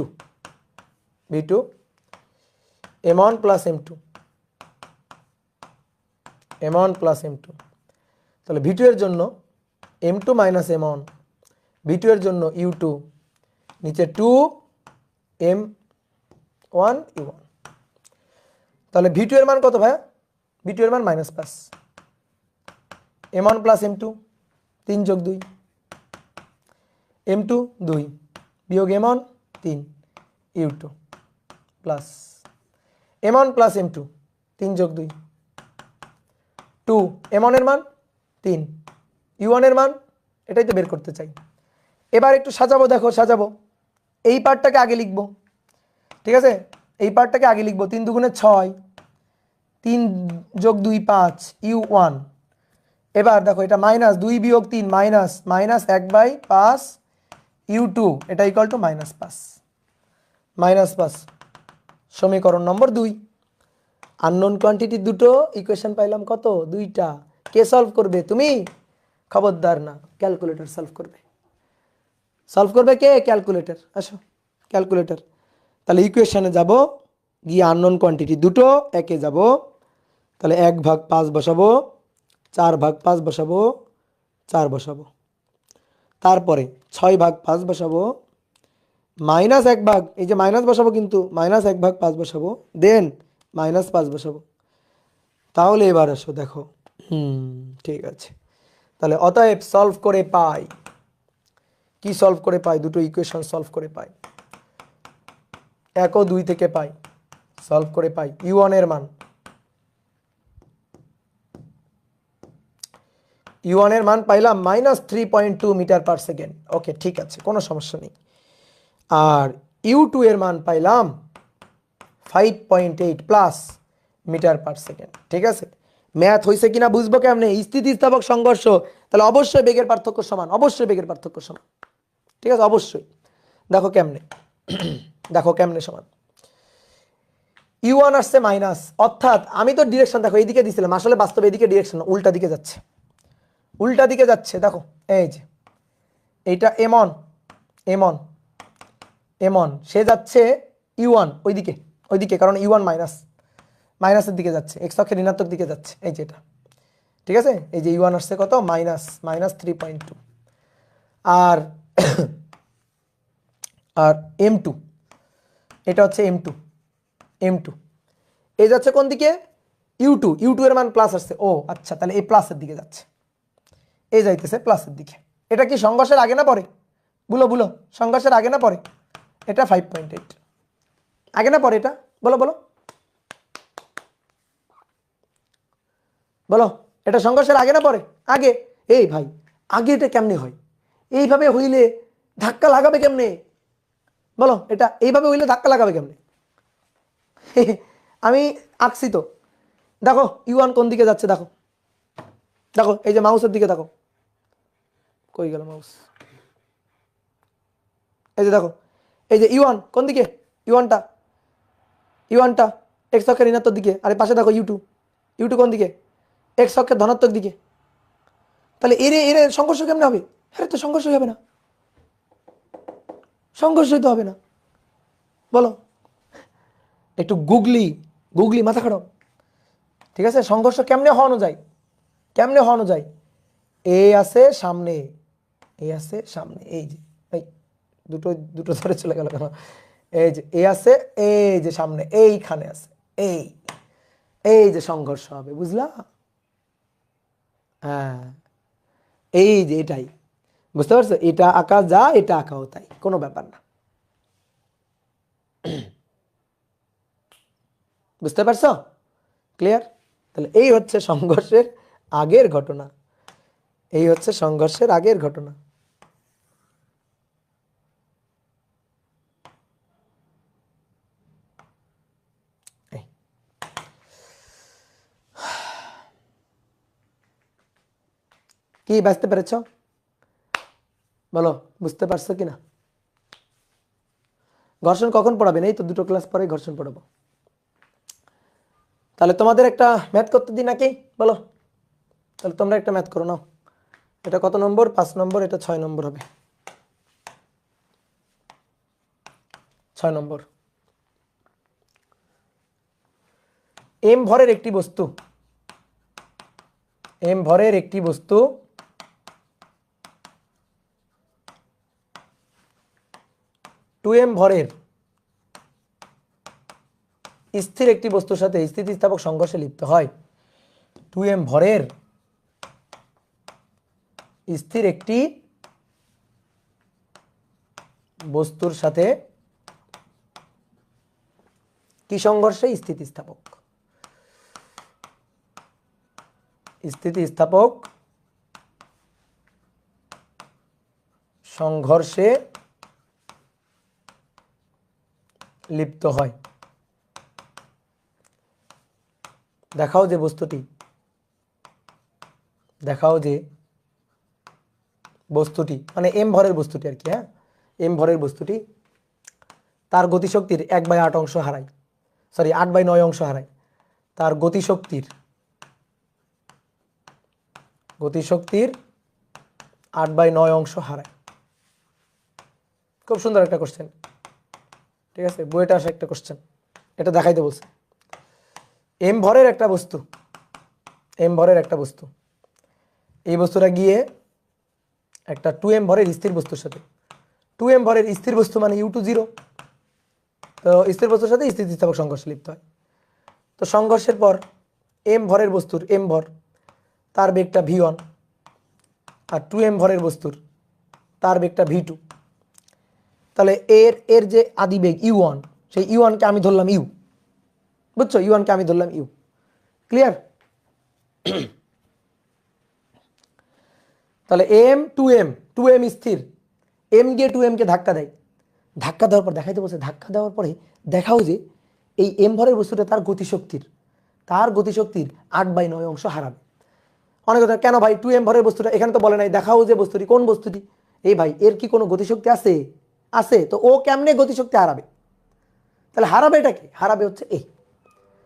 [SPEAKER 1] M1 প্লাস M2, তাহলে V2 এর জন্য M2 মাইনাস M1, V2 এর জন্য U2, নিচে 2 m1 u1। তাহলে v2 এর মান কত ভাইয়া? v2 এর মান -5, m1 প্লাস m2 3 যোগ 2, m2 2 বিয়োগ m1 3 u2 plus m1 plus m2 3 যোগ 2 2, m1 এর মান 3, u1 এর মান এটাই তো বের করতে চাই। এবার একটু সাজাবো, দেখো সাজাবো। এই পার্টটাকে আগে লিখবো, ঠিক আছে? এই পার্টটাকে আগে লিখবো। 3 দুগুণে 6, 3 যোগ 2 5 u1। এবার দেখো এটা -2 বিয়োগ 3 -1/5 u2, এটা ইকুয়াল টু -5 -5। সমীকরণ নম্বর 2। আননোন কোয়ান্টিটি দুটো, ইকুয়েশন পাইলাম কত? 2টা। কে সলভ করবে? তুমি? খবরদার না, ক্যালকুলেটর সলভ করবে। সলভ করবে কে? ক্যালকুলেটর। আসো ক্যালকুলেটর। তাহলে ইকুয়েশনে যাব, গিয়ে আননোন কোয়ান্টিটি দুটো, একে যাব। তাহলে 1/5 বসাবো, 4/5 বসাবো, 4 বসাবো। তারপরে 6/5 বসাবো, -1/, এই যে মাইনাস বসাবো কিন্তু, -1/5 বসাবো, দেন -5 বসাবো। তাহলে এবার আসো দেখো, ঠিক আছে। তাহলে অতএব সলভ করে পাই, কি সলভ করে পাই? দুটো ইকুয়েশন সলভ করে পাই, 1 ও 2 থেকে পাই, সলভ করে পাই u1 এর মান, u1 এর মান পাইলাম -3.2 মিটার পার সেকেন্ড। ওকে, ঠিক আছে, কোনো সমস্যা নেই। আর u2 এর মান পাইলাম 5.8 প্লাস মিটার পার সেকেন্ড। ঠিক আছে, ম্যাথ হয়েছে কিনা বুঝবো কেমনে? স্থিতিস্থাপক সংঘর্ষ, তাহলে অবশ্যই বেগের পার্থক্য সমান, অবশ্যই বেগের পার্থক্য সমান। ঠিক আছে, অবশ্যই। দেখো কেমনে, দেখো কেমনে সমান। u1 আসছে মাইনাস, অর্থাৎ আমি তো ডিরেকশন দেখো এইদিকে দিছিলাম, আসলে বাস্তবে এদিকে ডিরেকশন উল্টা দিকে যাচ্ছে, উল্টা দিকে যাচ্ছে। দেখো এই যে এইটা m1, m1, m1, সে যাচ্ছে u1 ওইদিকে, ওইদিকে, কারণ u1 মাইনাসের দিকে যাচ্ছে, এক্স অক্ষের ঋণাত্মক দিকে যাচ্ছে, এই যে এটা। ঠিক আছে, এই যে u1 আসছে কত? -3.2। আর আর m2, এটা হচ্ছে m2 এই যাচ্ছে কোন দিকে? u2 এর মান প্লাস আসছে। ও আচ্ছা, তাহলে এই প্লাসের দিকে যাচ্ছে, এই যাইতেছে প্লাসের দিকে। এটা কি সংঘর্ষের আগে না পরে? বলো বলো, সংঘর্ষের আগে না পরে? এটা 5.8 আগে না পরে? এটা বলো বলো বলো, এটা সংঘর্ষের আগে না পরে? আগে। এই ভাই, আগে এটা কেমনে হয়? এইভাবে হইলে ধাক্কা লাগাবে কেমনে? বলো, এটা এইভাবে হইলে ধাক্কা লাগাবে কেমনে? আমি আঁকছি তো, দেখো u1 কোন দিকে যাচ্ছে, দেখো দেখো, এই যে মাউসের দিকে দেখো, কই গেল মাউস? এই যে দেখো, এই যে u1 কোন দিকে? u1টা এক্স অক্ষের ঋণাত্মক দিকে, আর পাশে দেখো u2 কোন দিকে? এক্স অক্ষের ধনাত্মক দিকে। তাহলে এর এর সংঘর্ষ কেমনে হবে? হ্যাঁ, তো সংঘর্ষই হবে না, সংঘর্ষই তো হবে না। বলো, একটু গুগলি মাথা খারাপ। ঠিক আছে, সংঘর্ষ কেমনে হওয়ানো যায়? কেমনে হওয়ানো যায়? এ আছে সামনে, এ আছে সামনে, এই যে এই দুটো দুটো ধরে চলে গেল কেন? এই যে এ আছে, এই যে সামনে এইখানে আছে, এই এই যে সংঘর্ষ হবে, বুঝলা? হ্যাঁ, এই যে এটাই, বুঝতে পারছো? এটা আঁকা যা, এটা আঁকাও তাই, কোনো ব্যাপার না। বুঝতে পারছো? ক্লিয়ার? তাহলে এই হচ্ছে সংঘর্ষের আগের ঘটনা, এই হচ্ছে সংঘর্ষের আগের ঘটনা। কি বুঝতে পেরেছ? বলো, বুঝতে পারছো কিনা? ঘর্ষণ কখন পড়াবেন? এই তো 2টো ক্লাস পরে ঘর্ষণ পড়াবো। তাহলে তোমাদের একটা ম্যাথ করতে দিই নাকি? বলো, তাহলে তোমরা একটা ম্যাথ করো নাও। এটা কত নম্বর? 5 নম্বর, এটা 6 নম্বর হবে। 6 নম্বর। এম ভরের একটি বস্তু, এম ভরের একটি বস্তু 2m ভরের স্থির একটি বস্তুর সাথে স্থিতিস্থাপক সংঘর্ষে লিপ্ত হয়, 2m ভরের স্থির একটি বস্তুর সাথে কি সংঘর্ষে? স্থিতিস্থাপক সংঘর্ষে লিপ্ত হয়। দেখাও যে বস্তুটি মানে m ভরের বস্তুটি আর কি, হ্যাঁ, m ভরের বস্তুটি তার গতিশক্তির 1/8 অংশ হারায়, 8/9 অংশ হারায়। তার গতিশক্তির 8/9 অংশ হারায়। খুব সুন্দর একটা কোশ্চেন, ঠিক আছে, বইটা আসা একটা কোশ্চেন, এটা দেখাইতে বলছে। m ভরের একটা বস্তু, এই বস্তুটা গিয়ে একটা 2m ভরের স্থির বস্তুর সাথে, 2m ভরের স্থির বস্তু মানে u2 0, তো স্থির বস্তুর সাথে স্থিতিস্থাপক সংঘর্ষে লিপ্ত হয়। তো সংঘর্ষের পর m ভরের বস্তুর m ভর, তার বেগটা v1, আর 2m ভরের বস্তুর তার বেগটা v2। তাহলে এর যে আদি বেগ u1, সেই u1 কে আমি ধরলাম u, বুঝছো, u1 কে আমি ধরলাম u। ক্লিয়ার? তাহলে m স্থির, m গিয়ে 2m কে ধাক্কা দেয়, ধাক্কা দেওয়ার পর দেখাইতে বলছে, ধাক্কা দেওয়ার পরে দেখাও যে এই m ভরের বস্তুটা তার গতিশক্তির 8/9 অংশ হারাবে। অনেক কথা, কেন ভাই 2m ভরের বস্তুটা এখানে তো বলে নাই, দেখাও যে বস্তুটি, কোন বস্তুটি? এই ভাই, এর কি কোনো গতিশক্তি আছে? তো ও কেমনে গতিশক্তি হারাবে? তাহলে হারাবে এটাকে, হারাবে হচ্ছে এ।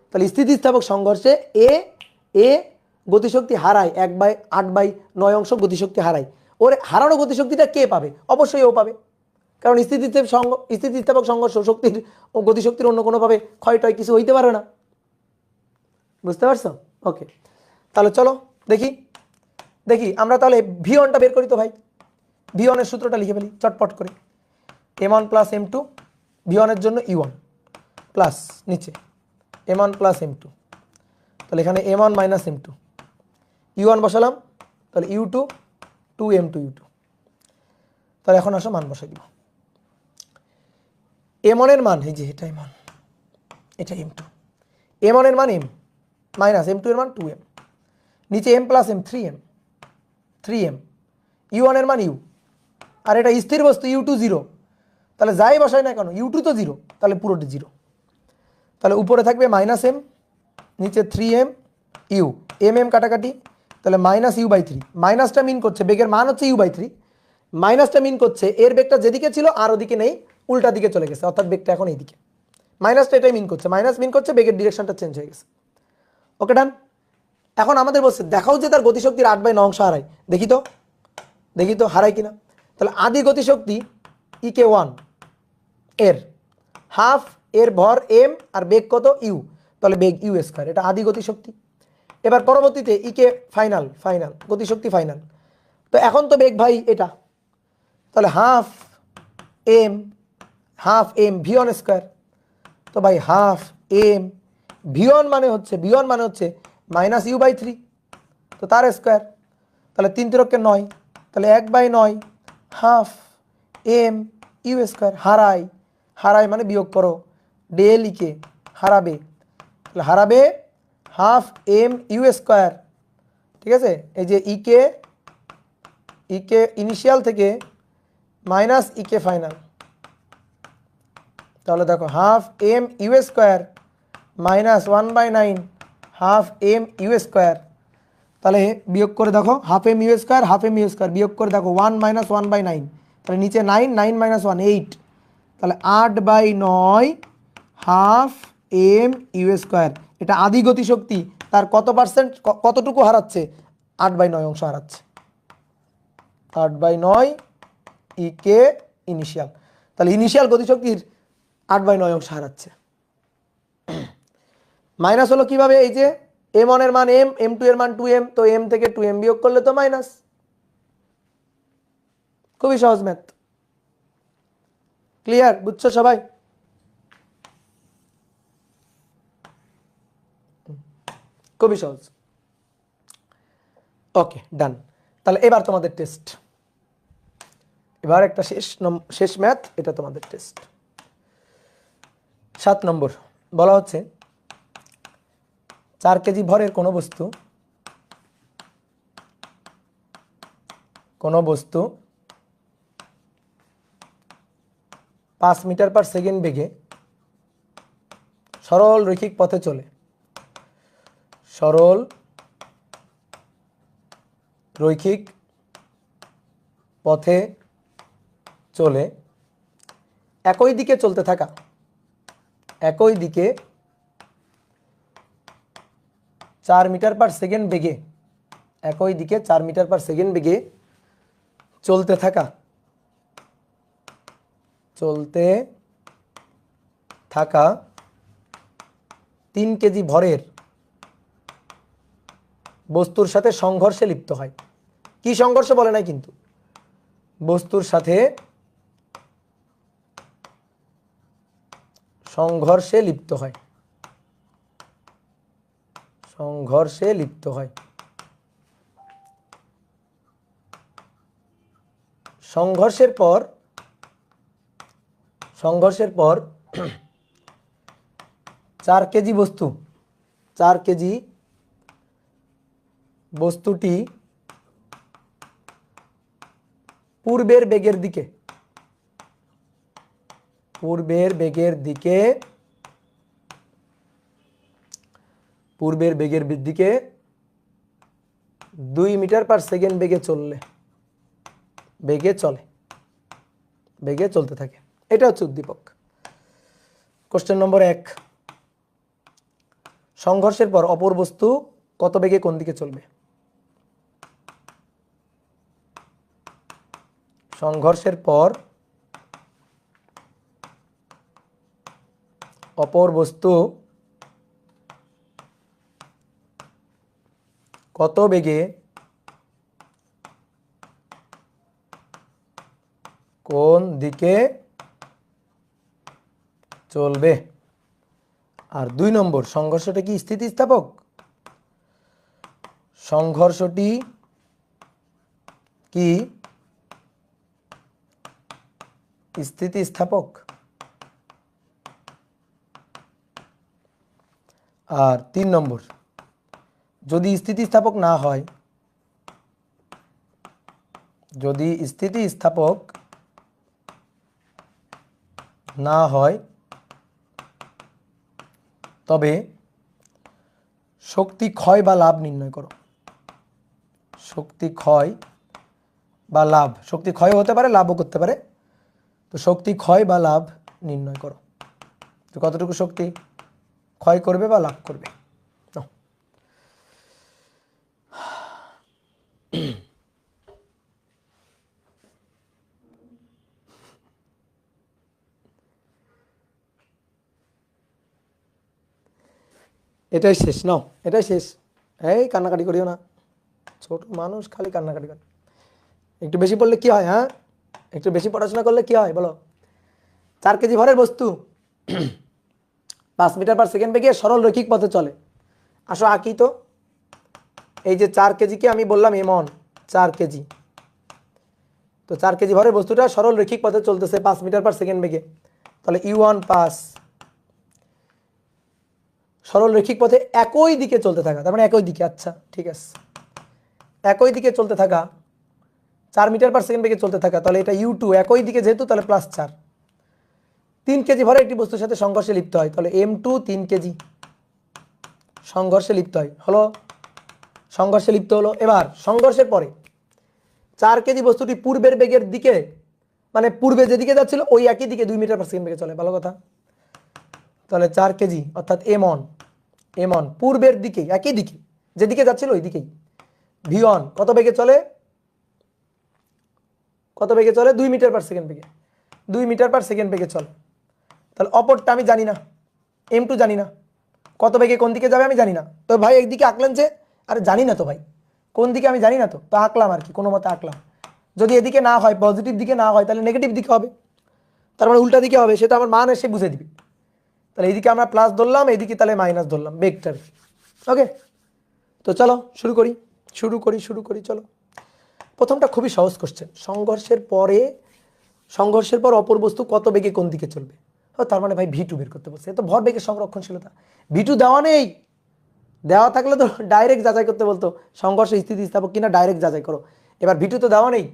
[SPEAKER 1] তাহলে স্থিতিস্থাপক সংঘর্ষে এ গতিশক্তি হারায়, 1/8/9 অংশ গতিশক্তি হারায়। ওর হারানো গতিশক্তিটা কে পাবে? অবশ্যই ও পাবে, কারণ স্থিতিস্থাপক সংঘর্ষ শক্তির ও গতিশক্তির অন্য কোনোভাবে ক্ষয়টয় কিছু হইতে পারে না। বুঝতে পারছো? ওকে, তাহলে চলো দেখি আমরা তাহলে v1টা বের করি। তো ভাই v1 এর সূত্রটা লিখে ফেলি চটপট করে, m1 প্লাস m2, v1 এর জন্য e1 প্লাস নিচে m1 প্লাস m2, তাহলে এখানে m1 মাইনাস m2, e1 বসালাম, তাহলে u2 2m2 u2। তাহলে এখন আসো মান বসাই দিব। m1 এর মান, এই যে এটা m1, এটা m2, m1 এর মান m মাইনাস m2 এর মান 2m, নিচে m plus m 3m, u1 এর মান u, আর এটা স্থির বস্তু u2 0, তাহলে যাই বসাই না কেন u2 তো 0, তাহলে পুরোটি 0। তাহলে উপরে থাকবে মাইনাস m, নিচে 3m u, m কাটাকাটি, তাহলে মাইনাস u/3, মাইনাসটা মিন করছে বেগের মান হচ্ছে u/3, মাইনাসটা মিন করছে এর বেগটা যেদিকে ছিল আর ওদিকে নেই, উল্টা দিকে চলে গেছে, অর্থাৎ বেগটা এখন এইদিকে। মাইনাসটা এটাই মিন করছে, মাইনাস মিন করছে বেগের ডিরেকশনটা চেঞ্জ হয়ে গেছে। ওকে ডান। এখন আমাদের বলছে দেখাও যে তার গতিশক্তির 8/9 অংশ হারায়। দেখি তো হারায় কিনা। তাহলে আদি গতিশক্তি e1 এর হাফ, এর ভর m আর বেগ কত u, তাহলে বেগ u², এটা আদি গতিশক্তি। এবার পরবর্তীতে ইকে ফাইনাল গতিশক্তি ফাইনাল। তো এখন তো বেগ ভাই এটা, তাহলে হাফ m v1², তো ভাই হাফ m v1 মানে হচ্ছে মাইনাস u/3, তো তার স্কোয়ার, তাহলে 3 × 9, তাহলে 1/9 হাফ m u²। হারায় মানে বিয়োগ করো, ডেল ইকে হারাবে, তাহলে হারাবে হাফ m u², ঠিক আছে। এই যে ইকে ইনিশিয়াল থেকে মাইনাস ইকে ফাইনাল, তাহলে দেখো half m u² minus 1/9 half m u², তাহলে বিয়োগ করে দেখো হাফ m u², বিয়োগ করে দেখো 1 - 1/9, তাহলে নিচে 9 - 1 8, তাহলে 8/9 হাফ m u²। এটা আদি গতিশক্তি, তার কতটুকু হারাচ্ছে? 8/9 অংশ হারাচ্ছে, 8/9 ইকে ইনিশিয়াল। তাহলে ইনিশিয়াল গতিশক্তির 8/9 অংশ হারাচ্ছে। মাইনাস হলো কিভাবে? এই যে m1 এর মান m, m2 এর মান 2m, তো m থেকে 2m বিয়োগ করলে তো মাইনাস। খুবই সহজ ম্যাথ। ক্লিয়ার? বুঝছো সবাই? খুবই সহজ। ওকে, ডান। তাহলে এবার তোমাদের টেস্ট, এবার একটা শেষ ম্যাথ, এটা তোমাদের টেস্ট। 7 নম্বর বলা হচ্ছে 4 কেজি ভরের কোনো বস্তু 5 মিটার পার সেকেন্ড বেগে সরল রৈখিক পথে চলে। সরল রৈখিক পথে চলে একই দিকে চলতে থাকা, একই দিকে 4 মিটার পার সেকেন্ড বেগে, একই দিকে 4 মিটার পার সেকেন্ড বেগে চলতে থাকা 3 কেজি ভরের বস্তুর সাথে সংঘর্ষে লিপ্ত হয়। কি সংঘর্ষ বলে নাই কিন্তু, বস্তুর সাথে সংঘর্ষে লিপ্ত হয়, সংঘর্ষে লিপ্ত হয়। সংঘর্ষের পর 4 কেজি বস্তু, 4 কেজি বস্তুটি পূর্বের বেগের দিকে, পূর্বের বেগের দিকে 2 মিটার পার সেকেন্ড বেগে চললে, বেগে চলতে থাকে। এটা হচ্ছে উদ্দীপক। কোশ্চেন নম্বর 1, সংঘর্ষের পর অপর বস্তু কত বেগে কোন দিকে চলবে? সংঘর্ষের পর অপর বস্তু কত বেগে কোন দিকে চলবে? আর 2 নম্বর, সংঘর্ষটা কি স্থিতিস্থাপক? সংঘর্ষটি কি স্থিতিস্থাপক? আর 3 নম্বর, যদি স্থিতিস্থাপক না হয়, যদি স্থিতিস্থাপক না হয় তবে শক্তি ক্ষয় বা লাভ নির্ণয় করো। শক্তি ক্ষয় বা লাভ, শক্তি ক্ষয় হতে পারে, লাভও করতে পারে। তো শক্তি ক্ষয় বা লাভ নির্ণয় করো, তো কতটুকু শক্তি ক্ষয় করবে বা লাভ করবে। এটাই শেষ, নাও এটাই শেষ। এই কান্নাকাটি করিও না, ছোট মানুষ খালি কান্নাকাটি করে। একটু বেশি পড়লে কি হয়? হ্যাঁ, একটু বেশি পড়াশোনা করলে কি হয় বলো? 4 কেজি ভরের বস্তু 5 মিটার পার সেকেন্ড বেগে সরল রৈখিক পথে চলে। আসো আঁকি তো। এই যে 4 কেজিকে আমি বললাম এমন 4 কেজি, তো 4 কেজি ভরের বস্তুটা সরল রৈখিক পথে চলতেছে 5 মিটার পার সেকেন্ড বেগে। তাহলে U1 পাস সরল রৈখিক পথে একই দিকে চলতে থাকা, তার মানে একই দিকে। আচ্ছা ঠিক আছে, একই দিকে চলতে থাকা 4 মিটার পার সেকেন্ড বেগে চলতে থাকা, তাহলে এটা U2 একই দিকে যেহেতু, তাহলে +4। 3 কেজি ভরে একটি বস্তুর সাথে সংঘর্ষে লিপ্ত হয়, তাহলে M2 3 কেজি সংঘর্ষে লিপ্ত হয়, হলো সংঘর্ষে লিপ্ত হলো। এবার সংঘর্ষের পরে 4 কেজি বস্তুটি পূর্বের বেগের দিকে, মানে পূর্বে যেদিকে যাচ্ছিল ওই একই দিকে 2 মিটার পার সেকেন্ড বেগে চলে, ভালো কথা। তাহলে 4 কেজি অর্থাৎ M1 পূর্বের দিকে, একই দিকে যেদিকে যাচ্ছিল ওই দিকেই। V1 কত বেগে চলে? কত বেগে চলে? 2 মিটার পার সেকেন্ড বেগে, 2 মিটার পার সেকেন্ড বেগে চলে। তাহলে অপরটা আমি জানি না, M2 জানি না, কত বেগে কোন দিকে যাবে আমি জানি না। তো ভাই একদিকে আঁকলেন যে, আরে জানি না তো ভাই কোন দিকে, আমি জানি না তো, তো আঁকলাম আর কি, কোনো মতে আঁকলাম। যদি এদিকে না হয়, পজিটিভ দিকে না হয়, তাহলে নেগেটিভ দিকে হবে, তার মানে উল্টা দিকে হবে, সেটা আমার মান এসে বুঝে দিবে। তাহলে এইদিকে আমরা প্লাস ধরলাম, এইদিকে তাহলে মাইনাস ধরলাম, ভেক্টর। ওকে, তো চলো শুরু করি চলো। প্রথমটা খুবই সহজ কোশ্চেন, সংঘর্ষের পর অপর বস্তু কত বেগে কোন দিকে চলবে। তার মানে ভাই V2 বের করতে বলছে। এ তো ভরবেগের সংরক্ষণশীলতা, V2 দেওয়া নেই, দেওয়া থাকলে তো ডাইরেক্ট যাচাই করতে বলতো সংঘর্ষ স্থিতিস্থাপক কিনা, ডাইরেক্ট যাচাই করো। এবার V2 তো দেওয়া নেই,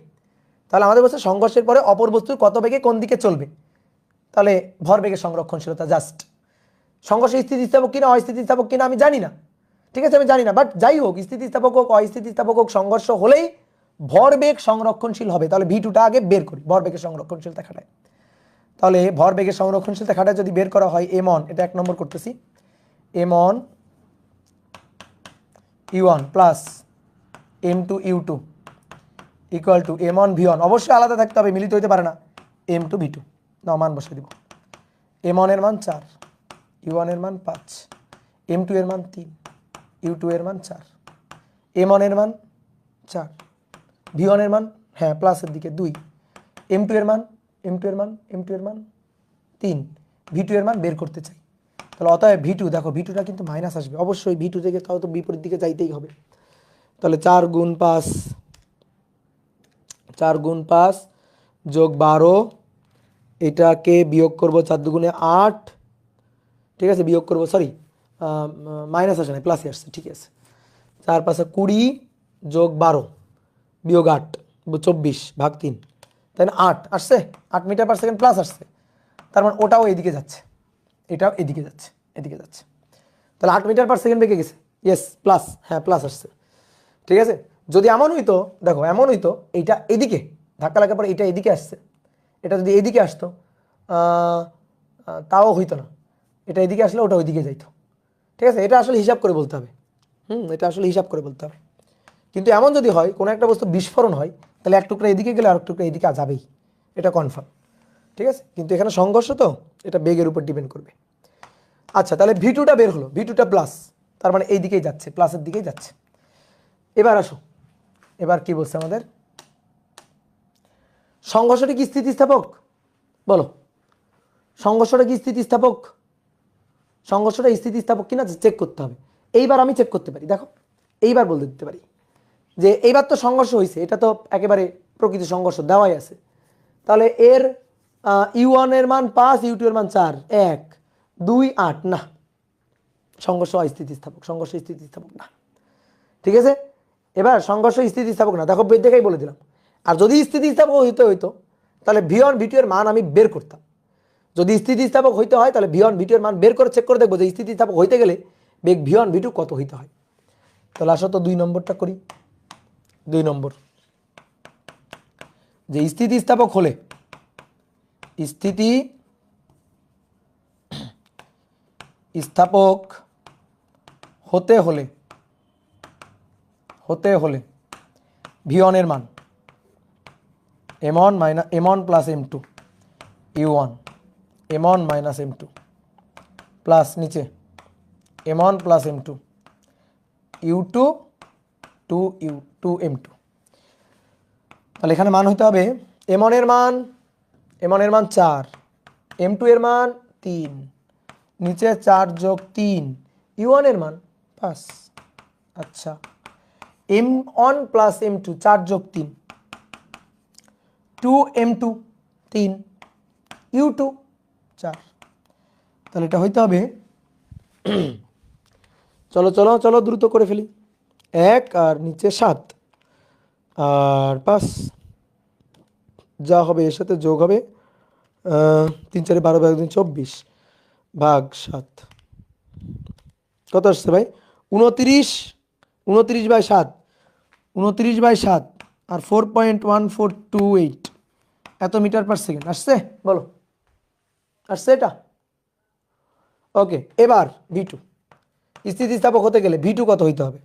[SPEAKER 1] তাহলে আমাদের বলছে সংঘর্ষের পরে অপর বস্তু কত বেগে কোন দিকে চলবে, তাহলে ভরবেগের সংরক্ষণশীলতা। জাস্ট সংঘর্ষ স্থিতিস্থাপক কিনা অস্থিতিস্থাপক কিনা আমি জানি না, ঠিক আছে, আমি জানি না, বাট যাই হোক স্থিতিস্থাপক হোক অস্থিতিস্থাপক হোক, সংঘর্ষ হলেই ভরবেগ সংরক্ষণশীল হবে। তাহলে V2টা আগে বের করি, ভরবেগের সংরক্ষণশীলতা খাটায়। তাহলে ভরবেগের সংরক্ষণশীলতা খাটায় যদি বের করা হয় m1, এটা 1 নম্বর করতেছি, m1 u1 plus m2 u2 equal to m1 v1, অবশ্যই আলাদা থাকতে হবে, মিলিত হইতে পারে না, m2 v2। না, মান বসে দিব, m1 এর মান 4, u1 এর মান 5, m2 এর মান 3, u2 এর মান 4, m1 এর মান 4, v1 এর মান হ্যাঁ প্লাসের দিকে 2, m2 এর মান 3, v2 এর মান বের করতে চাই। তাহলে অতএব V2, দেখো V2টা কিন্তু মাইনাস আসবে অবশ্যই, V2 থেকে তাও তো বিপরীত দিকে যাইতেই হবে। তাহলে 4 গুণ 5 যোগ 12, এটাকে বিয়োগ করব 4 দুগুণে 8, ঠিক আছে, বিয়োগ করব, সরি মাইনাস আসে না, প্লাসই আসছে, ঠিক আছে। 4 5 20 যোগ 12 বিয়োগ 8 24 ভাগ 3, তাই না, 8 আসছে, 8 মিটার পার সেকেন্ড প্লাস আসছে। তার মানে ওটাও এদিকে যাচ্ছে, এটাও এদিকে যাচ্ছে, তাহলে 8 মিটার পার সেকেন্ড বেগে গেছে, ইয়েস প্লাস, হ্যাঁ প্লাস আসছে, ঠিক আছে। যদি এমন হইতো, দেখো এমন হইতো এইটা এদিকে ধাক্কা লাগার পর এটা এদিকে আসছে, এটা যদি এদিকে আসতো তাও হইতো না, এটা এদিকে আসলে ওটা ওইদিকে যাইতো, ঠিক আছে। এটা আসলে হিসাব করে বলতে হবে, এটা আসলে হিসাব করে বলতে হবে। কিন্তু এমন যদি হয় কোনো একটা বস্তু বিস্ফোরণ হয়, তাহলে এক টুকরা এদিকে গেলে আরেক টুকরা এদিকে যাবেই, এটা কনফার্ম, ঠিক আছে। কিন্তু এখানে সংঘর্ষ তো, এটা বেগের উপর ডিপেন্ড করবে। আচ্ছা, তাহলে V2টা বের হলো, V2টা প্লাস, তার মানে এই দিকেই যাচ্ছে, প্লাসের দিকেই যাচ্ছে। এবার আসো, এবার কি বলছে আমাদের, সংঘর্ষটা কি স্থিতিস্থাপক, বলো সংঘর্ষটা কি স্থিতিস্থাপক, সংঘর্ষটা স্থিতিস্থাপক কিনা চেক করতে হবে। এইবার আমি চেক করতে পারি, দেখো এইবার বলতে দিতে পারি যে এইবার তো সংঘর্ষ হয়েছে, এটা তো একেবারে প্রকৃত সংঘর্ষ দেওয়াই আছে। তাহলে এর u1 এর মান 5, u2 এর মান 4, 1 2 8, না, সংঘর্ষ অস্থিতিস্থাপক, সংঘর্ষ স্থিতিস্থাপক না, ঠিক আছে। এবার সংঘর্ষ স্থিতিস্থাপক না, দেখো দেখেই বলে দিলাম। আর যদি স্থিতিস্থাপক হইতো তাহলে V1 V2 এর মান আমি বের করতাম। যদি স্থিতিস্থাপক হইতে হয় তাহলে V1 V2 এর মান বের করে চেক করে দেখবো যে স্থিতিস্থাপক হইতে গেলে বেগ V1 V2 কত হইতে হয়। তাহলে আসো তো 2 নম্বরটা করি। 2 নম্বর, যে স্থিতিস্থাপক হলে, স্থিতিস্থাপক হতে হলে V1 এর মান m1 plus m2 u1, m1 minus m2 plus নিচে m1 plus m2 u2 2m2। তাহলে এখানে মান হইতে হবে m1 এর মান 4, m2 এর মান 3, নিচে 4 যোগ 3, u1 এর মান 5। আচ্ছা, m1 প্লাস m2 4 যোগ 3 2m2 3, u2 4। তাহলে এটা হইতে হবে চলো চলো চলো দ্রুত করে ফেলি, 1 আর নিচে 7 আর 5, যা হবে এর সাথে যোগ হবে 3 4 12 ভাগ 24 ভাগ 7, কত আসছে ভাই 29, 29/7, 29/7 আর 4.1428 এত মিটার পার সেকেন্ড আসছে, বলো আসছে এটা, ওকে। এবার V2, স্থিতিস্থাপক হতে গেলে V2 কত হইতে হবে,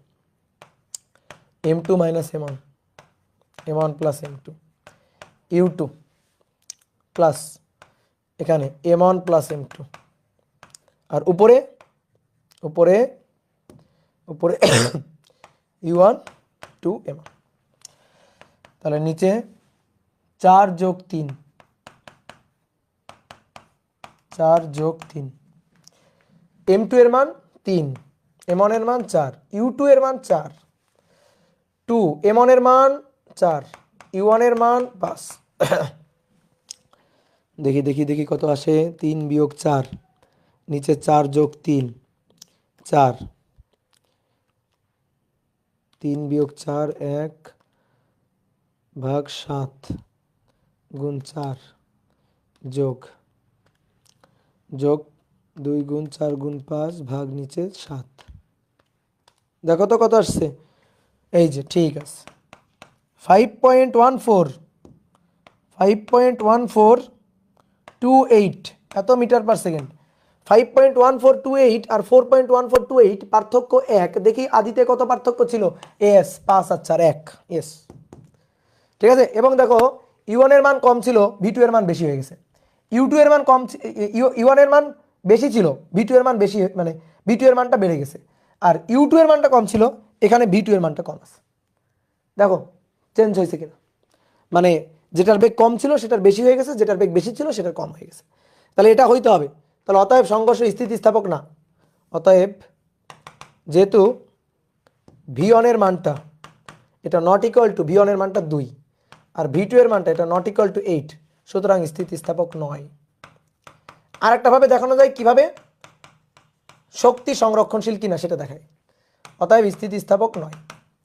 [SPEAKER 1] m2 minus m1, m1 plus m2 u2 plus এখানে m1 প্লাস m2 আর উপরে u1 2m1। তাহলে নিচে 4 যোগ 3 m2 এর মান 3, m1 এর মান 4, u2 এর মান 4, 2 m1 এর মান 4, u1 এর মান 5। দেখি দেখি দেখি কত আসে, 3 বিয়োগ 4, নিচে 4 যোগ 3, 4, 3 বিয়োগ 4 1 ভাগ 7 গুণ 4 যোগ 2 গুণ 4 গুণ 5 ভাগ নিচে 7। দেখো তো কত আসছে, এই যে ঠিক আছে 5.14 এত মিটার পার সেকেন্ড। 5.1428 আর 4.1428 পার্থক্য 1। দেখি আদিতে কত পার্থক্য ছিল, এস 5 আর 4 1, এস ঠিক আছে। এবং দেখো ইউ1 এর মান কম ছিল, ভি2 এর মান বেশি হয়ে গেছে। ইউ2 এর মান কম, ইউ1 এর মান বেশি ছিল, ভি2 এর মান বেশি, মানে ভি2 এর মানটা বেড়ে গেছে। আর ইউ2 এর মানটা কম ছিল, এখানে ভি2 এর মানটা কম আছে। দেখো চেঞ্জ হয়েছে কিনা, মানে যেটার বেগ কম ছিল সেটার বেশি হয়ে গেছে, যেটার বেগ বেশি ছিল সেটার কম হয়ে গেছে। তাহলে এটা হইতে হবে। তাহলে অতএব সংঘর্ষ স্থিতিস্থাপক না। অতএব যেহেতু ভি1 এর মানটা এটা নট ইকুয়াল টু, ভি1 এর মানটা 2 আর ভি2 এর মানটা এটা নট ইকুয়াল টু 8, সুতরাং স্থিতিস্থাপক নয়। আর একটা ভাবে দেখানো যায়, কিভাবে, শক্তি সংরক্ষণশীল কিনা সেটা দেখায়। অতএব স্থিতিস্থাপক নয়,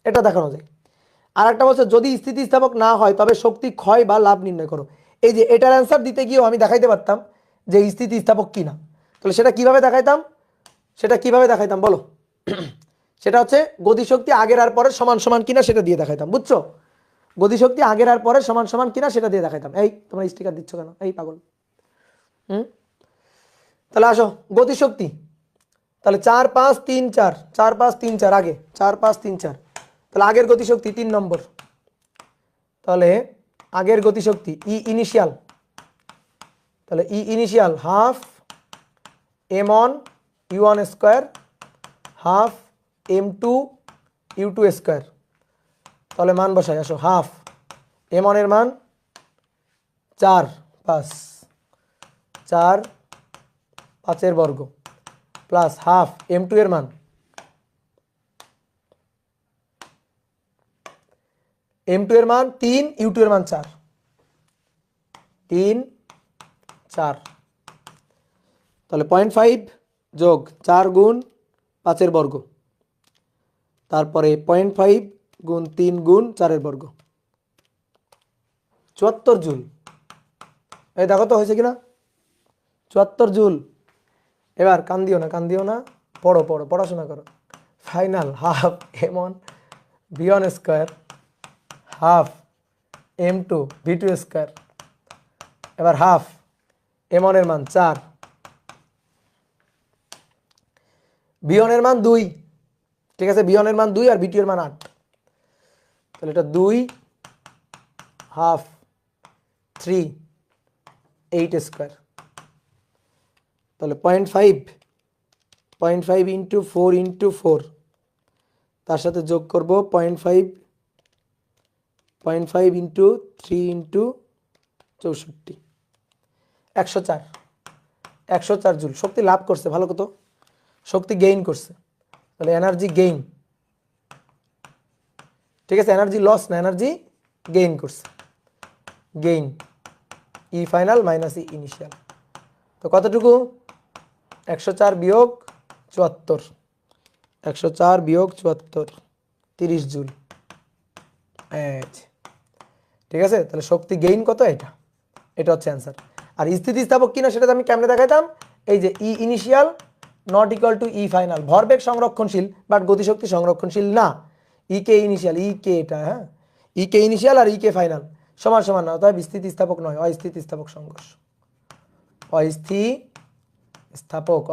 [SPEAKER 1] এটা দেখানো যায়। আর একটা বলছে যদি স্থিতিস্থাপক না হয় তবে শক্তি ক্ষয় বা লাভ নির্ণয় করো। এই যে এটার অ্যান্সার দিতে গিয়েও আমি দেখাইতে পারতাম যে স্থিতিস্থাপক কিনা। তাহলে সেটা কিভাবে দেখাইতাম বলো? সেটা হচ্ছে গতিশক্তি আগের আর পরের সমান সমান কিনা সেটা দিয়ে দেখাইতাম, বুঝছো? গতিশক্তি আগের আর পরের সমান সমান কিনা সেটা দিয়ে দেখাইতাম। এই তোমরা স্টিকার দিচ্ছ কেন, এই পাগল? তাহলে আসো গতিশক্তি, তাহলে 4 5 3 4, 4 5 3 4, আগে 4 5 3 4, তাহলে আগের গতিশক্তি 3 নম্বর। তাহলে আগের গতিশক্তি ই ইনিশিয়াল, তাহলে E initial half m1 u1 square half m2 u2 square. তাহলে মান বসাই, আসো হাফ m1 এর মান 4 5, 4 5 বর্গ প্লাস হাফ m2 এর মান m2 এর মান 3, u2 এর মান 4, 3 4। তাহলে 0.5 যোগ 4 গুণ 5 বর্গ, তারপরে 0.5 গুণ 3 গুণ 4 বর্গ, 74 জুল। এই দেখো তো হয়েছে কিনা, 74 জুল। এবার কান দিও না, পড়াশোনা করো। Final half m1 v1 square half m2 v2 square, এবার হাফ m1 এর মান 4, v1 এর মান 2, ঠিক আছে, v1 এর মান 2 আর v2 এর মান 8। তাহলে এটা 2 হাফ 3 8 স্কোয়ার। তাহলে 0.5 ইন্টু 4 ইন্টু 4, তার সাথে যোগ করব 0.5 ইন্টু 3 ইন্টু 64, 104 জুল শক্তি লাভ করছে। ভালো কত শক্তি গেইন করছে, তাহলে এনার্জি গেইন, ঠিক আছে, এনার্জি লস না, এনার্জি গেইন করছে, গেইন ই ফাইনাল মাইনাস ই ইনিশিয়াল। তো কতটুকু, 104 বিয়োগ 74, 104 বিয়োগ 74, 30 জুল। ঠিক আছে, তাহলে শক্তি গেইন কত, এটা হচ্ছে অ্যান্সার। আর স্থিতিস্থাপক কিনা সেটা আমি কেমনে দেখাইতাম, এই যে E initial not equal to E final, ভরবেগ সংরক্ষণশীল বাট গতিশক্তি সংরক্ষণশীল না। ই কে ইনিশিয়াল, ই কে এটা, হ্যাঁ, ই কে ইনিশিয়াল আর ই কে ফাইনাল সমান সমান না, অতএব স্থিতিস্থাপক নয়, অস্থিতিস্থাপক সংঘর্ষ,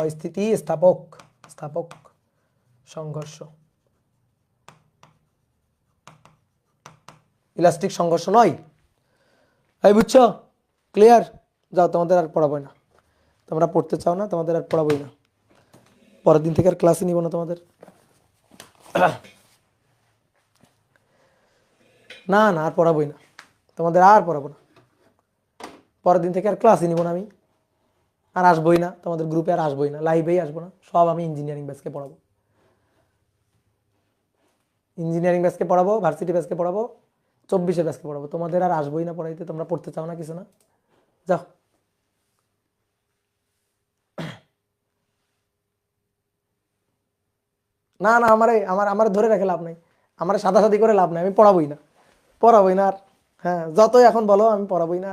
[SPEAKER 1] অস্থিতিস্থাপক সংঘর্ষ, ইলাস্টিক সংঘর্ষ নয়। এই বুঝছো, ক্লিয়ার? যাও, তোমাদের আর পড়াবোই না, তোমরা পড়তে চাও না, তোমাদের আর পড়াবোই না, পরের দিন থেকে আর ক্লাসই নিব না তোমাদের। না আর পড়াবোই না, তোমাদের আর পড়াবো না, পরের দিন থেকে আর ক্লাসই নিব না আমি, আর আসবোই না তোমাদের গ্রুপে, আর আসবোই না, লাইভেই আসবো না, সব আমি ইঞ্জিনিয়ারিং ব্যাচকে পড়াবো। ইঞ্জিনিয়ারিং ব্যাচকে পড়াবো, ভার্সিটি ব্যাচকে পড়াবো, 24-এর ব্যাচকে পড়াবো। তোমাদের আর আসবোই না পড়াইতে, তোমরা পড়তে চাও না কিছু না, যাও। না না, আমার ধরে রেখে লাভ নাই, আমার সাদাসাদি করে লাভ নাই, আমি পড়াবোই না, পড়াবোই না আর। হ্যাঁ, যতই এখন বলো আমি পড়াবোই না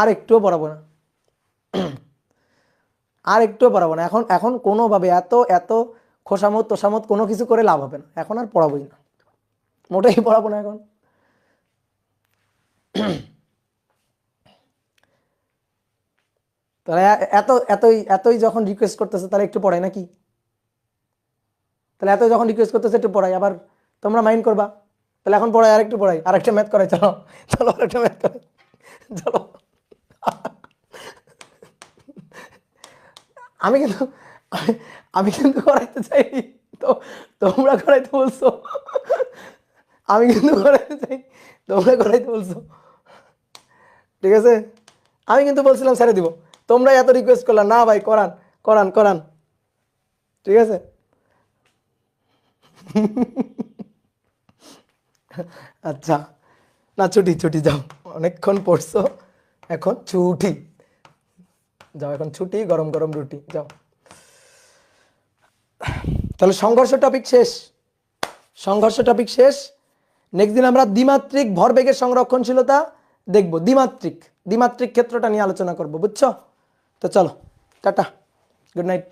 [SPEAKER 1] আর একটুও পড়াবো না, আর একটুও পড়াবো না। এখন এখন কোনোভাবে এত এত খোসামত তোষামত কোনো কিছু করে লাভ হবে না, এখন আর পড়াবোই না, মোটেই পড়াবো না এখন। তাহলে এত এতই এতই যখন রিকোয়েস্ট করতেছে তাহলে একটু পড়াই নাকি? তাহলে এত যখন রিকোয়েস্ট করতেছে একটু পড়াই, আবার তোমরা মাইন্ড করবা, তাহলে এখন পড়াই, আরেকটু পড়াই, আরেকটা ম্যাথ করাই, চলো চলো আরেকটা ম্যাথ করাই, চলো। আমি কিন্তু আমি কিন্তু করাইতে চাই, তো তোমরা করাইতে বলছো, আমি কিন্তু করাইতে চাই, তোমরা করাইতে বলছো, ঠিক আছে? আমি কিন্তু বলছিলাম ছেড়ে দিব, তোমরা এত রিকোয়েস্ট করলা, না ভাই করান করান করান, ঠিক আছে? আচ্ছা, না ছুটি ছুটি, যাও, অনেকক্ষণ পড়ছো, এখন ছুটি, যাও এখন ছুটি, গরম গরম রুটি, যাও। তাহলে সংঘর্ষ টপিক শেষ, সংঘর্ষ টপিক শেষ। নেক্সট দিন আমরা দ্বিমাত্রিক ভরবেগের সংরক্ষণশীলতা দেখব, দ্বিমাত্রিক দ্বিমাত্রিক ক্ষেত্রটা নিয়ে আলোচনা করব, বুঝছো? তো চলো, টাটা, গুড নাইট।